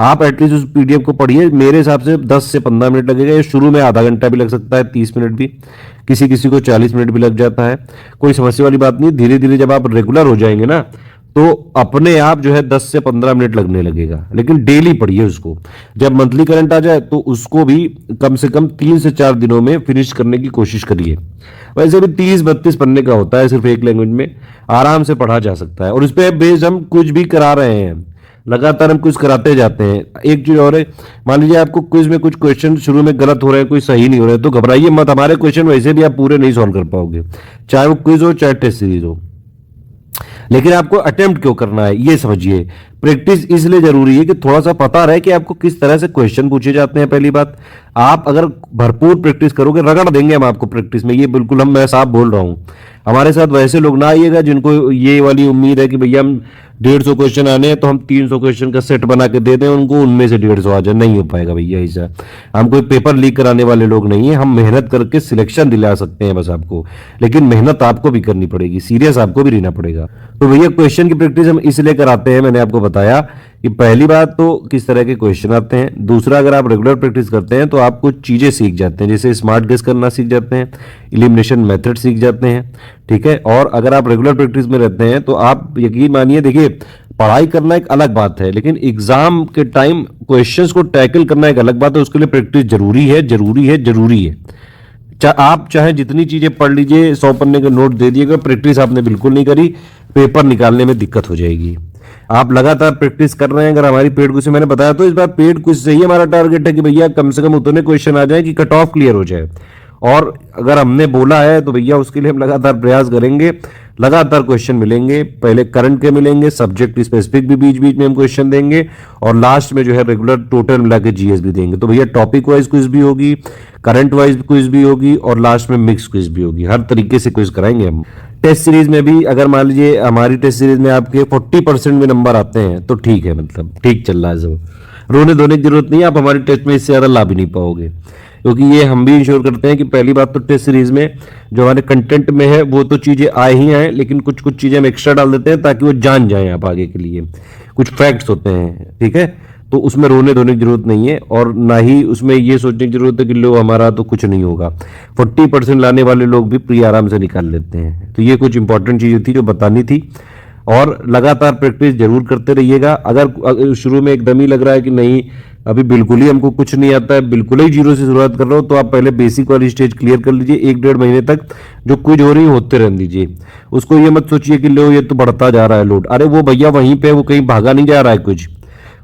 आप एटलीस्ट उस पीडीएफ को पढ़िए। मेरे हिसाब से 10 से 15 मिनट लगेगा, ये शुरू में आधा घंटा भी लग सकता है, 30 मिनट भी, किसी किसी को 40 मिनट भी लग जाता है, कोई समस्या वाली बात नहीं। धीरे धीरे जब आप रेगुलर हो जाएंगे ना, तो अपने आप जो है 10 से 15 मिनट लगने लगेगा, लेकिन डेली पढ़िए उसको। जब मंथली करंट आ जाए तो उसको भी कम से कम 3 से 4 दिनों में फिनिश करने की कोशिश करिए। वैसे भी 30-32 पन्ने का होता है, सिर्फ एक लैंग्वेज में आराम से पढ़ा जा सकता है। और इस पे बेस्ड हम कुछ भी करा रहे हैं, लगातार हम कुछ कराते जाते हैं। एक चीज और है, मान लीजिए आपको क्विज में कुछ क्वेश्चन शुरू में गलत हो रहे हैं, कोई सही नहीं हो रहे हैं, तो घबराइए मत। हमारे क्वेश्चन वैसे भी आप पूरे नहीं सॉल्व कर पाओगे, चाहे वो क्विज हो चाहे टेस्ट सीरीज हो। लेकिन आपको अटेम्प्ट क्यों करना है ये समझिए। प्रैक्टिस इसलिए जरूरी है कि थोड़ा सा पता रहे कि आपको किस तरह से क्वेश्चन पूछे जाते हैं। पहली बात, आप अगर भरपूर प्रैक्टिस करोगे, रगड़ देंगे हम आपको प्रैक्टिस में, ये बिल्कुल मैं साफ बोल रहा हूं। हमारे साथ वैसे लोग ना आइएगा जिनको ये वाली उम्मीद है कि भैया हम 150 क्वेश्चन आने हैं तो हम 300 क्वेश्चन का सेट बना के दे दें उनको, उनमें से 150 आ जाए। नहीं हो पाएगा भैया ऐसा। हम कोई पेपर लीक कराने वाले लोग नहीं है, हम मेहनत करके सिलेक्शन दिला सकते हैं बस आपको, लेकिन मेहनत आपको भी करनी पड़ेगी, सीरियस आपको भी रहना पड़ेगा। तो भैया क्वेश्चन की प्रैक्टिस हम इसलिए कराते हैं, मैंने आपको बताया कि पहली बात तो किस तरह के क्वेश्चन आते हैं, दूसरा अगर आप रेगुलर प्रैक्टिस करते हैं तो आप कुछ चीजें सीख जाते हैं, जैसे स्मार्ट गेस करना सीख जाते हैं, इलिमिनेशन मेथड सीख जाते हैं, ठीक है। और अगर आप रेगुलर प्रैक्टिस में रहते हैं तो आप यकीन मानिए, देखिए पढ़ाई करना एक अलग बात है, लेकिन एग्जाम के टाइम क्वेश्चंस को टैकल करना एक अलग बात है। उसके लिए प्रैक्टिस जरूरी है, जरूरी है, जरूरी है। आप चाहे जितनी चीजें पढ़ लीजिए, 100 पन्ने के नोट दे दिएगा, प्रैक्टिस आपने बिल्कुल नहीं करी, पेपर निकालने में दिक्कत हो जाएगी। आप लगातार प्रैक्टिस कर रहे हैं। अगर हमारी पेड क्विज से मैंने बताया, तो इस बार पेड क्विज से ही हमारा टारगेट है कि भैया कम से कम उतने क्वेश्चन आ जाए कि कट ऑफ क्लियर हो जाए। और अगर हमने बोला है तो भैया उसके लिए हम लगातार प्रयास करेंगे। लगातार क्वेश्चन मिलेंगे, पहले करंट के मिलेंगे, सब्जेक्ट स्पेसिफिक भी बीच बीच में हम क्वेश्चन देंगे, और लास्ट में जो है रेगुलर टोटल मिला के जीएस भी देंगे। तो भैया टॉपिक वाइज क्विज भी होगी, करंट वाइज क्विज भी होगी, और लास्ट में मिक्स क्विज भी होगी। हर तरीके से क्विज कराएंगे हम। टेस्ट सीरीज में भी अगर मान लीजिए हमारी टेस्ट सीरीज में आपके 40% में नंबर आते हैं तो ठीक है, मतलब ठीक चल रहा है सब, रोने धोने की जरूरत नहीं है। आप हमारी टेस्ट में इससे ज्यादा ला भी नहीं पाओगे, क्योंकि ये हम भी इंश्योर करते हैं कि पहली बात तो टेस्ट सीरीज में जो हमारे कंटेंट में है वो तो चीजें आए ही आए, लेकिन कुछ कुछ चीजें हम एक्स्ट्रा डाल देते हैं ताकि वो जान जाए आप आगे के लिए। कुछ फैक्ट्स होते हैं, ठीक है, तो उसमें रोने धोने की जरूरत नहीं है, और ना ही उसमें ये सोचने की जरूरत है कि लो हमारा तो कुछ नहीं होगा। 40% लाने वाले लोग भी प्री आराम से निकाल लेते हैं। तो ये कुछ इंपॉर्टेंट चीजें थी जो बतानी थी, और लगातार प्रैक्टिस जरूर करते रहिएगा। अगर शुरू में एकदम ही लग रहा है कि नहीं अभी बिल्कुल ही हमको कुछ नहीं आता है, बिल्कुल ही जीरो से शुरुआत कर रहा हो, तो आप पहले बेसिक वाली स्टेज क्लियर कर लीजिए। 1-1.5 महीने तक जो क्विज हो रही है होते रहने दीजिए। उसको ये मत सोचिए कि लो ये तो बढ़ता जा रहा है लोड, अरे वो भैया वहीं पे, वो कहीं भागा नहीं जा रहा है।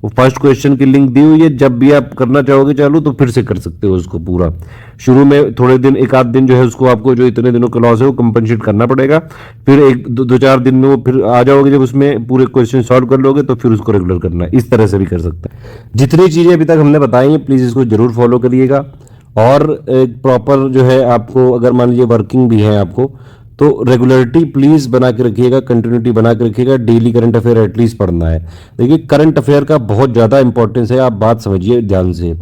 वो फर्स्ट क्वेश्चन की लिंक दी हुई है, जब भी आप करना चाहोगे चालू तो फिर से कर सकते हो उसको पूरा। शुरू में थोड़े दिन, एक आध दिन जो है उसको आपको जो इतने दिनों का लॉस है वो कंपनसेट करना पड़ेगा, फिर एक दो चार दिन में वो फिर आ जाओगे, जब उसमें पूरे क्वेश्चन सॉल्व कर लोगे तो फिर उसको रेगुलर करना है। इस तरह से भी कर सकते हैं। जितनी चीजें अभी तक हमने बताई हैं प्लीज इसको जरूर फॉलो करिएगा। और एक प्रॉपर जो है आपको, अगर मान लीजिए वर्किंग भी है आपको, तो रेगुलरिटी प्लीज बना के रखिएगा, कंटिन्यूटी बना के रखिएगा। डेली करंट अफेयर एटलीस्ट पढ़ना है। देखिए करंट अफेयर का बहुत ज़्यादा इंपॉर्टेंस है, आप बात समझिए ध्यान से।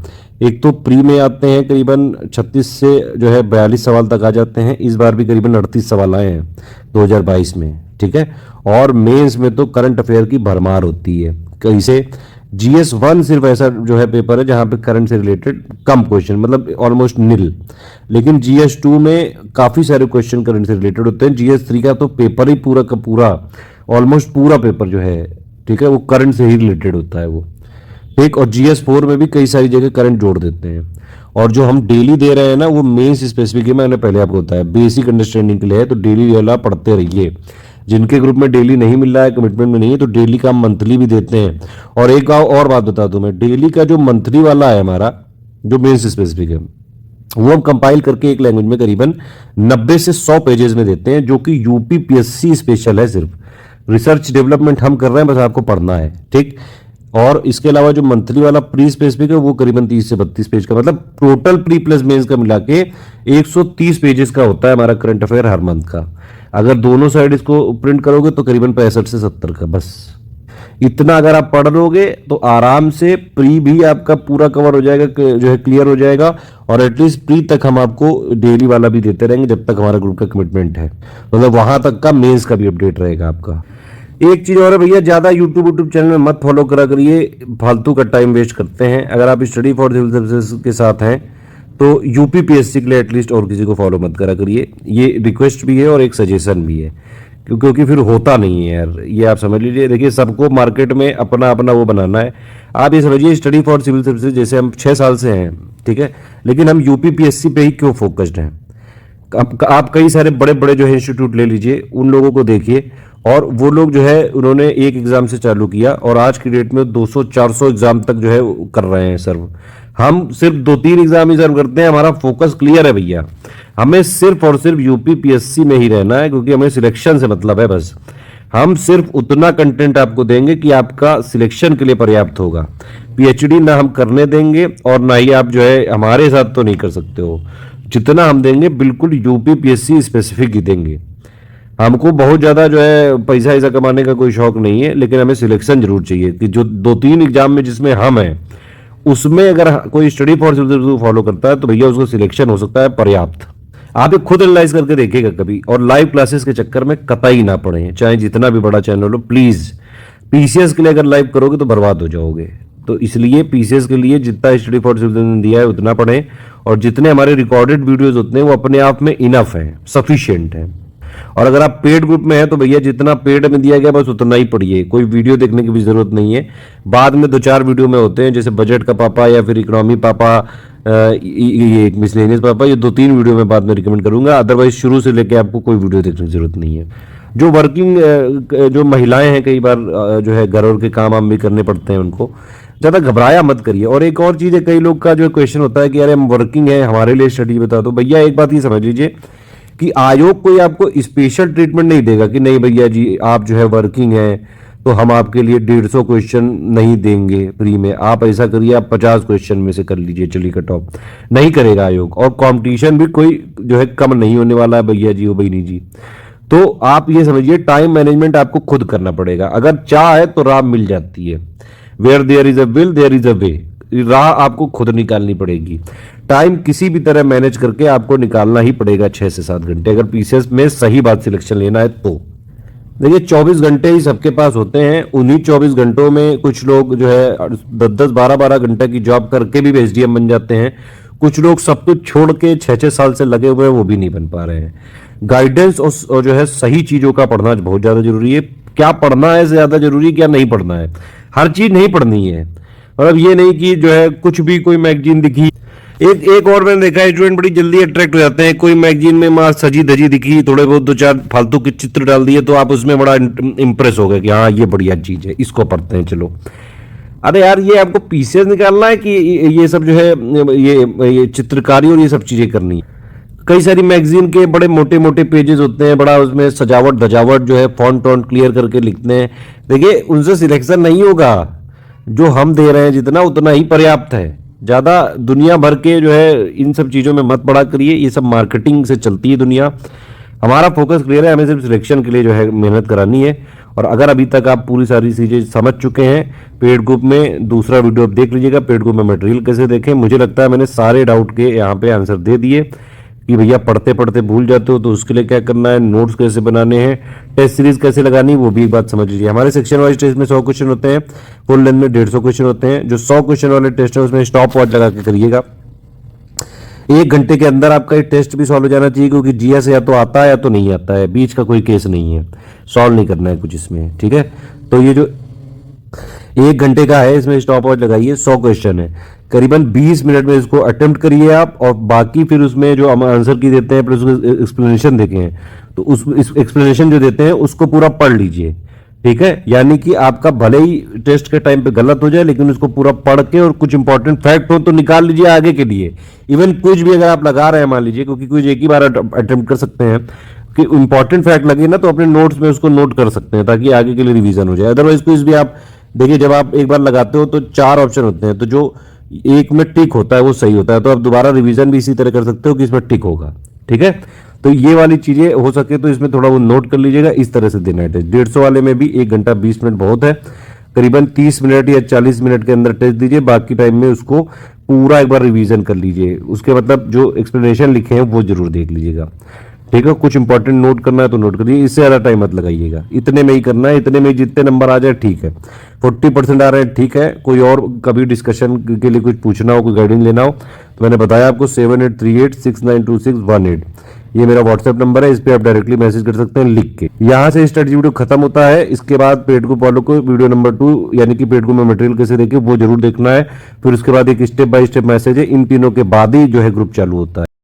एक तो प्री में आते हैं करीबन 36 से जो है 42 सवाल तक आ जाते हैं। इस बार भी करीबन 38 सवाल आए हैं 2022 में, ठीक है। और मेंस में तो करंट अफेयर की भरमार होती है। कैसे? जीएस 1 सिर्फ ऐसा जो है पेपर है जहां पे करंट से रिलेटेड कम क्वेश्चन, मतलब ऑलमोस्ट निल। लेकिन जीएस 2 में काफी सारे क्वेश्चन करंट से रिलेटेड होते हैं। जीएस 3 का तो पेपर ही पूरा का पूरा, ऑलमोस्ट पूरा पेपर जो है, ठीक है, वो करंट से ही रिलेटेड होता है वो, ठीक। और जीएस 4 में भी कई सारी जगह करंट जोड़ देते हैं। और जो हम डेली दे रहे हैं ना, वो मेंस स्पेसिफिक है। मैंने पहले आपको बताया बेसिक अंडरस्टैंडिंग के लिए है, तो डेली वाला पढ़ते रहिए। जिनके ग्रुप में डेली नहीं मिल रहा है, कमिटमेंट में नहीं है, तो डेली का हम मंथली भी देते हैं। और एक और बात बता दूं मैं, डेली का जो मंथली वाला है हमारा, जो मेंस स्पेसिफिक है, वो हम कंपाइल करके एक लैंग्वेज में करीबन 90 से 100 पेजेस में देते हैं, जो कि यूपीपीएससी स्पेशल है। सिर्फ रिसर्च डेवलपमेंट हम कर रहे हैं, बस आपको पढ़ना है, ठीक। और इसके अलावा जो मंथली वाला प्री स्पेसिफिक है वो करीबन 30 से 32 पेज का, मतलब टोटल प्री प्लस मेंस का मिला के 130 पेजेस का होता है हमारा करंट अफेयर हर मंथ का। अगर दोनों साइड इसको प्रिंट करोगे तो करीबन 65 से 70 का, बस इतना अगर आप पढ़ लोगे तो आराम से प्री भी आपका पूरा कवर हो जाएगा, जो है क्लियर हो जाएगा। और एटलीस्ट प्री तक हम आपको डेली वाला भी देते रहेंगे जब तक हमारा ग्रुप का कमिटमेंट है, मतलब वहां तक का मेंस का भी अपडेट रहेगा आपका। एक चीज और है भैया, ज्यादा यूट्यूब चैनल में मत फॉलो करा करिए, फालतू का टाइम वेस्ट करते हैं। अगर आप स्टडी फॉर सिविल सर्विसेज के साथ हैं तो यूपीपीएससी के लिए एटलीस्ट और किसी को फॉलो मत करा करिए। ये रिक्वेस्ट भी है और एक सजेशन भी है, क्योंकि फिर होता नहीं है यार, ये आप समझ लीजिए। देखिए सबको मार्केट में अपना अपना वो बनाना है। आप ये समझिए स्टडी फॉर सिविल सर्विसेज जैसे हम 6 साल से हैं, ठीक है, लेकिन हम यूपीपीएससी पे ही क्यों फोकस्ड हैं? आप कई सारे बड़े बड़े जो है इंस्टीट्यूट ले लीजिए, उन लोगों को देखिए, और वो लोग जो है उन्होंने एक एग्जाम से चालू किया और आज की डेट में 200-400 एग्जाम तक जो है कर रहे हैं सर्व। हम सिर्फ 2-3 एग्जाम ही सर्व करते हैं। हमारा फोकस क्लियर है भैया, हमें सिर्फ और सिर्फ यूपीपीएससी में ही रहना है, क्योंकि हमें सिलेक्शन से मतलब है। बस हम सिर्फ उतना कंटेंट आपको देंगे कि आपका सिलेक्शन के लिए पर्याप्त होगा। पीएचडी ना हम करने देंगे और ना ही आप जो है हमारे साथ तो नहीं कर सकते हो। जितना हम देंगे बिल्कुल यूपीपीएससी स्पेसिफिक ही देंगे। हमको बहुत ज़्यादा जो है पैसा ऐसा कमाने का कोई शौक नहीं है, लेकिन हमें सिलेक्शन जरूर चाहिए कि जो 2-3 एग्जाम में जिसमें हम हैं उसमें अगर कोई स्टडी फॉर सिविल फॉलो करता है तो भैया उसको सिलेक्शन हो सकता है पर्याप्त। आप एक खुद एनालाइज करके देखिएगा कभी, और लाइव क्लासेस के चक्कर में कतई ना पड़े, चाहे जितना भी बड़ा चैनल हो। प्लीज पीसीएस के लिए अगर लाइव करोगे तो बर्बाद हो जाओगे। तो इसलिए पीसीएस के लिए जितना स्टडी फॉर सिविल ने दिया है उतना पढ़ें, और जितने हमारे रिकॉर्डेड वीडियोज होते हैं वो अपने आप में इनफ है, सफिशिएंट है। और अगर आप पेड ग्रुप में हैं तो भैया जितना पेड में दिया गया बस उतना ही पढ़िए, कोई वीडियो देखने की भी जरूरत नहीं है। बाद में 2-4 वीडियो में होते हैं, जैसे बजट का पापा या फिर इकोनॉमी पापा, ये मिसलेनियस पापा, ये 2-3 वीडियो में बाद में रिकमेंड करूंगा। अदरवाइज शुरू से लेके आपको कोई वीडियो देखने की जरूरत नहीं है। जो वर्किंग जो महिलाएं हैं, कई बार जो है घर और के काम वाम भी करने पड़ते हैं, उनको ज़्यादा घबराया मत करिए। और एक और चीज़ है, कई लोग का जो क्वेश्चन होता है कि अरे हम वर्किंग है, हमारे लिए स्टडी बता दो। भैया एक बात ये समझ लीजिए कि आयोग कोई आपको स्पेशल ट्रीटमेंट नहीं देगा कि नहीं भैया जी आप जो है वर्किंग है तो हम आपके लिए 150 क्वेश्चन नहीं देंगे फ्री में, आप ऐसा करिए आप 50 क्वेश्चन में से कर लीजिए, चलिए कट ऑफ। नहीं करेगा आयोग। और कंपटीशन भी कोई जो है कम नहीं होने वाला है भैया जी, हो बहनी जी। तो आप ये समझिए टाइम मैनेजमेंट आपको खुद करना पड़ेगा। अगर चाह है तो राह मिल जाती है। Where there is a will there is a way. राह आपको खुद निकालनी पड़ेगी। टाइम किसी भी तरह मैनेज करके आपको निकालना ही पड़ेगा 6 से 7 घंटे, अगर पीसीएस में सही बात सिलेक्शन लेना है तो। देखिए 24 घंटे ही सबके पास होते हैं। उन्हीं 24 घंटों में कुछ लोग जो है 10-10, 12-12 घंटे की जॉब करके भी एसडीएम बन जाते हैं। कुछ लोग सब कुछ छोड़ के 6-6 साल से लगे हुए हैं, वो भी नहीं बन पा रहे हैं। गाइडेंस और जो है सही चीजों का पढ़ना बहुत ज्यादा जरूरी है। क्या पढ़ना है ज्यादा जरूरी, क्या नहीं पढ़ना है। हर चीज नहीं पढ़नी है। मतलब ये नहीं कि जो है कुछ भी कोई मैगजीन दिखी, एक और मैंने देखा है स्टूडेंट बड़ी जल्दी अट्रैक्ट हो जाते हैं। कोई मैगजीन में मां सजी धजी दिखी, थोड़े बहुत 2-4 फालतू के चित्र डाल दिए तो आप उसमें बड़ा इंप्रेस हो गए कि हाँ ये बढ़िया चीज है, इसको पढ़ते हैं चलो। अरे यार ये आपको पीसेस निकालना है कि ये सब जो है ये चित्रकारी और ये सब चीजें करनी है। कई सारी मैगजीन के बड़े मोटे मोटे पेजेस होते हैं, बड़ा उसमें सजावट धजावट जो है फॉन्ट टॉन्ट क्लियर करके लिखते हैं। देखिए उनसे सिलेक्शन नहीं होगा, जो हम दे रहे हैं जितना उतना ही पर्याप्त है। ज़्यादा दुनिया भर के जो है इन सब चीज़ों में मत पड़ा करिए, ये सब मार्केटिंग से चलती है दुनिया। हमारा फोकस क्लियर है, हमें सिर्फ सिलेक्शन के लिए जो है मेहनत करानी है। और अगर अभी तक आप पूरी सारी चीज़ें समझ चुके हैं, पेड ग्रुप में दूसरा वीडियो आप देख लीजिएगा, पेड ग्रुप में मटेरियल कैसे देखें। मुझे लगता है मैंने सारे डाउट के यहाँ पे आंसर दे दिए कि भैया पढ़ते पढ़ते भूल जाते हो तो उसके लिए क्या करना है, नोट्स कैसे बनाने हैं, टेस्ट सीरीज कैसे लगानी है, वो भी एक बात समझ लीजिए। हमारे सेक्शन वाइज टेस्ट में 100 क्वेश्चन होते हैं, फुल लेंथ में 150 क्वेश्चन होते हैं। जो 100 क्वेश्चन वाले टेस्ट है उसमें स्टॉप वॉच लगा के करिएगा। 1 घंटे के अंदर आपका ये टेस्ट भी सॉल्व हो जाना चाहिए, क्योंकि जीएस या तो आता है या तो नहीं आता है, बीच का कोई केस नहीं है, सॉल्व नहीं करना है कुछ इसमें, ठीक है। तो ये जो 1 घंटे का है इसमें स्टॉप वॉच लगाइए, 100 क्वेश्चन है, करीबन 20 मिनट में इसको अटेम्प्ट करिए आप। और बाकी फिर उसमें जो हम आंसर की देते हैं प्लस एक्सप्लेनेशन देखें, तो उस एक्सप्लेनेशन जो देते हैं उसको पूरा पढ़ लीजिए, ठीक है। यानी कि आपका भले ही टेस्ट के टाइम पे गलत हो जाए, लेकिन उसको पूरा पढ़ के और कुछ इंपॉर्टेंट फैक्ट हो तो निकाल लीजिए आगे के लिए। इवन कुछ भी अगर आप लगा रहे हैं मान लीजिए, क्योंकि कुछ एक ही बार अटेम्प्ट कर सकते हैं, कि इंपॉर्टेंट फैक्ट लगे ना तो अपने नोट्स में उसको नोट कर सकते हैं ताकि आगे के लिए रिवीजन हो जाए। अदरवाइज कुछ भी आप देखिए, जब आप एक बार लगाते हो तो 4 ऑप्शन होते हैं, तो जो एक में टिक होता है वो सही होता है, तो आप दोबारा रिवीजन भी इसी तरह कर सकते हो कि इसमें टिक होगा, ठीक है। तो ये वाली चीजें हो सके तो इसमें थोड़ा वो नोट कर लीजिएगा, इस तरह से देना है टेस्ट। 150 वाले में भी 1 घंटा 20 मिनट बहुत है, करीबन 30 मिनट या 40 मिनट के अंदर टेस्ट दीजिए, बाकी टाइम में उसको पूरा एक बार रिवीजन कर लीजिए। उसके मतलब जो एक्सप्लेनेशन लिखे हैं वो जरूर देख लीजिएगा, ठीक है। कुछ इंपॉर्टेंट नोट करना है तो नोट करिए, इससे ज़्यादा टाइम मत लगाइएगा, इतने में ही करना है। इतने में जितने नंबर आ जाए ठीक है, 40% आ रहे हैं ठीक है। कोई और कभी डिस्कशन के लिए कुछ पूछना हो, कोई गाइडेंस लेना हो तो मैंने बताया आपको 7838692618, ये मेरा व्हाट्सएप नंबर है, इस पर आप डायरेक्टली मैसेज कर सकते हैं लिख के। यहाँ से स्टडी वीडियो खत्म होता है। इसके बाद पेड ग्रुप वालों को वीडियो नंबर 2 यानी कि पेड ग्रुप में मटेरियल कैसे देखे वो जरूर देखना है। फिर उसके बाद एक स्टेप बाय स्टेप मैसेज है, इन तीनों के बाद ही जो है ग्रुप चालू होता है।